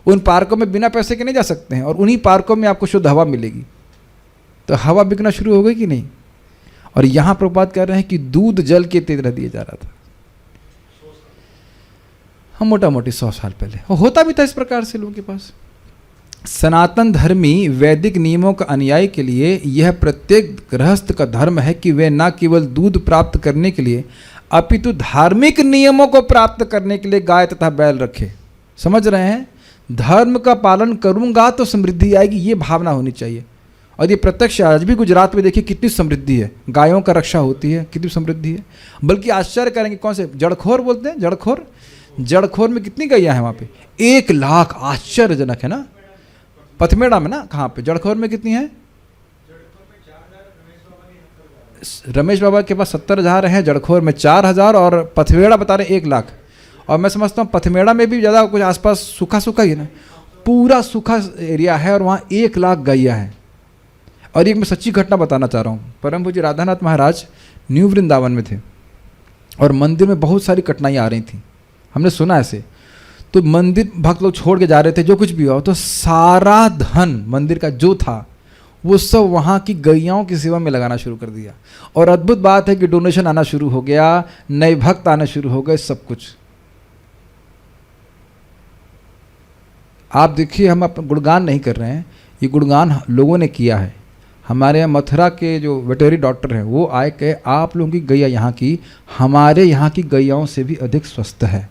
उन पार्कों में बिना पैसे के नहीं जा सकते हैं, और उन्हीं पार्कों में आपको शुद्ध हवा मिलेगी। तो हवा बिकना शुरू हो गई कि नहीं। और यहाँ प्रभुपाद कह रहे हैं कि दूध जल के तरह दिया जा रहा था। हम मोटा मोटी 100 साल पहले होता भी था इस प्रकार से लोगों के पास। सनातन धर्मी वैदिक नियमों का अनुयायी के लिए यह प्रत्येक गृहस्थ का धर्म है कि वे न केवल दूध प्राप्त करने के लिए अपितु धार्मिक नियमों को प्राप्त करने के लिए गाय तथा बैल रखे। समझ रहे हैं, धर्म का पालन करूंगा तो समृद्धि आएगी, ये भावना होनी चाहिए। और ये प्रत्यक्ष आज भी गुजरात में देखिए कितनी समृद्धि है, गायों का रक्षा होती है, कितनी समृद्धि है। बल्कि आश्चर्य करेंगे, कौन से जड़खोर बोलते हैं, जड़खोर, जड़खोर में कितनी गैया है वहाँ पे? 1 लाख। आश्चर्यजनक है ना। पथमेड़ा में ना, कहाँ पे? जड़खोर में कितनी है? रमेश बाबा के पास 70,000 है, जड़खोर में 4,000 और पथमेड़ा बता रहे 1 लाख। और मैं समझता हूँ पथमेड़ा में भी ज़्यादा कुछ आसपास सूखा सूखा ही है ना, पूरा सूखा एरिया है और वहाँ 1 लाख गैया है। और एक मैं सच्ची घटना बताना चाह रहा हूँ। परम पूज्य राधानाथ महाराज न्यू वृंदावन में थे और मंदिर में बहुत सारी कठिनाइयाँ आ रही थी, हमने सुना ऐसे। तो मंदिर भक्त लोग छोड़ के जा रहे थे, जो कुछ भी हो, तो सारा धन मंदिर का जो था वो सब वहाँ की गैयाओं की सेवा में लगाना शुरू कर दिया। और अद्भुत बात है कि डोनेशन आना शुरू हो गया, नए भक्त आना शुरू हो गए, सब कुछ। आप देखिए, हम अपना गुणगान नहीं कर रहे हैं, ये गुणगान लोगों ने किया है। हमारे यहाँ मथुरा के जो वेटरी डॉक्टर हैं वो आए कहे आप लोगों की गैया यहाँ की हमारे यहाँ की गैयाओं से भी अधिक स्वस्थ है।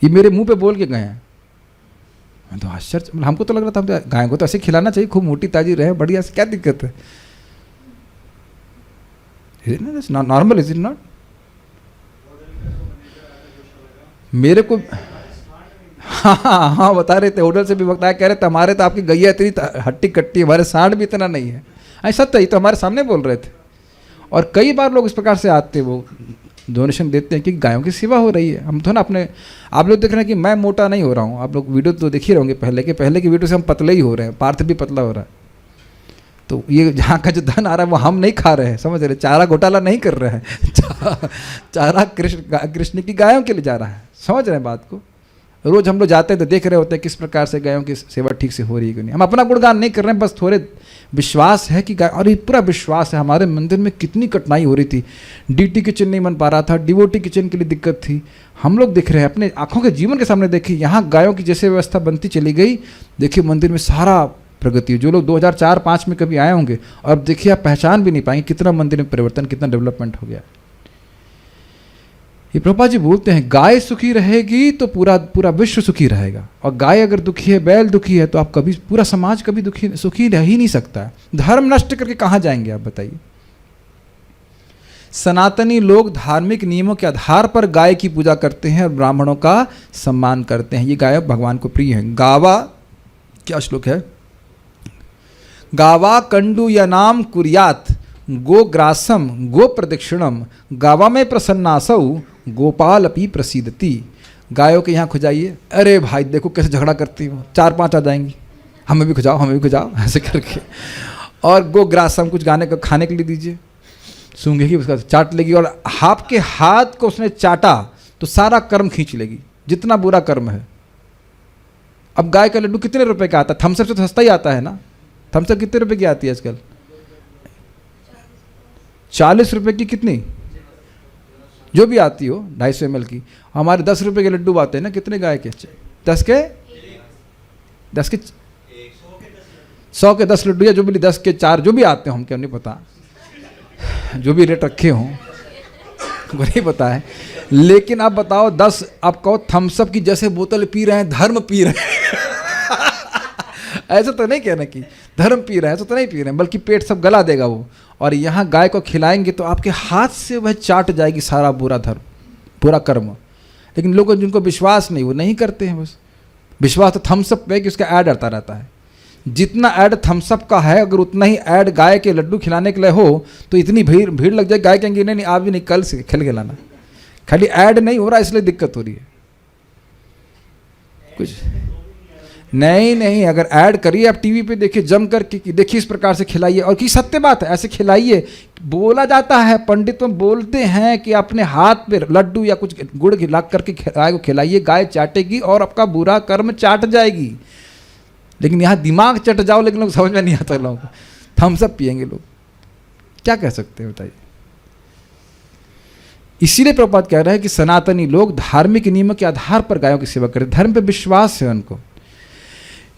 ये मेरे मुंह पे बोल के गए हैं। मैं तो आश्चर्य, हमको तो लग रहा था गाय को तो ऐसे खिलाना चाहिए, खूब मोटी ताजी रहे, बढ़िया से, क्या दिक्कत है? Normal is it not? मेरे को हाँ बता रहे थे, होटल से भी वक्त आया, कह रहे थे हमारे तो आपकी गैया इतनी हट्टी कट्टी, हमारे सांड भी इतना नहीं है। ऐसा तो ही तो हमारे सामने बोल रहे थे। और कई बार लोग इस प्रकार से आते, वो डोनेशन देते हैं कि गायों की सेवा हो रही है। हम तो ना अपने, आप लोग देख रहे हैं कि मैं मोटा नहीं हो रहा हूँ, आप लोग वीडियो तो देख ही रहोगे, पहले की वीडियो से हम पतले ही हो रहे हैं, पार्थ भी पतला हो रहा है। तो ये जहाँ का जो धन आ रहा है वो हम नहीं खा रहे हैं, समझ रहे, चारा घोटाला नहीं कर रहे हैं, चारा कृष्ण की गायों के लिए जा रहा है। समझ रहे हैं बात को? रोज हम लोग जाते हैं तो देख रहे होते हैं किस प्रकार से गायों की सेवा ठीक से हो रही है कि नहीं। हम अपना गुणगान नहीं कर रहे हैं, बस थोड़े विश्वास है कि गाय, और ये पूरा विश्वास है। हमारे मंदिर में कितनी कठिनाई हो रही थी, डीटी किचन नहीं बन पा रहा था, डिवोटी किचन के लिए दिक्कत थी। हम लोग देख रहे हैं, अपने आंखों के जीवन के सामने देखिए, यहाँ गायों की जैसे व्यवस्था बनती चली गई। देखिए मंदिर में सारा प्रगति, जो लोग 2004-05 में कभी आए होंगे, और अब देखिए आप पहचान भी नहीं पाएंगे कितना मंदिर में परिवर्तन, कितना डेवलपमेंट हो गया। ये प्रभुपाद जी बोलते हैं गाय सुखी रहेगी तो पूरा पूरा विश्व सुखी रहेगा, और गाय अगर दुखी है, बैल दुखी है, तो आप कभी पूरा समाज कभी दुखी सुखी रह ही नहीं सकता है। धर्म नष्ट करके कहाँ जाएंगे आप बताइए। सनातनी लोग धार्मिक नियमों के आधार पर गाय की पूजा करते हैं और ब्राह्मणों का सम्मान करते हैं। ये गाय भगवान को प्रिय है। गावा, क्या श्लोक है, गावा कंडू या नाम कुर्यात गो ग्रासम गो प्रदक्षिणम गावा में प्रसन्नासौ गोपाल अपी प्रसिद्धति। गायों के यहाँ खुजाइए, अरे भाई देखो कैसे झगड़ा करती हो, 4-5 आ जाएंगी, हमें भी खुजाओ हमें भी खुजाओ, ऐसे करके। और गो ग्रासम कुछ गाने को खाने के लिए दीजिए, सूंघेगी उसका चाट लेगी, और आपके हाथ को उसने चाटा तो सारा कर्म खींच लेगी, जितना बुरा कर्म है। अब गाय का लड्डू कितने रुपए का आता है? थम्सअप से तो सस्ता ही आता है ना। थम्सअप कितने रुपए की आती है आजकल? 40 रुपए की, कितनी जो भी आती हो, 250 ml की। हमारे 10 रुपए के लड्डू आते हैं ना, कितने गाय के? 10 के 100 के 10 लड्डू, या जो भी 10 के 4 जो भी आते हो, हम क्या नहीं पता, जो भी रेट रखे हों वो नहीं पता है। लेकिन आप बताओ 10, आप कहो थम्सअप की जैसे बोतल पी रहे हैं, धर्म पी रहे हैं ऐसा तो नहीं कहना कि धर्म पी रहे हैं, ऐसा तो नहीं पी रहे हैं, बल्कि पेट सब गला देगा वो। और यहाँ गाय को खिलाएंगे तो आपके हाथ से वह चाट जाएगी सारा बुरा धर्म, पूरा कर्म। लेकिन लोग जिनको विश्वास नहीं, वो नहीं करते हैं। बस विश्वास तो थम्सअप पे कि उसका ऐड आता रहता है। जितना ऐड थम्सअप का है, अगर उतना ही ऐड गाय के लड्डू खिलाने के लिए हो तो इतनी भीड़ लग जाए। गाय कहेंगे नहीं आप भी नहीं, कल से खेल खिलाना। खाली ऐड नहीं हो रहा इसलिए दिक्कत हो रही है कुछ नहीं। अगर ऐड करिए आप टीवी पे, देखिए जम करके कि देखिए इस प्रकार से खिलाइए, और की सत्य बात है, ऐसे खिलाइए। बोला जाता है, पंडित बोलते हैं कि अपने हाथ पे लड्डू या कुछ गुड़ ला करके गाय को खिलाइए, गाय चाटेगी और आपका बुरा कर्म चाट जाएगी। लेकिन यहाँ दिमाग चट जाओ, लेकिन लोग समझ में नहीं आता लोगों को। थम्सअप पिएंगे लोग, क्या कह सकते हैं बताइए। इसीलिए प्रभुपाद कह रहे हैं कि सनातनी लोग धार्मिक नियमों के आधार पर गायों की सेवा करते, धर्म पे विश्वास है उनको।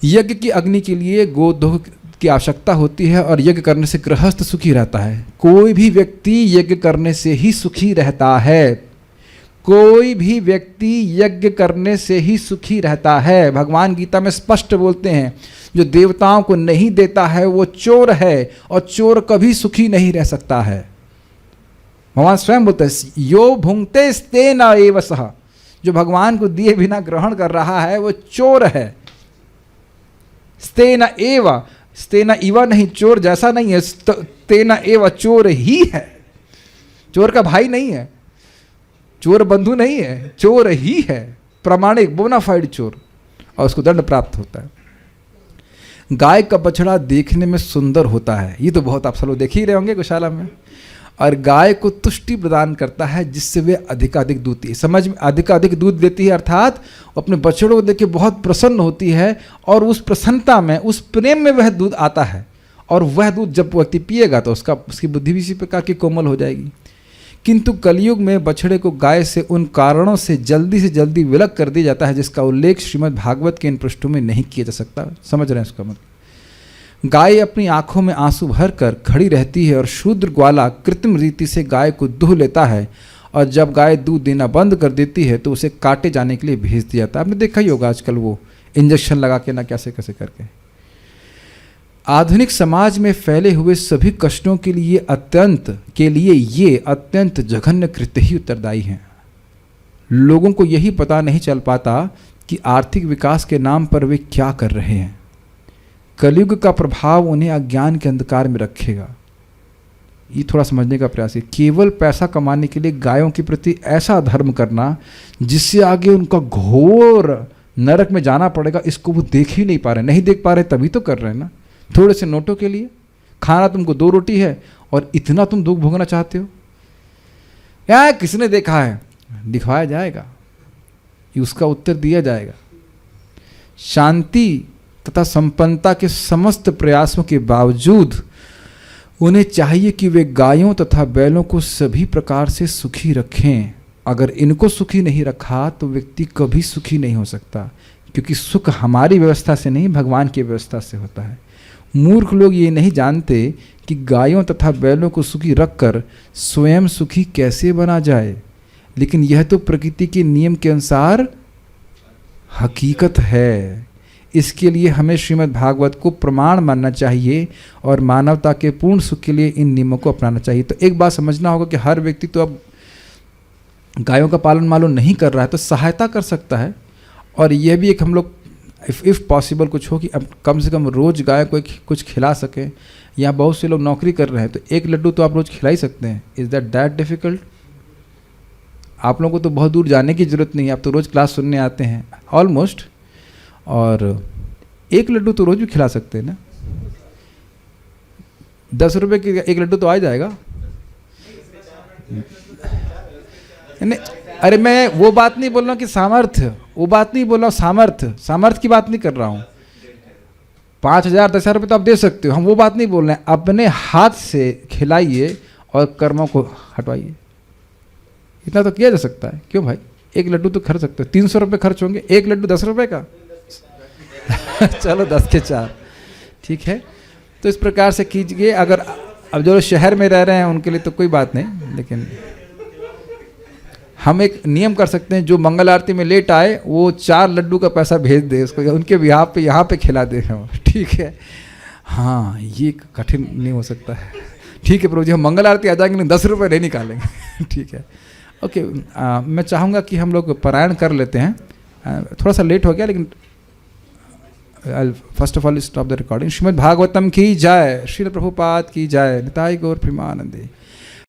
यज्ञ की अग्नि के लिए गोदोह की आवश्यकता होती है, और यज्ञ करने से गृहस्थ सुखी रहता है। कोई भी व्यक्ति यज्ञ करने से ही सुखी रहता है। कोई भी व्यक्ति यज्ञ करने से ही सुखी रहता है। भगवान गीता में स्पष्ट बोलते हैं, जो देवताओं को नहीं देता है वो चोर है, और चोर कभी सुखी नहीं रह सकता है। भगवान स्वयं बोलते हैं, यो भुंक्ते स्तेन एव सः, जो भगवान को दिए बिना ग्रहण कर रहा है वो चोर है। स्तेन एव, स्तेन इवा नहीं, चोर जैसा नहीं है, स्तेन एव, चोर ही है। चोर का भाई नहीं है, चोर बंधु नहीं है, चोर ही है, प्रामाणिक बोनाफाइड चोर, और उसको दंड प्राप्त होता है। गाय का बछड़ा देखने में सुंदर होता है, ये तो बहुत आप सब लोग देख ही रहे होंगे गौशाला में। और गाय को तुष्टि प्रदान करता है, जिससे वे अधिकाधिक दूध देती है। समझ में, अधिकाधिक दूध देती है अर्थात अपने बछड़ों को देख के बहुत प्रसन्न होती है, और उस प्रसन्नता में, उस प्रेम में वह दूध आता है। और वह दूध जब व्यक्ति पिएगा तो उसकी बुद्धि भी इसी प्रकार की कोमल हो जाएगी। किंतु कलयुग में बछड़े को गाय से उन कारणों से जल्दी विलग कर दिया जाता है, जिसका उल्लेख श्रीमद् भागवत के इन पृष्ठों में नहीं किया जा सकता। समझ रहे हैं इसका मतलब। गाय अपनी आंखों में आंसू भर कर खड़ी रहती है, और शूद्र ग्वाला कृत्रिम रीति से गाय को दूह लेता है, और जब गाय दूध देना बंद कर देती है तो उसे काटे जाने के लिए भेज दिया जाता है। आपने देखा ही होगा आजकल वो इंजेक्शन लगा के ना कैसे कैसे करके। आधुनिक समाज में फैले हुए सभी कष्टों के लिए ये अत्यंत जघन्य कृत्य ही उत्तरदायी हैं। लोगों को यही पता नहीं चल पाता कि आर्थिक विकास के नाम पर वे क्या कर रहे हैं। कलयुग का प्रभाव उन्हें अज्ञान के अंधकार में रखेगा। ये थोड़ा समझने का प्रयास है। केवल पैसा कमाने के लिए गायों के प्रति ऐसा धर्म करना जिससे आगे उनका घोर नरक में जाना पड़ेगा, इसको वो देख ही नहीं पा रहे। नहीं देख पा रहे तभी तो कर रहे हैं ना। थोड़े से नोटों के लिए खाना तुमको 2 रोटी है और इतना तुम दुख भोगना चाहते हो। क्या किसने देखा है? दिखाया जाएगा, उसका उत्तर दिया जाएगा। शांति तथा संपन्नता के समस्त प्रयासों के बावजूद उन्हें चाहिए कि वे गायों तथा बैलों को सभी प्रकार से सुखी रखें। अगर इनको सुखी नहीं रखा तो व्यक्ति कभी सुखी नहीं हो सकता, क्योंकि सुख हमारी व्यवस्था से नहीं, भगवान की व्यवस्था से होता है। मूर्ख लोग ये नहीं जानते कि गायों तथा बैलों को सुखी रखकर स्वयं सुखी कैसे बना जाए। लेकिन यह तो प्रकृति के नियम के अनुसार हकीकत है। इसके लिए हमें श्रीमद् भागवत को प्रमाण मानना चाहिए और मानवता के पूर्ण सुख के लिए इन नियमों को अपनाना चाहिए। तो एक बात समझना होगा कि हर व्यक्ति तो अब गायों का पालन मालूम नहीं कर रहा है, तो सहायता कर सकता है। और यह भी एक हम लोग इफ़ पॉसिबल कुछ हो कि अब कम से कम रोज़ गाय को कुछ खिला सकें। यहाँ बहुत से लोग नौकरी कर रहे हैं, तो एक लड्डू तो आप रोज़ खिला ही सकते हैं। Is that difficult? आप लोगों को तो बहुत दूर जाने की ज़रूरत नहीं है, आप तो रोज़ क्लास सुनने आते हैं ऑलमोस्ट, और एक लड्डू तो रोज़ भी खिला सकते हैं ना। 10 रुपये की एक लड्डू तो आ जाएगा। नहीं, अरे मैं वो बात नहीं बोल रहा हूँ कि सामर्थ्य, वो बात नहीं बोल रहा हूँ, सामर्थ्य की बात नहीं कर रहा हूँ। 5,000 10,000 रुपये तो आप दे सकते हो, हम वो बात नहीं बोल रहे हैं। अपने हाथ से खिलाइए और कर्मों को हटवाइए, इतना तो किया जा सकता है। क्यों भाई, एक लड्डू तो खर्च सकते हो, 300 रुपये खर्च होंगे, एक लड्डू 10 रुपये का चलो 10 के 4, ठीक है। तो इस प्रकार से कीजिए। अगर अब जो शहर में रह रहे हैं उनके लिए तो कोई बात नहीं, लेकिन हम एक नियम कर सकते हैं, जो मंगल आरती में लेट आए वो 4 लड्डू का पैसा भेज दे उसको, उनके बिहार पे यहाँ पे खिला दे, ठीक है। हाँ, ये कठिन नहीं हो सकता है, ठीक है प्रभु जी, हम मंगल आरती आ जाएंगे, 10 रुपये नहीं निकालेंगे ठीक है, ओके। मैं चाहूँगा कि हम लोग पारायण कर लेते हैं। थोड़ा सा लेट हो गया, लेकिन first of all stop the recording. Shrimad Bhagavatam की जय, श्रील प्रभुपाद की जय, निताई गौर प्रेमानंदे।